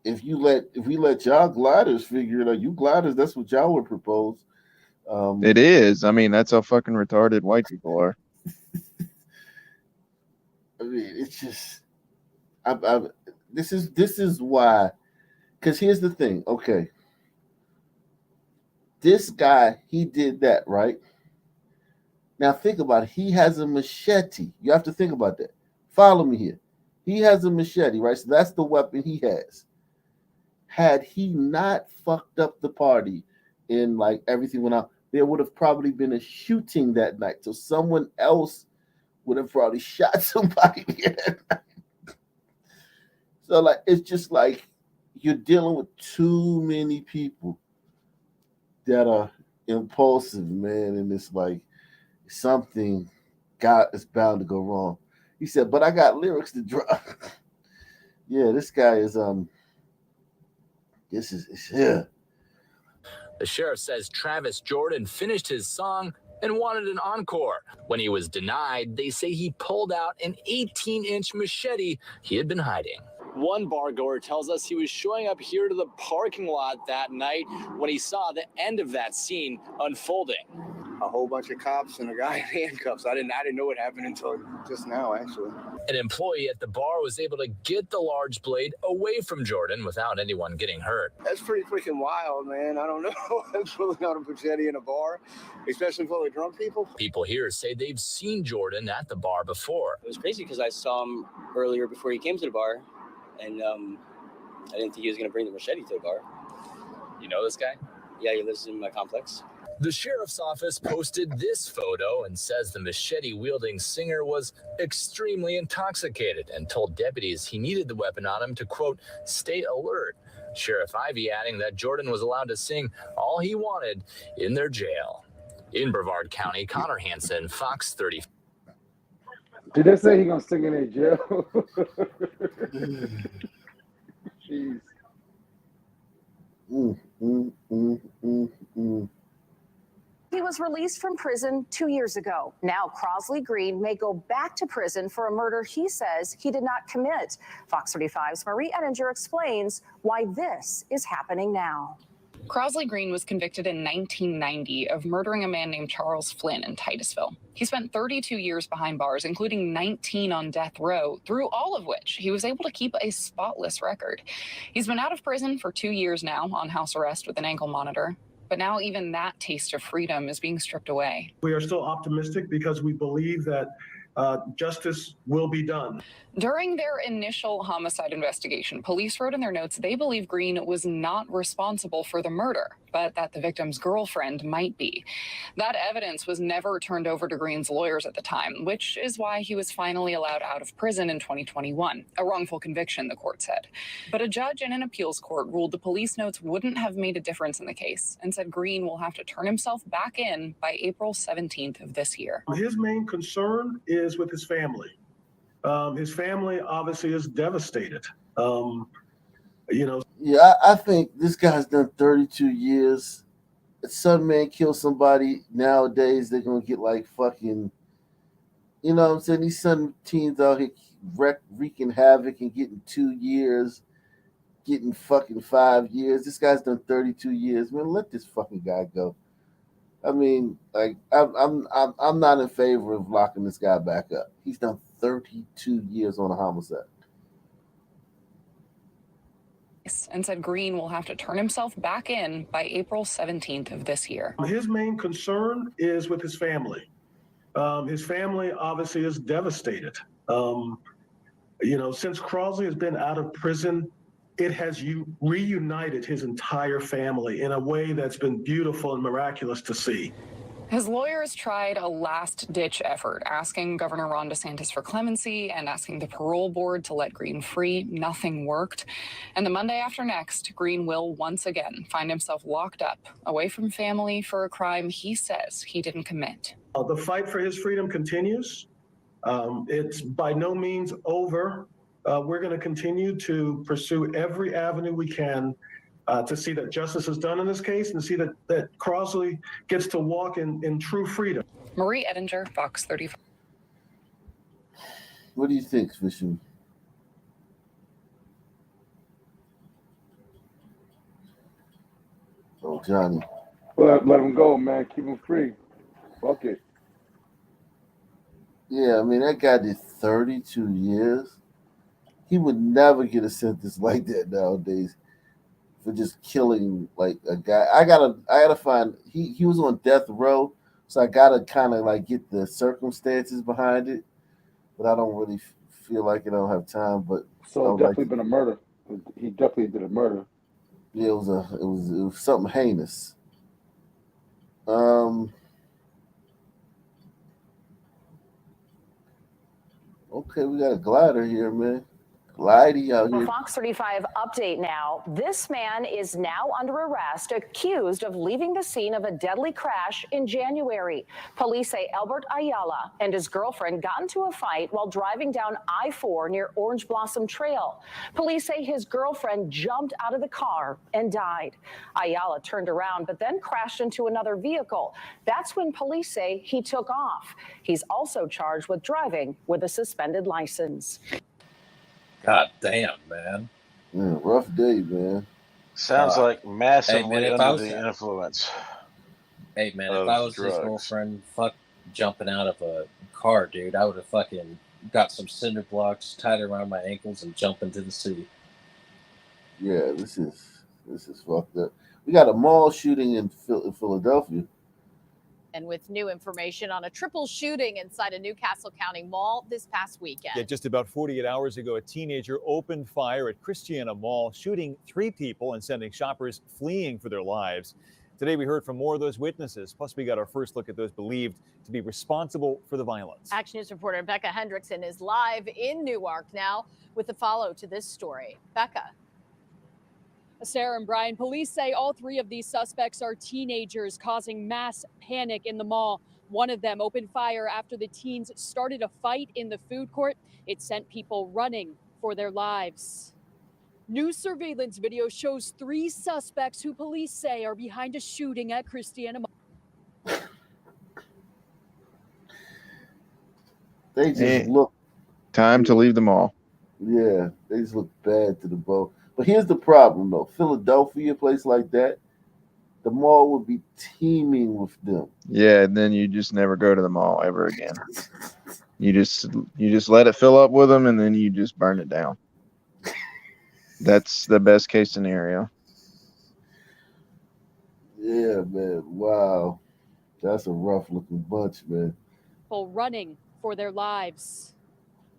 we let y'all gliders figure it out, you gliders, that's what y'all would propose. It is. I mean, that's how fucking retarded white people are. I mean, it's just, this is why. Because here's the thing. Okay, this guy, he did that, right? Now think about it. He has a machete. You have to think about that. Follow me here. He has a machete, right? So that's the weapon he has. Had he not fucked up the party and like everything went out, there would have probably been a shooting that night. So someone else would have probably shot somebody that night. So like, it's just like you're dealing with too many people that are impulsive, man. And it's like something is bound to go wrong. He said, but I got lyrics to drop. Yeah, this guy is yeah. The sheriff says Travis Jordan finished his song and wanted an encore. When he was denied, they say he pulled out an 18-inch machete he had been hiding. One bar-goer tells us he was showing up here to the parking lot that night when he saw the end of that scene unfolding. A whole bunch of cops and a guy in handcuffs. I didn't know what happened until just now, actually. An employee at the bar was able to get the large blade away from Jordan without anyone getting hurt. That's pretty freaking wild, man. I don't know. Pulling out a machete in a bar, especially full of drunk people. People here say they've seen Jordan at the bar before. It was crazy because I saw him earlier before he came to the bar, and I didn't think he was going to bring the machete to the bar. You know this guy? Yeah, he lives in my complex. The sheriff's office posted this photo and says the machete-wielding singer was extremely intoxicated and told deputies he needed the weapon on him to, quote, stay alert. Sheriff Ivey adding that Jordan was allowed to sing all he wanted in their jail. In Brevard County, Connor Hansen, Fox 30. Did they say he gonna sing in a jail? Jeez. He was released from prison 2 years ago. Now Crosley Green may go back to prison for a murder he says he did not commit. Fox 35's Marie Ettinger explains why this is happening now. Crosley Green was convicted in 1990 of murdering a man named Charles Flynn in Titusville. He spent 32 years behind bars, including 19 on death row, through all of which he was able to keep a spotless record. He's been out of prison for 2 years now on house arrest with an ankle monitor. But now even that taste of freedom is being stripped away. We are still optimistic because we believe that justice will be done. During their initial homicide investigation, police wrote in their notes they believe Green was not responsible for the murder, but that the victim's girlfriend might be. That evidence was never turned over to Green's lawyers at the time, which is why he was finally allowed out of prison in 2021. A wrongful conviction, the court said. But a judge in an appeals court ruled the police notes wouldn't have made a difference in the case and said Green will have to turn himself back in by April 17th of this year. His main concern is with his family. His family obviously is devastated. Yeah, I think this guy's done 32 years. If some man kills somebody nowadays, they're gonna get like fucking, you know what I'm saying? These some teens out here wreaking havoc and getting 2 years, getting fucking 5 years. This guy's done 32 years. Man, let this fucking guy go. I mean, like, I'm not in favor of locking this guy back up. He's done 32 years on a homicide. And said Green will have to turn himself back in by April 17th of this year. His main concern is with his family. His family obviously is devastated. Since Crosley has been out of prison, it has reunited his entire family in a way that's been beautiful and miraculous to see. His lawyers tried a last-ditch effort, asking Governor Ron DeSantis for clemency and asking the parole board to let Green free. Nothing worked. And the Monday after next, Green will once again find himself locked up, away from family for a crime he says he didn't commit. The fight for his freedom continues. It's by no means over. We're going to continue to pursue every avenue we can to see that justice is done in this case and see that Crosley gets to walk in true freedom. Marie Edinger, Fox 35. What do you think, Fisher? Oh, Johnny. Let him go, man. Keep him free. Fuck it. Yeah, I mean, that guy did 32 years. He would never get a sentence like that nowadays for just killing like a guy. I gotta find he was on death row, so I gotta kind of like get the circumstances behind it, but I don't really feel like it. I don't have time. But So definitely been a murder. He definitely did a murder. Yeah, it was something heinous. Okay, we got a glider here, man. Glidey out here. Fox 35 update now. This man is now under arrest, accused of leaving the scene of a deadly crash in January. Police say Albert Ayala and his girlfriend got into a fight while driving down I-4 near Orange Blossom Trail. Police say his girlfriend jumped out of the car and died. Ayala turned around but then crashed into another vehicle. That's when police say he took off. He's also charged with driving with a suspended license. God damn, man. Yeah, rough day, man. Sounds like massively hey, man, under the influence. Hey, man, if I was his girlfriend, fuck jumping out of a car, dude, I would have fucking got some cinder blocks tied around my ankles and jump into the sea. Yeah, this is fucked up. We got a mall shooting in Philadelphia. And with new information on a triple shooting inside a Newcastle County mall this past weekend. Yeah, just about 48 hours ago, a teenager opened fire at Christiana Mall, shooting 3 people and sending shoppers fleeing for their lives. Today, we heard from more of those witnesses. Plus, we got our first look at those believed to be responsible for the violence. Action News reporter Becca Hendrickson is live in Newark now with the follow to this story. Becca. Sarah and Brian, police say all 3 of these suspects are teenagers causing mass panic in the mall. One of them opened fire after the teens started a fight in the food court. It sent people running for their lives. New surveillance video shows 3 suspects who police say are behind a shooting at Christiana Mall. They just look. Time to leave the mall. Yeah, they just look bad to the bone. But here's the problem, though. Philadelphia, a place like that, the mall would be teeming with them. Yeah, and then you just never go to the mall ever again. You just let it fill up with them, and then you just burn it down. That's the best case scenario. Yeah, man. Wow. That's a rough looking bunch, man. People running for their lives.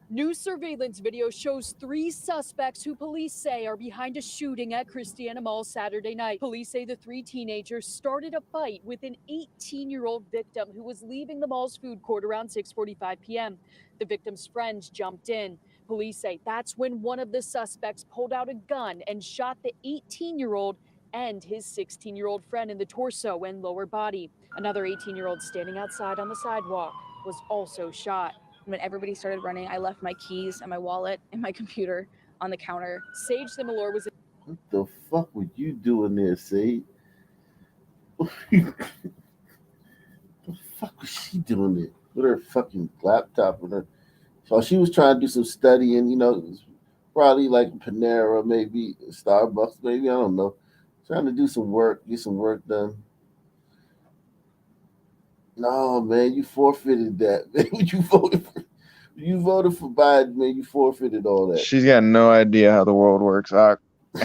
New surveillance video shows 3 suspects who police say are behind a shooting at Christiana Mall Saturday night. Police say the 3 teenagers started a fight with an 18-year-old victim who was leaving the mall's food court around 6:45 p.m. The victim's friends jumped in. Police say that's when one of the suspects pulled out a gun and shot the 18-year-old and his 16-year-old friend in the torso and lower body. Another 18-year-old standing outside on the sidewalk was also shot. When everybody started running, I left my keys and my wallet and my computer on the counter. Sage Similor was. What the fuck would you do in there, Sage? The fuck was she doing there with her fucking laptop and her? So she was trying to do some studying, you know, probably like Panera, maybe Starbucks, maybe, I don't know. Trying to do some work, get some work done. No, man, you forfeited that. Man, you voted for Biden, man. You forfeited all that. She's got no idea how the world works. I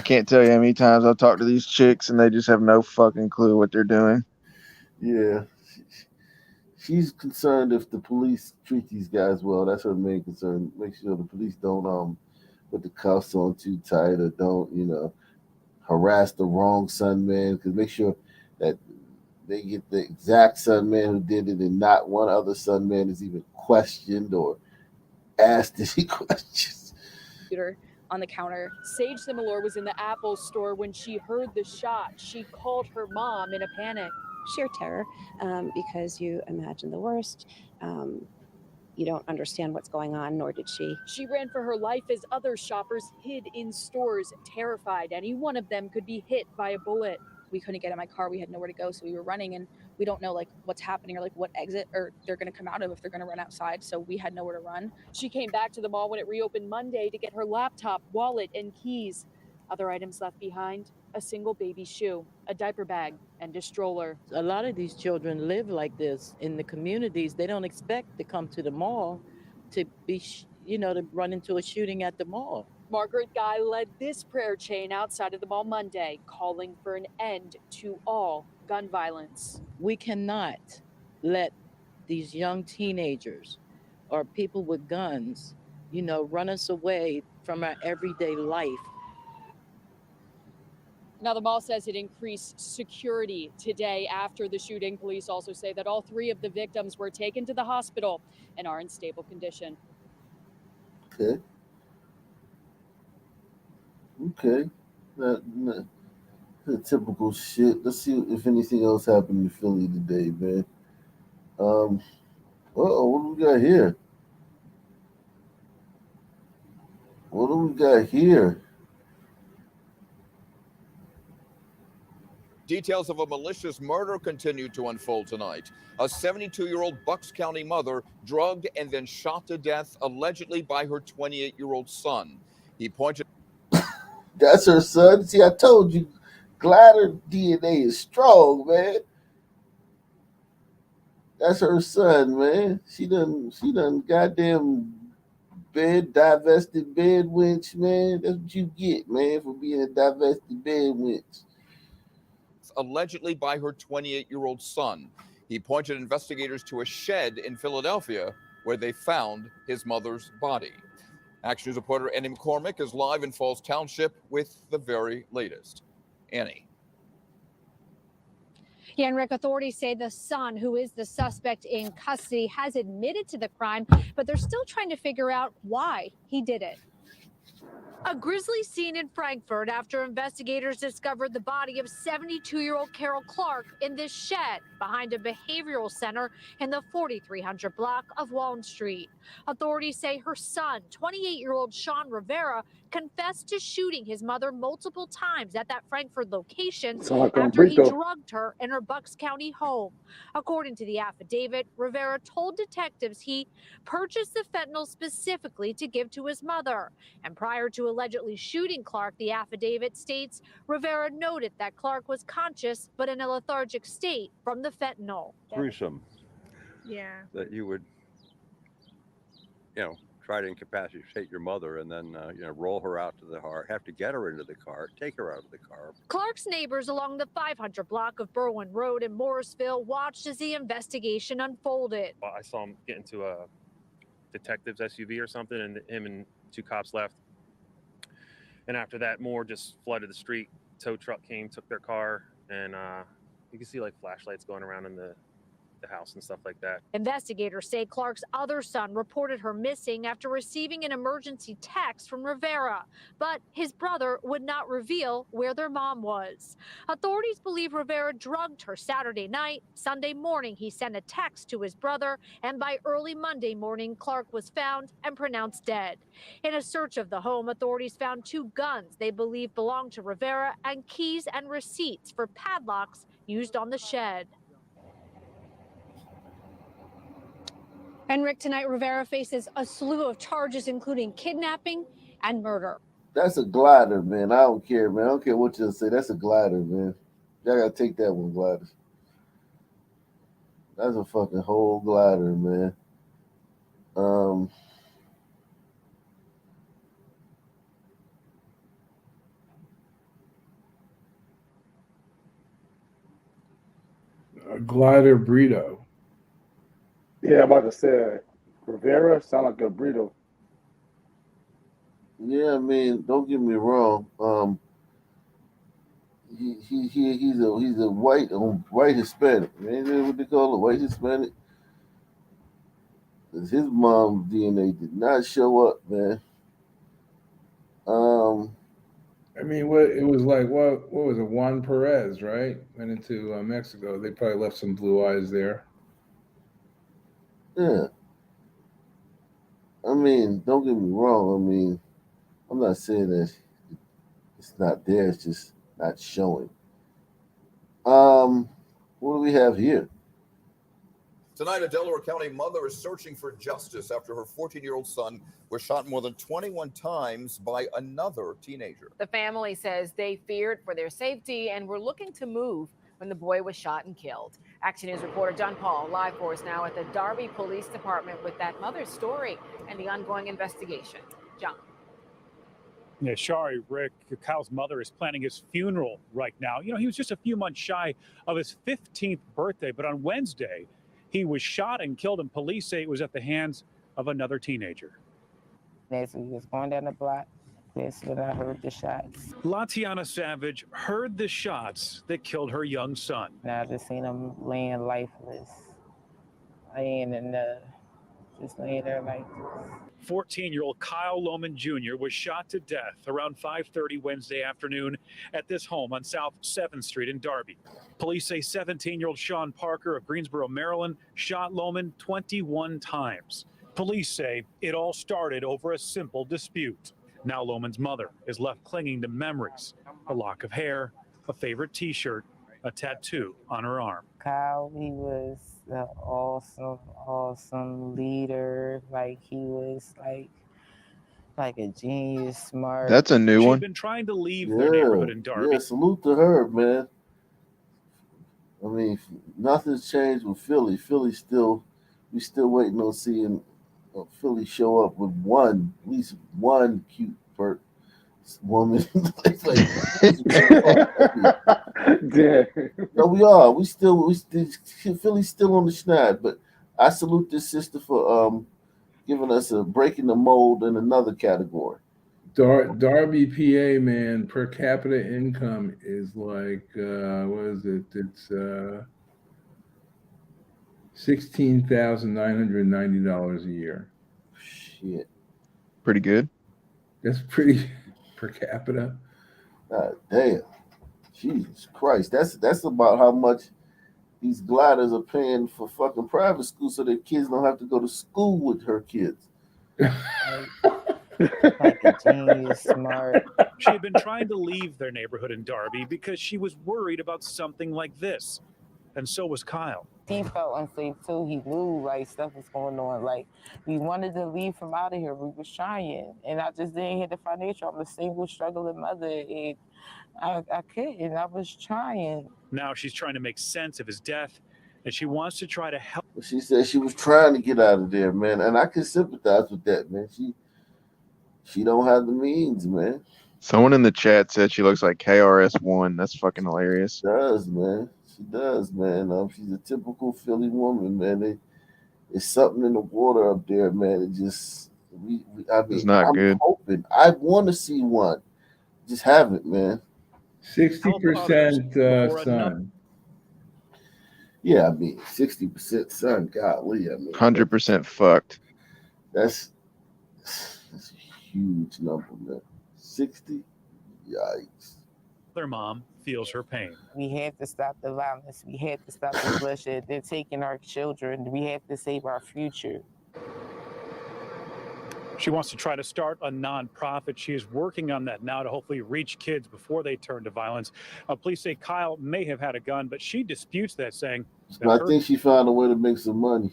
can't tell you how many times I've talked to these chicks and they just have no fucking clue what they're doing. Yeah. She's concerned if the police treat these guys well. That's her main concern. Make sure the police don't put the cuffs on too tight or don't, you know, harass the wrong son man. Because make sure that they get the exact son man who did it and not one other son man is even questioned or asked any questions. On the counter. Sage Similor was in the Apple store when she heard the shot. She called her mom in a panic. Sheer terror, because you imagine the worst. You don't understand what's going on, nor did she. She ran for her life as other shoppers hid in stores, terrified any one of them could be hit by a bullet. We couldn't get in my car. We had nowhere to go, so we were running, and we don't know like what's happening or like what exit or they're going to come out of if they're going to run outside. So we had nowhere to run. She came back to the mall when it reopened Monday to get her laptop, wallet, and keys. Other items left behind: a single baby shoe, a diaper bag, and a stroller. A lot of these children live like this in the communities. They don't expect to come to the mall to be, to run into a shooting at the mall. Margaret Guy led this prayer chain outside of the mall Monday, calling for an end to all gun violence. We cannot let these young teenagers or people with guns, run us away from our everyday life. Now, the mall says it increased security today after the shooting. Police also say that all 3 of the victims were taken to the hospital and are in stable condition. Okay. That typical shit. Let's see if anything else happened in Philly today, man. What do we got here? What do we got here? Details of a malicious murder continue to unfold tonight. A 72-year-old Bucks County mother drugged and then shot to death, allegedly by her 28-year-old son. He pointed. That's her son. See, I told you, Glider DNA is strong, man. That's her son, man. She done goddamn divested bed wench, man. That's what you get, man, for being a divested bed wench. Allegedly by her 28-year-old son. He pointed investigators to a shed in Philadelphia where they found his mother's body. Action News reporter Annie McCormick is live in Falls Township with the very latest. Annie. Yeah, and Rick, authorities say the son, who is the suspect in custody, has admitted to the crime, but they're still trying to figure out why he did it. A grisly scene in Frankfurt after investigators discovered the body of 72-year-old Carol Clark in this shed behind a behavioral center in the 4300 block of Walton Street. Authorities say her son, 28-year-old Sean Rivera, confessed to shooting his mother multiple times at that Frankfurt location after he drugged her in her Bucks County home. According to the affidavit, Rivera told detectives he purchased the fentanyl specifically to give to his mother. And prior to allegedly shooting Clark, the affidavit states Rivera noted that Clark was conscious but in a lethargic state from the fentanyl. Gruesome. Yeah. That you would, try to incapacitate your mother and then, roll her out to the car, have to get her into the car, take her out of the car. Clark's neighbors along the 500 block of Berwyn Road in Morrisville watched as the investigation unfolded. I saw him get into a detective's SUV or something, and him and two cops left. And after that, more just flooded the street. Tow truck came, took their car, and you can see like flashlights going around in the house and stuff like that. Investigators say Clark's other son reported her missing after receiving an emergency text from Rivera, but his brother would not reveal where their mom was. Authorities believe Rivera drugged her Saturday night. Sunday morning, he sent a text to his brother, and by early Monday morning, Clark was found and pronounced dead. In a search of the home, authorities found 2 guns they believe belonged to Rivera and keys and receipts for padlocks used on the shed. And Rick, tonight Rivera faces a slew of charges, including kidnapping and murder. That's a glider, man. I don't care, man. I don't care what you say. That's a glider, man. Y'all gotta take that one, glider. That's a fucking whole glider, man. A glider burrito. Yeah, I'm about to say Rivera sound like a burrito. Yeah, I mean, don't get me wrong. He's a white Hispanic, man. What they call it, white Hispanic? 'Cause his mom's DNA did not show up, man. I mean, what it was like? What was it? Juan Perez, right? Went into Mexico. They probably left some blue eyes there. Yeah. I mean, don't get me wrong. I mean, I'm not saying that it's not there. It's just not showing. What do we have here? Tonight, a Delaware County mother is searching for justice after her 14-year-old son was shot more than 21 times by another teenager. The family says they feared for their safety and were looking to move when the boy was shot and killed. Action News reporter John Paul live for us now at the Darby Police Department with that mother's story and the ongoing investigation. John. Yeah, Shari, Rick, Kyle's mother is planning his funeral right now. You know, he was just a few months shy of his 15th birthday, but on Wednesday, he was shot and killed, and police say it was at the hands of another teenager. As we was going down the block, that's when I heard the shots. Latiana Savage heard the shots that killed her young son. And I just seen him laying lifeless, laying in the, just laying there like this. 14-year-old Kyle Lohman Jr. was shot to death around 5:30 Wednesday afternoon at this home on South 7th Street in Darby. Police say 17-year-old Sean Parker of Greensboro, Maryland, shot Lohman 21 times. Police say it all started over a simple dispute. Now Lohman's mother is left clinging to memories, a lock of hair, a favorite T-shirt, a tattoo on her arm. Kyle, he was an awesome leader. Like he was like a genius, smart. That's a new one. She'd been trying to leave their neighborhood in Darby. Yeah, salute to her, man. I mean, nothing's changed with Philly. We still waiting on seeing Philly show up with at least one cute woman. No, we are. Philly's still on the schneid, but I salute this sister for giving us a breaking the mold in another category. Darby, PA, man, per capita income is like what is it? It's $16,990 a year. Shit, pretty good. That's pretty per capita. God damn, Jesus Christ! That's about how much these gliders are paying for fucking private school, so their kids don't have to go to school with her kids. Like a genius, smart. She had been trying to leave their neighborhood in Darby because she was worried about something like this. And so was Kyle. He felt unsafe too. He knew like stuff was going on. Like we wanted to leave from out of here. We was trying, and I just didn't have the financial. I'm a single, struggling mother, and I couldn't. I was trying. Now she's trying to make sense of his death, and she wants to try to help. She said she was trying to get out of there, man, and I can sympathize with that, man. She don't have the means, man. Someone in the chat said she looks like KRS-One. That's fucking hilarious. She does, man. She does, man. She's a typical Philly woman, man. It's something in the water up there, man. It just, It's not I'm good. hoping. I want to see one. Just haven't, man. 60% sun. Yeah, I mean, 60% sun. Golly, I mean, 100% fucked. that's a huge number, man. 60. Yikes. Their mom feels her pain. We have to stop the violence. We have to stop the bloodshed. They're taking our children. We have to save our future. She wants to try to start a nonprofit. She is working on that now to hopefully reach kids before they turn to violence. Police say Kyle may have had a gun, but she disputes that, saying that I think she found a way to make some money.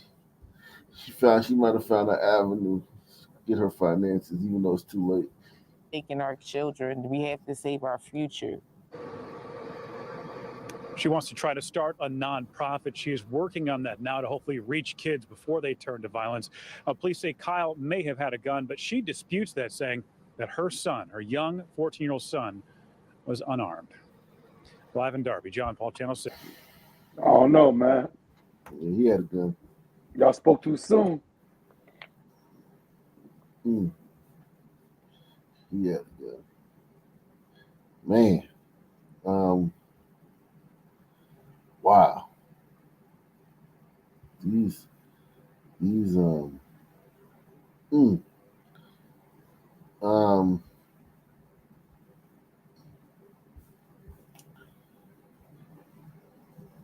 She might have found an avenue to get her finances, even though it's too late. Taking our children. We have to save our future. She wants to try to start a nonprofit. She is working on that now to hopefully reach kids before they turn to violence. Police say Kyle may have had a gun, but she disputes that, saying that her son, her young 14-year-old son, was unarmed. Live in Darby, John Paul, Channel 6. I don't know, man. Yeah, he had a gun. Y'all spoke too soon. He had a gun. Man. Wow. These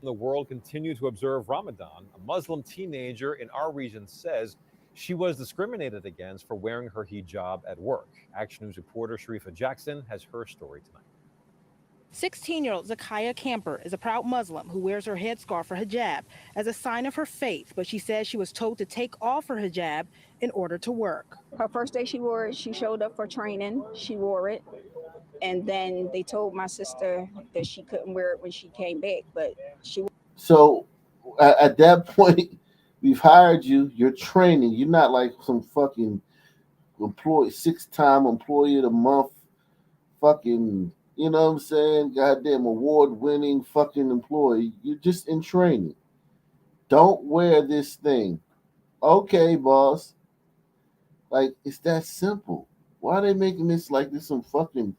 The world continue to observe Ramadan. A Muslim teenager in our region says she was discriminated against for wearing her hijab at work. Action News reporter Sharifa Jackson has her story tonight. 16-year-old Zakaya Camper is a proud Muslim who wears her headscarf or hijab as a sign of her faith, but she says she was told to take off her hijab in order to work. Her first day she wore it, she showed up for training, she wore it, and then they told my sister that she couldn't wear it when she came back, but she... So at that point, we've hired you, you're training, you're not like some fucking employee, 6-time employee of the month, fucking, you know what I'm saying, goddamn award-winning fucking employee. You're just in training. Don't wear this thing. Okay, boss. Like, it's that simple. Why are they making this like this some fucking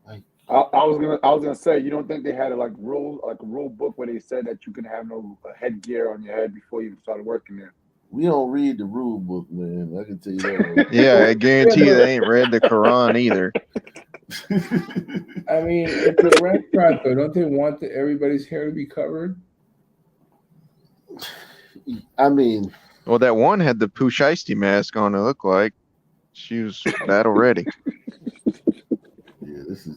like? I was gonna say, you don't think they had a rule book where they said that you can have no headgear on your head before you started working there? We don't read the rule book, man. I can tell you that. Yeah, I guarantee you they ain't read the Quran either. I mean, it's a restaurant, though. Don't they want everybody's hair to be covered? I mean, well, that one had the Pooh Shiesty mask on. It looked like she was battle ready. Yeah, this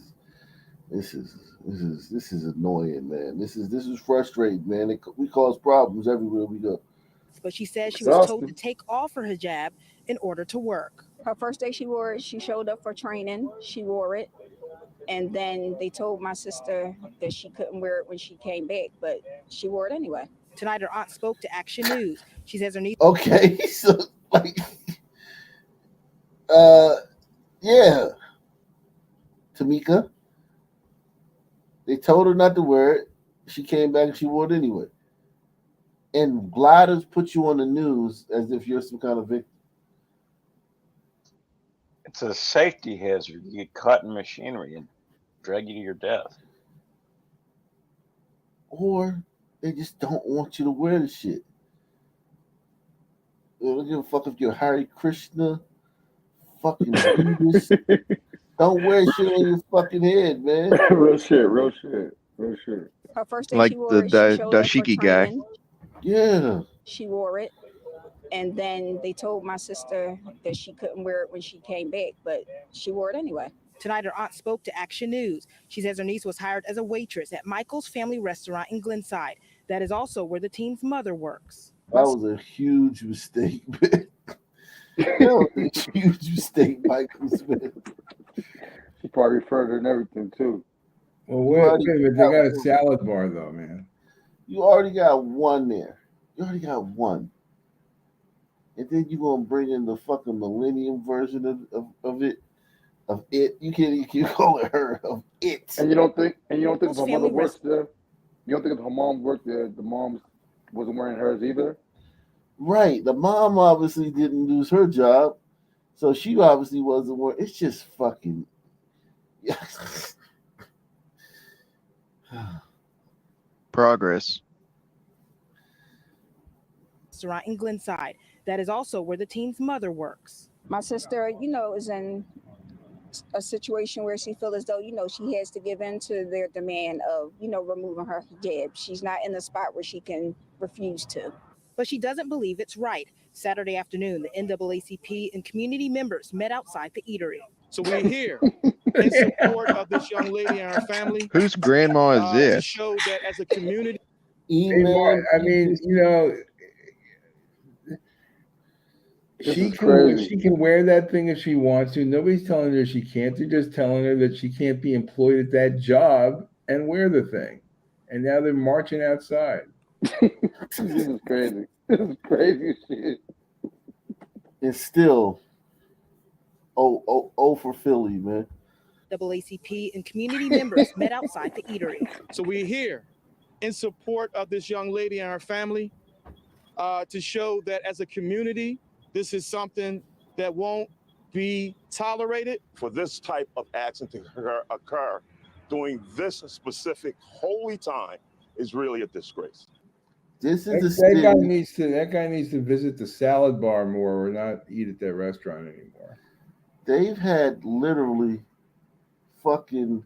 is annoying, man. This is frustrating, man. We cause problems everywhere we go. But she says she was told to take off her hijab in order to work. Her first day she wore it, she showed up for training, she wore it, and then they told my sister that she couldn't wear it when she came back, but she wore it anyway. Tonight, her aunt spoke to Action News. She says her niece... Okay, so like, yeah, Tamika, they told her not to wear it. She came back and she wore it anyway. And gliders put you on the news as if you're some kind of victim. It's a safety hazard. You get caught in machinery and drag you to your death. Or they just don't want you to wear the shit. They don't give a fuck if you're Hare Krishna, fucking Buddhist. Don't wear shit on your fucking head, man. Real shit, real shit, real shit. Her first day Like she wore the it, she showed up for dashiki guy. training. Yeah. She wore it, and then they told my sister that she couldn't wear it when she came back, but she wore it anyway. Tonight, her aunt spoke to Action News. She says her niece was hired as a waitress at Michael's Family Restaurant in Glenside. That is also where the teen's mother works. That was a huge mistake, man. That was a huge mistake, Michael Smith. She probably referred her and everything too. Well, wait a minute. They got a salad bar, though, man. You already got one there. You already got one. And then you're going to bring in the fucking millennium version of it. Of it. You can't even keep calling her of it. And you don't think if her mother works there? You don't think if her mom worked there, the mom wasn't wearing hers either? Right. The mom obviously didn't lose her job, so she obviously wasn't working. It's just fucking. Progress. Restaurant in Glenside. That is also where the teen's mother works. My sister, is in a situation where she feels as though, she has to give in to their demand of, removing her hijab. She's not in a spot where she can refuse to. But she doesn't believe it's right. Saturday afternoon, the NAACP and community members met outside the eatery. So we're here in support of this young lady and her family. Whose grandma is To this? show that as a community. Hey, Mark, I mean, she can wear that thing if she wants to. Nobody's telling her she can't. They're just telling her that she can't be employed at that job and wear the thing. And now they're marching outside. This is crazy. This is crazy shit. It's still for Philly, man. NAACP and community members met outside the eatery. So we're here in support of this young lady and her family to show that as a community, this is something that won't be tolerated. For this type of accident to occur during this specific holy time is really a disgrace. This is that guy needs to visit the salad bar more or not eat at that restaurant anymore. They've had literally fucking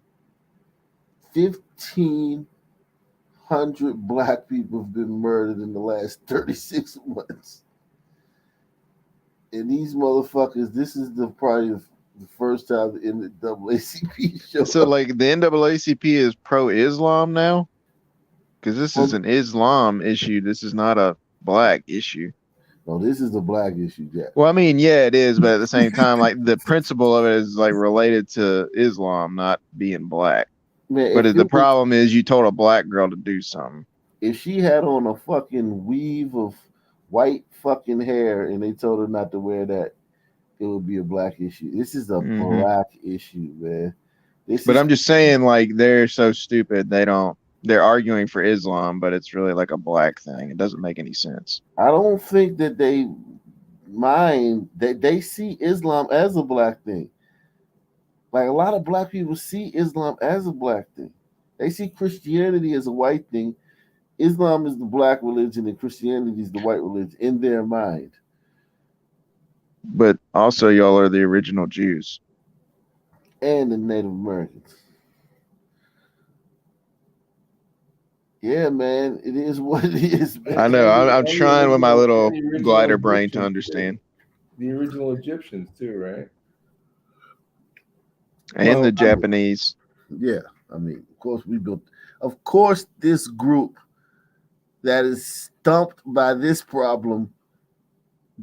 1,500 black people have been murdered in the last 36 months. And these motherfuckers, this is probably the first time the NAACP showed So, up. like, the NAACP is pro-Islam now? Because this is an Islam issue. This is not a black issue. No, this is a black issue, Jack. Well, I mean, yeah, it is, but at the same time, like, the principle of it is like related to Islam, not being black. Man, but the problem is you told a black girl to do something. If she had on a fucking weave of white fucking hair and they told her not to wear that, it would be a black issue. This is a black issue, man. I'm just saying, like, they're so stupid. They're arguing for Islam, but it's really like a black thing. It doesn't make any sense. I don't think that they mind that they see Islam as a black thing. Like, a lot of black people see Islam as a black thing. They see Christianity as a white thing. Islam is the black religion and Christianity is the white religion in their mind. But also, y'all are the original Jews. And the Native Americans. Yeah, man, it is what it is, man. I know. I'm trying with my little glider brain to understand. The original Egyptians too, right? And the Japanese. Yeah, I mean, of course, this group that is stumped by this problem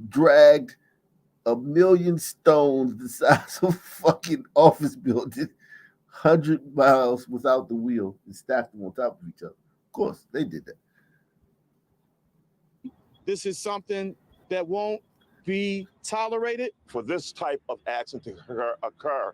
dragged 1 million stones the size of a fucking office building 100 miles without the wheel and stacked them on top of each other. Of course, they did that. This is something that won't be tolerated. For this type of accident to occur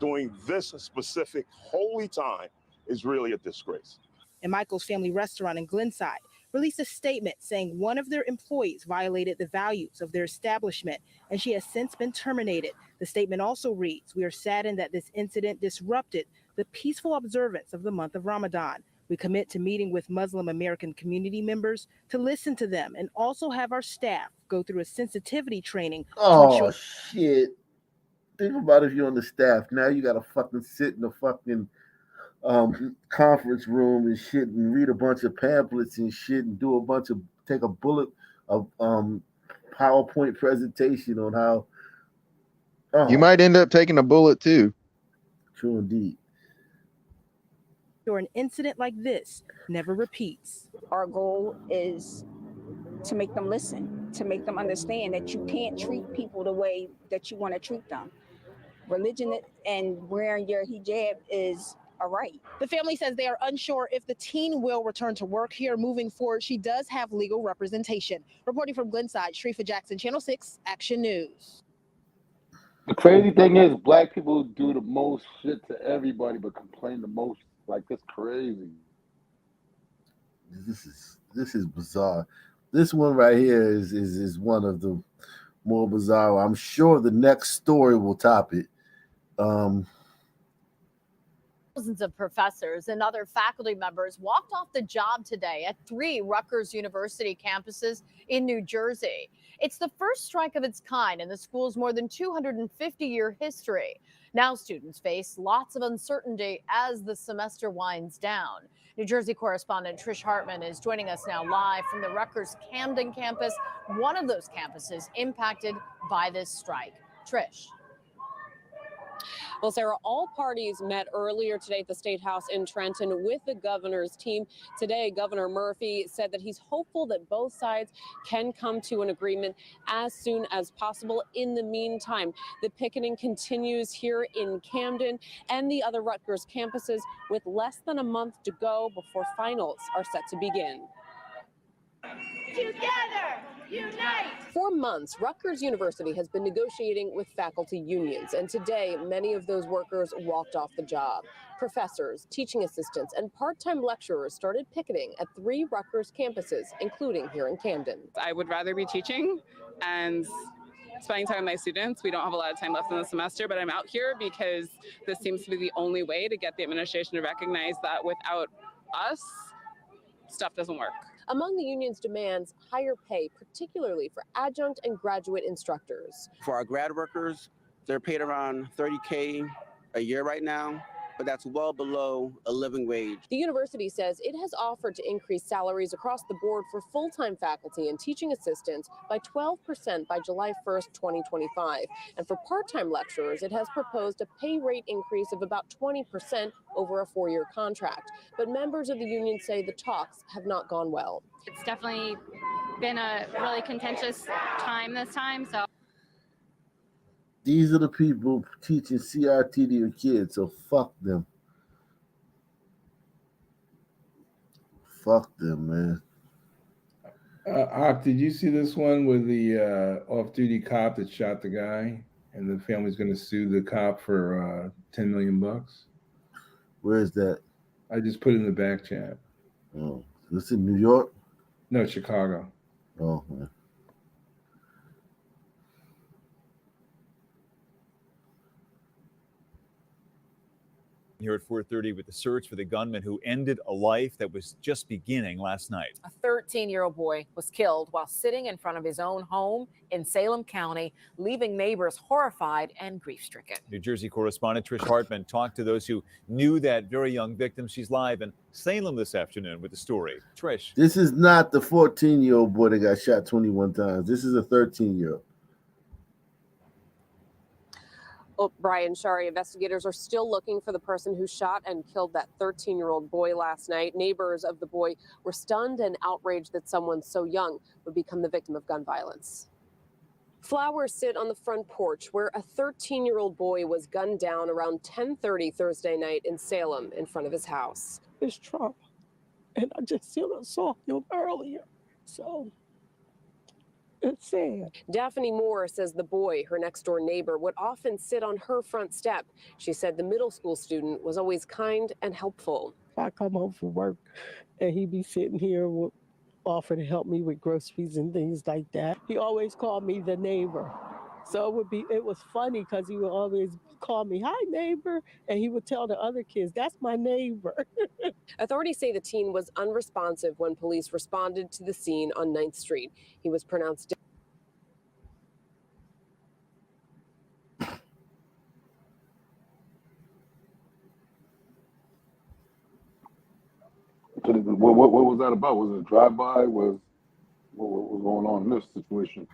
during this specific holy time is really a disgrace. And Michael's Family Restaurant in Glenside released a statement saying one of their employees violated the values of their establishment, and she has since been terminated. The statement also reads, "We are saddened that this incident disrupted the peaceful observance of the month of Ramadan. We commit to meeting with Muslim American community members to listen to them and also have our staff go through a sensitivity training." Oh, shit. Think about if you're on the staff. Now you got to fucking sit in the fucking conference room and shit and read a bunch of pamphlets and shit and take a bullet of PowerPoint presentation on how you might end up taking a bullet too. True indeed. Or an incident like this never repeats. Our goal is to make them listen, to make them understand that you can't treat people the way that you want to treat them. Religion and wearing your hijab is a right. The family says they are unsure if the teen will return to work here moving forward. She does have legal representation. Reporting from Glenside, Sharifa Jackson, Channel 6, Action News. The crazy thing is, black people do the most shit to everybody, but complain the most. Like, that's crazy. This is bizarre. This one right here is one of the more bizarre. I'm sure the next story will top it. Thousands of professors and other faculty members walked off the job today at 3 Rutgers University campuses in New Jersey. It's the first strike of its kind in the school's more than 250-year history. Now students face lots of uncertainty as the semester winds down. New Jersey correspondent Trish Hartman is joining us now live from the Rutgers Camden campus, one of those campuses impacted by this strike. Trish. Well, Sarah, all parties met earlier today at the State House in Trenton with the governor's team. Today, Governor Murphy said that he's hopeful that both sides can come to an agreement as soon as possible. In the meantime, the picketing continues here in Camden and the other Rutgers campuses with less than a month to go before finals are set to begin. Together, unite! For months, Rutgers University has been negotiating with faculty unions, and today many of those workers walked off the job. Professors, teaching assistants, and part-time lecturers started picketing at 3 Rutgers campuses, including here in Camden. I would rather be teaching and spending time with my students. We don't have a lot of time left in the semester, but I'm out here because this seems to be the only way to get the administration to recognize that without us, stuff doesn't work. Among the union's demands, higher pay, particularly for adjunct and graduate instructors. For our grad workers, they're paid around $30K a year right now, but that's well below a living wage. The university says it has offered to increase salaries across the board for full-time faculty and teaching assistants by 12% by July 1st, 2025. And for part-time lecturers, it has proposed a pay rate increase of about 20% over a 4-year contract. But members of the union say the talks have not gone well. It's definitely been a really contentious time this time, so. These are the people teaching CRT to your kids, so fuck them. Fuck them, man. Ak, did you see this one with the off-duty cop that shot the guy, and the family's going to sue the cop for $10 million? Where is that? I just put it in the back chat. Oh, this in New York? No, Chicago. Oh, man. Here at 4:30 with the search for the gunman who ended a life that was just beginning last night. A 13-year-old boy was killed while sitting in front of his own home in Salem County, leaving neighbors horrified and grief-stricken. New Jersey correspondent Trish Hartman talked to those who knew that very young victim. She's live in Salem this afternoon with the story. Trish. This is not the 14-year-old boy that got shot 21 times. This is a 13-year-old. Well, Brian Shari, investigators are still looking for the person who shot and killed that 13-year-old boy last night. Neighbors of the boy were stunned and outraged that someone so young would become the victim of gun violence. Flowers sit on the front porch where a 13-year-old boy was gunned down around 10:30 Thursday night in Salem in front of his house. It's trauma, and I just saw him earlier, so it's sad. Daphne Moore says the boy, her next-door neighbor, would often sit on her front step. She said the middle school student was always kind and helpful. I come home from work, and he'd be sitting here offer to help me with groceries and things like that. He always called me the neighbor. So it was funny because he would always call me, "Hi, neighbor," and he would tell the other kids, "That's my neighbor." Authorities say the teen was unresponsive when police responded to the scene on 9th Street. He was pronounced dead. What was that about? Was it a drive-by? What was going on in this situation?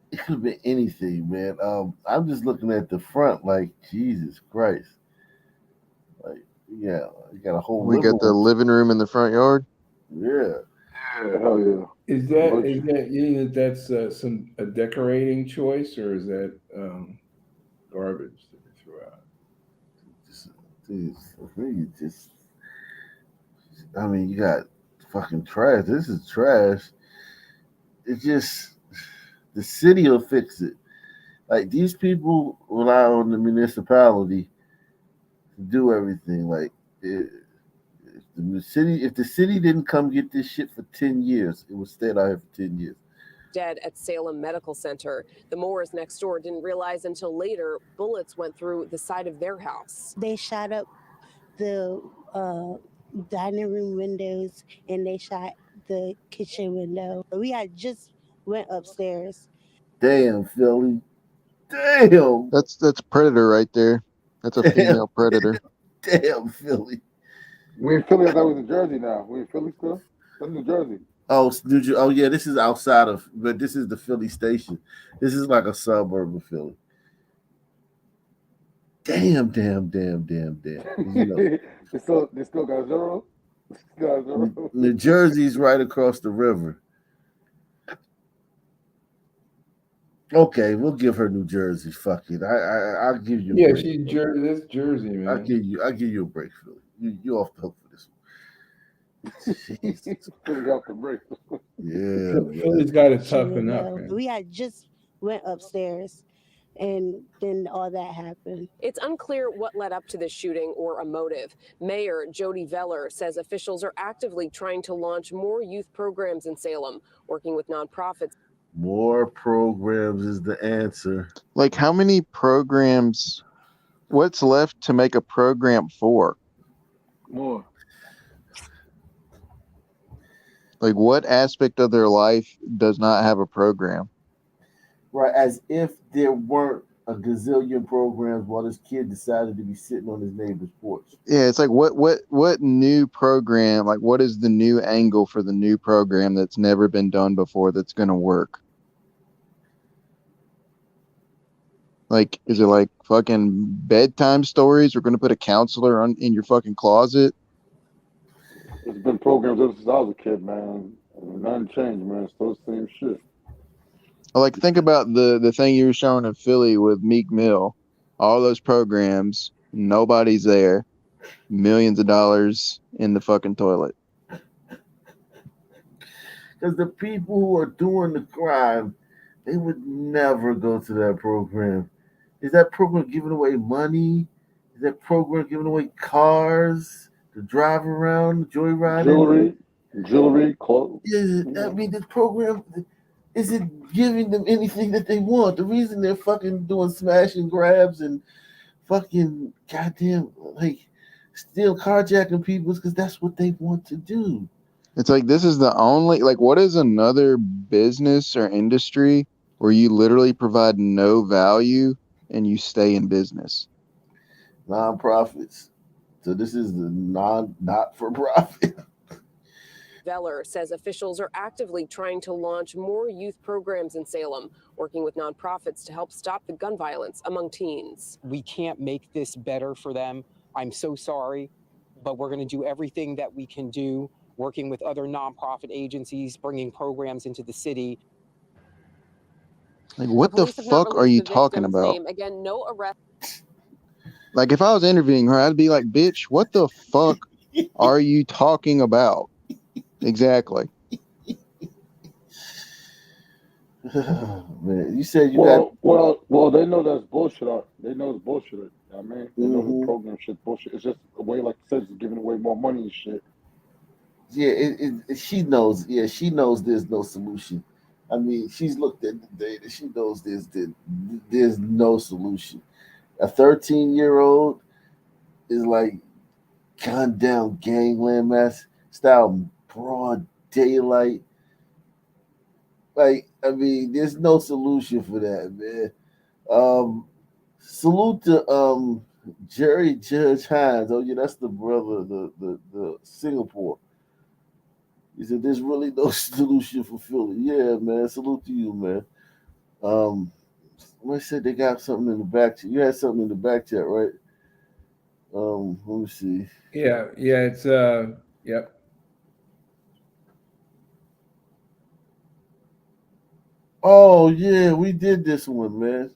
It could have been anything, man. I'm just looking at the front like, Jesus Christ. Like, yeah, you got a whole We got the living room in the front yard. Yeah. Yeah, hell yeah. Is that you think that's a decorating choice, or is that garbage that they threw out? I mean, you got fucking trash. This is trash. It's just the city will fix it. Like, these people rely on the municipality to do everything. Like if the city didn't come get this shit for 10 years, it would stay out here for 10 years. Dead at Salem Medical Center. The Moores next door didn't realize until later bullets went through the side of their house. They shot up the dining room windows and they shot the kitchen window. We had just went upstairs. Damn, Philly. Damn. That's Predator right there. That's a female predator. Damn, Philly. We in Philly. I thought we was in Jersey now. We in Philly still? That's New Jersey. Oh, oh yeah, this is outside of, but this is the Philly station. This is like a suburb of Philly. Damn. You know, they still got zero. New Jersey's right across the river. Okay, we'll give her New Jersey. Fuck it. I'll give you. Yeah, she's Jersey. That's Jersey, man. I'll give you a break, Philly. You off the hook for this one. Jesus. Philly off the break. Yeah, Philly's got to toughen up, man. We had just went upstairs and then all that happened. It's unclear what led up to this shooting or a motive. Mayor Jody Veller says officials are actively trying to launch more youth programs in Salem, working with nonprofits. More programs is the answer. Like, how many programs? What's left to make a program for? More. Like, what aspect of their life does not have a program? Right, as if there weren't a gazillion programs while this kid decided to be sitting on his neighbor's porch. Yeah, it's like what new program? Like, what is the new angle for the new program that's never been done before that's going to work? Like, is it like fucking bedtime stories? We're going to put a counselor in your fucking closet? It's been programs ever since I was a kid, man. Nothing changed, man. It's still the same shit. Like, think about the thing you were showing in Philly with Meek Mill. All those programs, nobody's there. Millions of dollars in the fucking toilet. Because the people who are doing the crime, they would never go to that program. Is that program giving away money? Is that program giving away cars to drive around, joyriding? Jewelry, clothes. Yeah, I mean, this program isn't giving them anything that they want. The reason they're fucking doing smash and grabs and fucking goddamn, like, still carjacking people is because that's what they want to do. It's like, this is the only, like, what is another business or industry where you literally provide no value and you stay in business? Nonprofits. So this is the not-for-profit. Veller says officials are actively trying to launch more youth programs in Salem, working with nonprofits to help stop the gun violence among teens. We can't make this better for them. I'm so sorry, but we're going to do everything that we can do, working with other nonprofit agencies, bringing programs into the city. Like, what the fuck are you talking about? Again, no arrest. Like, if I was interviewing her, I'd be like, bitch, what the fuck are you talking about? Exactly. Man, you said you well, they know that's bullshit. They know it's bullshit. I mean, they know the program shit bullshit. It's just a way, like it says, it's giving away more money and shit. Yeah, she knows. Yeah, she knows there's no solution. I mean, she's looked at the data. She knows there's no solution. A 13-year-old is like gunned down gangland mass style, broad daylight. Like, I mean, there's no solution for that, man. Salute to Jerry Judge Hines. Oh yeah, that's the brother of the Singapore. He said there's really no solution for Philly. Yeah, man. Salute to you, man. I said they got something in the back chat. You had something in the back chat, right? Let me see. Yeah, it's yep. Oh yeah, we did this one, man.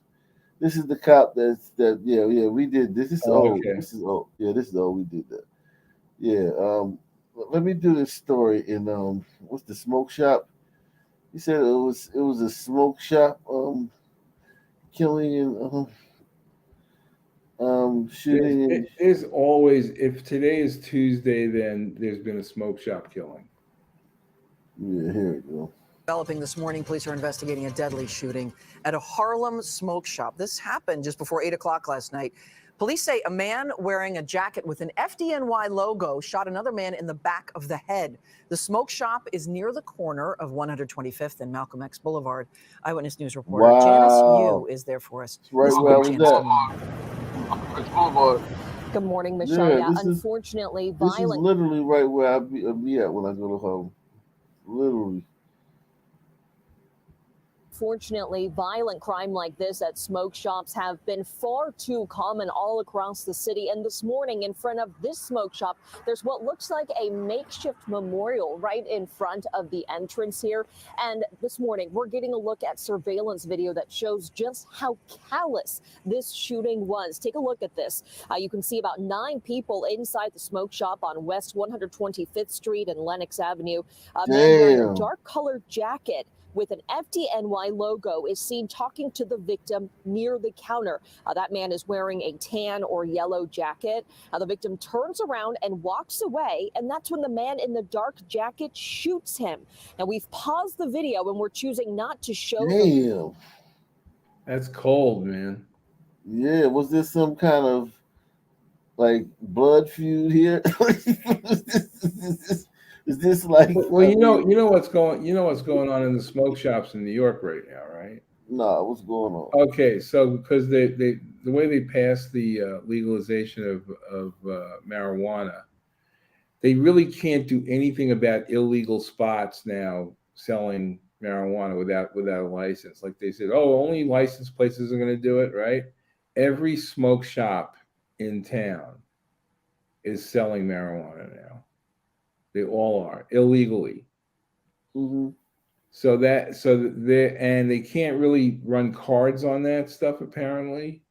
This is the cop yeah, we did this. This is old. Okay. This is old. Yeah, this is old. We did that. Yeah. Let me do this story in what's the smoke shop? He said it was a smoke shop killing in shooting. There's always, if today is Tuesday, then there's been a smoke shop killing. Yeah, here we go. Developing this morning, police are investigating a deadly shooting at a Harlem smoke shop. This happened just before 8 o'clock last night. Police say a man wearing a jacket with an FDNY logo shot another man in the back of the head. The smoke shop is near the corner of 125th and Malcolm X Boulevard. Eyewitness News reporter Janice Yu is there for us. It's right where I was at. Good morning, Michelle. Yeah, Unfortunately, this is literally right where I'll be at when I go to home. Literally. Fortunately, violent crime like this at smoke shops have been far too common all across the city. And this morning, in front of this smoke shop, there's what looks like a makeshift memorial right in front of the entrance here. And this morning, we're getting a look at surveillance video that shows just how callous this shooting was. Take a look at this. You can see about 9 people inside the smoke shop on West 125th Street and Lenox Avenue. A man wearing a dark colored jacket with an FDNY logo is seen talking to the victim near the counter. That man is wearing a tan or yellow jacket. The victim turns around and walks away, and that's when the man in the dark jacket shoots him. Now, we've paused the video, and we're choosing not to show Damn. That's cold, man. Yeah, was this some kind of like blood feud here? Is this like? Well, you know what's going on in the smoke shops in New York right now, right? No, what's going on? Okay, so because the way they passed the legalization of marijuana, they really can't do anything about illegal spots now selling marijuana without a license. Like they said, oh, only licensed places are going to do it, right? Every smoke shop in town is selling marijuana now. They all are illegally. Mm-hmm. So they can't really run cards on that stuff apparently.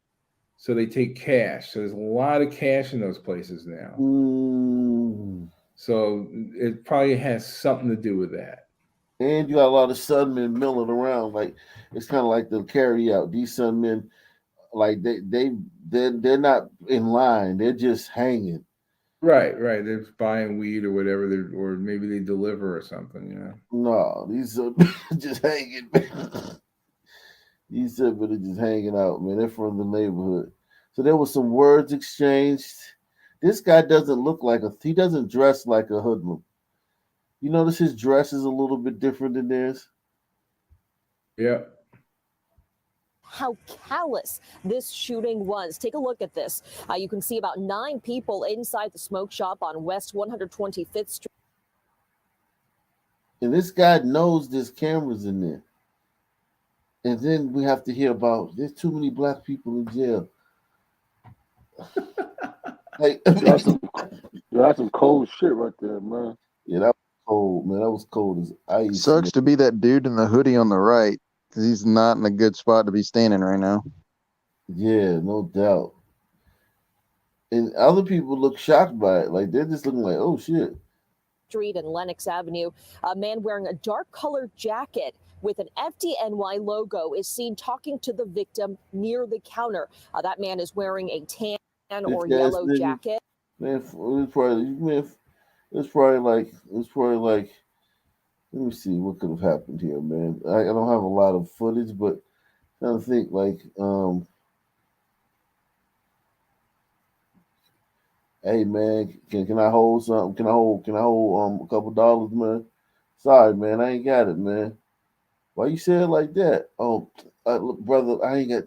So they take cash. So there's a lot of cash in those places now. So it probably has something to do with that. And you got a lot of Sunmen milling around. Like it's kind of like the carry out. These Sunmen, like they're not in line. They're just hanging. Right. They're buying weed or whatever, or maybe they deliver or something, you know. No, these are just hanging. These people are just hanging out, man. They're from the neighborhood. So there was some words exchanged. This guy doesn't look like he doesn't dress like a hoodlum. You notice his dress is a little bit different than theirs? Yeah. how callous this shooting was. Take a look at this. You can see about 9 people inside the smoke shop on West 125th Street. And this guy knows there's cameras in there. And then we have to hear about there's too many black people in jail. Like that's some cold shit right there, man. Yeah, that was cold, man. That was cold as ice. Sucks to be that dude in the hoodie on the right because he's not in a good spot to be standing right now. Yeah, no doubt. And other people look shocked by it. Like they're just looking like, oh shit. Street and Lenox Avenue, a man wearing a dark colored jacket with an FDNY logo is seen talking to the victim near the counter. That man is wearing a tan or yellow jacket. Man, it's probably like, let me see what could have happened here, man. I don't have a lot of footage, but I'm trying to think like, hey man, can I hold something? Can I hold a couple dollars, man? Sorry, man, I ain't got it, man. Why you say it like that? Oh, look, brother, I ain't got.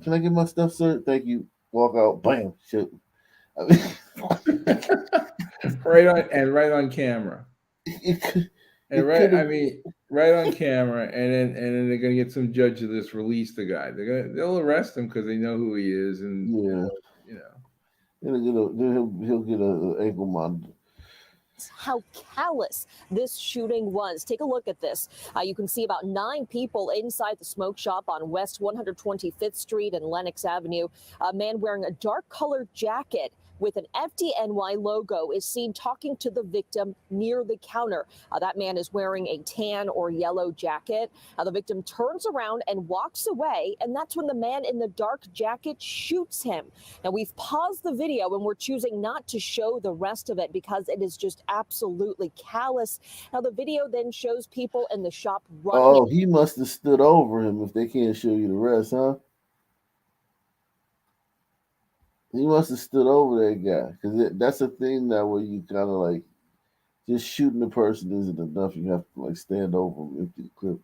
Can I get my stuff, sir? Thank you. Walk out. Bam. Shit. I mean, right on camera. Right on camera, and then they're gonna get some judge of this, release the guy. They'll arrest him because they know who he is, and yeah, he'll get an ankle monitor. How callous this shooting was. Take a look at this. You can see about 9 people inside the smoke shop on West 125th Street and Lenox Avenue. A man wearing a dark colored jacket with an FDNY logo is seen talking to the victim near the counter. That man is wearing a tan or yellow jacket. The victim turns around and walks away, and that's when the man in the dark jacket shoots him. Now, we've paused the video and we're choosing not to show the rest of it because it is just absolutely callous. Now, the video then shows people in the shop running. Oh, he must have stood over him if they can't show you the rest, huh? He must have stood over that guy because that's a thing now where you kind of like just shooting the person isn't enough. You have to like stand over him, empty the clip.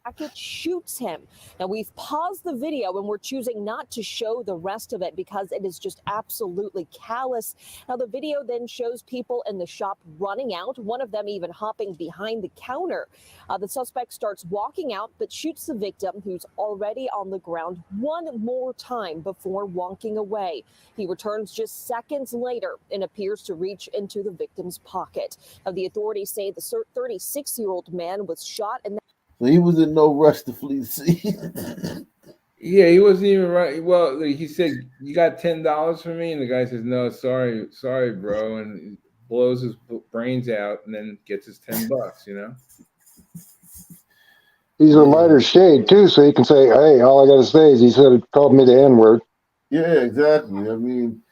Jacket shoots him. Now, we've paused the video and we're choosing not to show the rest of it because it is just absolutely callous. Now, the video then shows people in the shop running out, one of them even hopping behind the counter. The suspect starts walking out but shoots the victim, who's already on the ground, one more time before walking away. He returns just seconds later and appears to reach into the victim's pocket. Now, the authorities say the 36-year-old man was shot and So he was in no rush to flee the scene. Yeah, he wasn't even right. Well, he said, "You got $10 for me?" And the guy says, "No, sorry, bro," and blows his brains out and then gets his $10. You know. He's a lighter shade too, so he can say, "Hey, all I got to say is he said it called me the N-word." Yeah, exactly. I mean,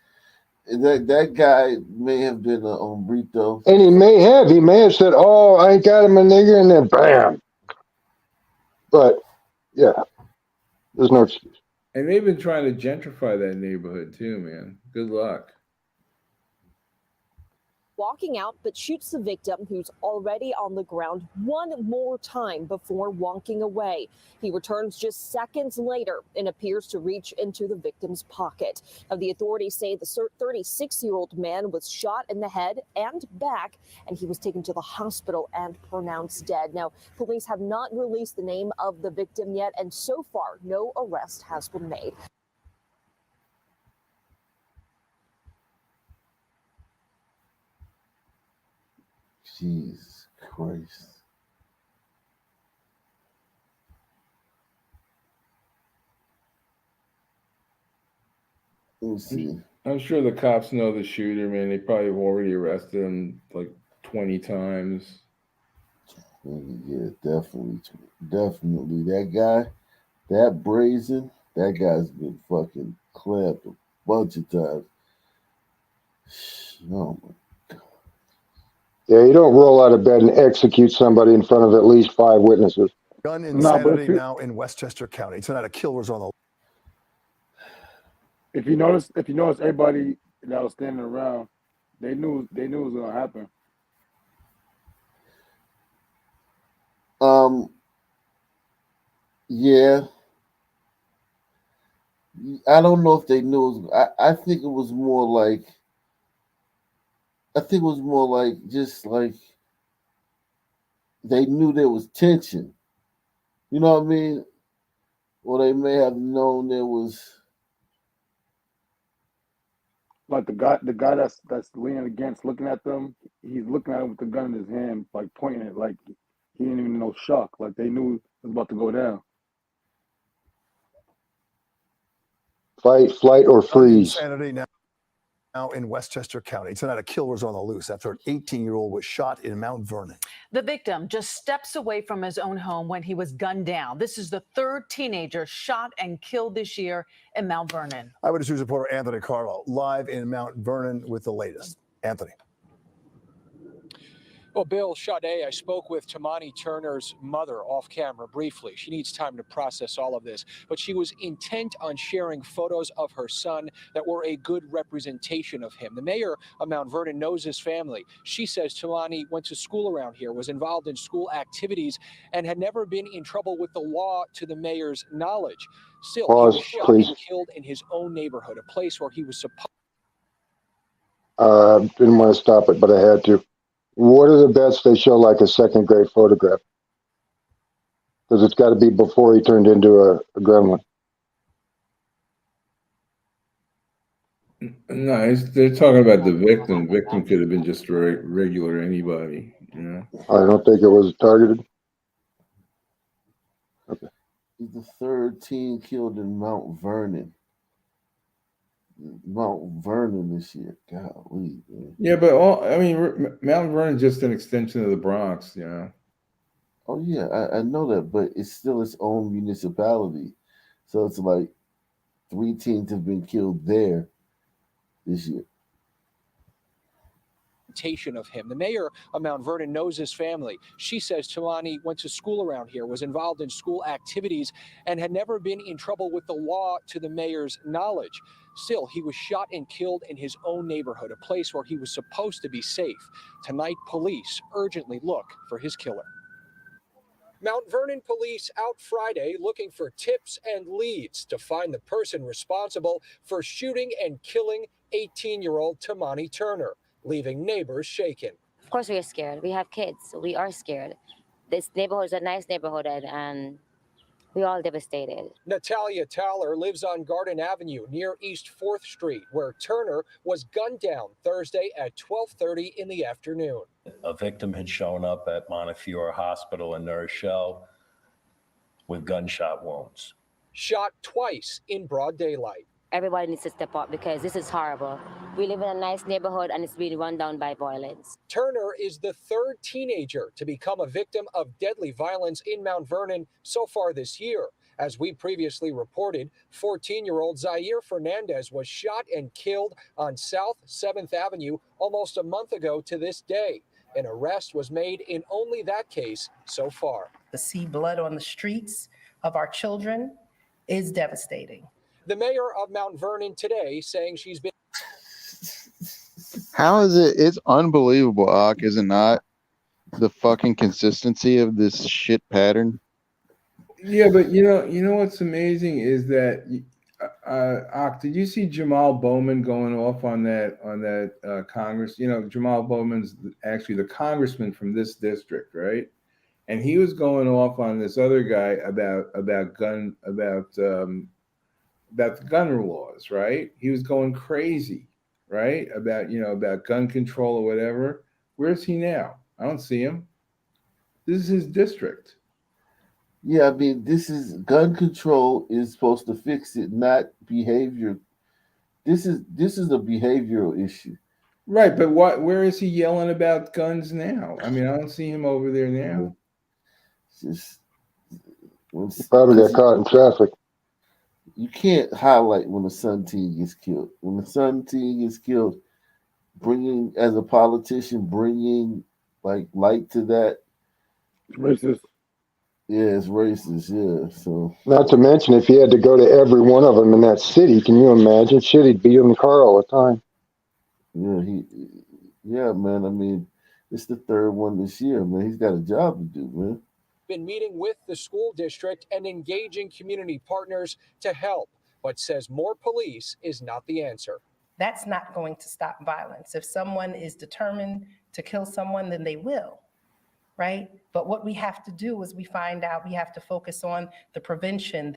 that guy may have been a hombrito, And he may have said, "Oh, I ain't got him a nigger," and then bam. But yeah, there's no excuse. And they've been trying to gentrify that neighborhood too, man. Good luck. walking out but shoots the victim, who's already on the ground, one more time before walking away. He returns just seconds later and appears to reach into the victim's pocket. Now, the authorities say the 36-year-old man was shot in the head and back, and he was taken to the hospital and pronounced dead. Now, police have not released the name of the victim yet, and so far, no arrest has been made. Jesus Christ. Let me see. I'm sure the cops know the shooter, man. They probably have already arrested him like 20 times. Yeah, definitely. That guy, that brazen, that guy's been fucking clamped a bunch of times. Oh my. Yeah, you don't roll out of bed and execute somebody in front of at least 5 witnesses. Gun insanity now in Westchester County. Tonight, a killer was on the. If you notice, everybody that was standing around, they knew it was gonna happen. Yeah. I don't know if they knew. I think it was more like. Just like they knew there was tension. You know what I mean? Or they may have known there was. Like the guy that's leaning against, looking at them. He's looking at him with the gun in his hand, like pointing it, like he didn't even know shock. Like they knew it was about to go down. Fight, flight, or freeze. Insanity now in Westchester County. Tonight, a killer was on the loose after an 18-year-old was shot in Mount Vernon. The victim just steps away from his own home when he was gunned down. This is the third teenager shot and killed this year in Mount Vernon. Eyewitness News reporter Anthony Carlo live in Mount Vernon with the latest. Anthony. Well, Bill, Sade, I spoke with Tamani Turner's mother off camera briefly. She needs time to process all of this, but she was intent on sharing photos of her son that were a good representation of him. The mayor of Mount Vernon knows his family. She says Tamani went to school around here, was involved in school activities, and had never been in trouble with the law to the mayor's knowledge. Still, Pause, he was shot please. and killed in his own neighborhood, a place where he was supposed. Didn't want to stop it, but I had to. What are the bets they show like a second grade photograph? Because it's got to be before he turned into a gremlin. No, they're talking about the victim. Victim could have been just regular anybody, you know. I don't think it was targeted. Okay. He's the third teen killed in Mount Vernon. Mount Vernon this year. Golly, man. Yeah, but Mount Vernon's just an extension of the Bronx, you know. Oh yeah, I know that, but it's still its own municipality. So it's like 3 teens have been killed there this year. Of him. The mayor of Mount Vernon knows his family. She says Tamani went to school around here, was involved in school activities, and had never been in trouble with the law to the mayor's knowledge. Still, he was shot and killed in his own neighborhood, a place where he was supposed to be safe. Tonight, police urgently look for his killer. Mount Vernon police out Friday looking for tips and leads to find the person responsible for shooting and killing 18-year-old Tamani Turner, leaving neighbors shaken. Of course we are scared. We have kids, so we are scared. This neighborhood is a nice neighborhood, and we're all devastated. Natalia Thaler lives on Garden Avenue near East 4th Street, where Turner was gunned down Thursday at 12:30 in the afternoon. A victim had shown up at Montefiore Hospital in New Rochelle with gunshot wounds. Shot twice in broad daylight. Everybody needs to step up because this is horrible. We live in a nice neighborhood and it's being run down by violence. Turner is the third teenager to become a victim of deadly violence in Mount Vernon so far this year. As we previously reported, 14-year-old Zaire Fernandez was shot and killed on South 7th Avenue almost a month ago to this day. An arrest was made in only that case so far. To see blood on the streets of our children is devastating. The mayor of Mount Vernon today saying she's been... How is it? It's unbelievable, Ak, is it not? The fucking consistency of this shit pattern. Yeah, but you know what's amazing is that, Ak, did you see Jamal Bowman going off on that Congress? You know, Jamal Bowman's actually the congressman from this district, right? And he was going off on this other guy about the gun laws, right? He was going crazy, right? About gun control or whatever. Where's he now? I don't see him. This is his district. Yeah, I mean, this is gun control is supposed to fix it, not behavior. This is a behavioral issue. Right, but where is he yelling about guns now? I mean, I don't see him over there now. Just He probably got caught in traffic. You can't highlight when the Sun team gets killed. When the Sun team gets killed, as a politician, bringing like light to that. Racist. Yeah, it's racist. Yeah, so Not to mention, if he had to go to every one of them in that city, can you imagine? Shit, he'd be in the car all the time. Yeah, man. I mean, it's the third one this year, man. He's got a job to do, man. Been meeting with the school district and engaging community partners to help, but says more police is not the answer. That's not going to stop violence. If someone is determined to kill someone, then they will, right? But what we have to do is we have to focus on the prevention.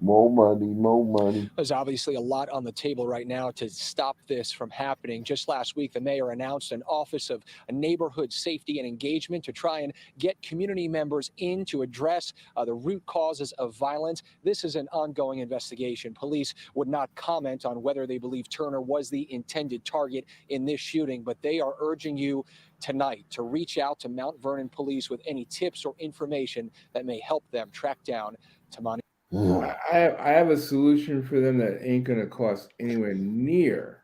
More money. There's obviously a lot on the table right now to stop this from happening. Just last week, the mayor announced an Office of Neighborhood Safety and Engagement to try and get community members in to address the root causes of violence. This is an ongoing investigation. Police would not comment on whether they believe Turner was the intended target in this shooting, but they are urging you tonight to reach out to Mount Vernon Police with any tips or information that may help them track down Tamani. I have a solution for them that ain't going to cost anywhere near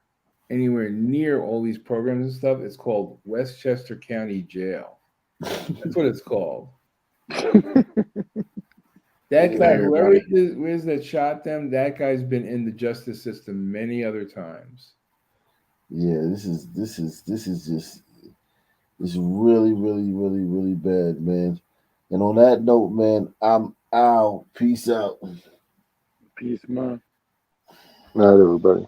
all these programs and stuff. It's called Westchester County Jail. That's what it's called. That guy, whoever it is that shot them, that guy's been in the justice system many other times. Yeah, this is just it's really, really, really, really bad, man. And on that note, man, I'm out. Peace out. Peace, man. Night, everybody.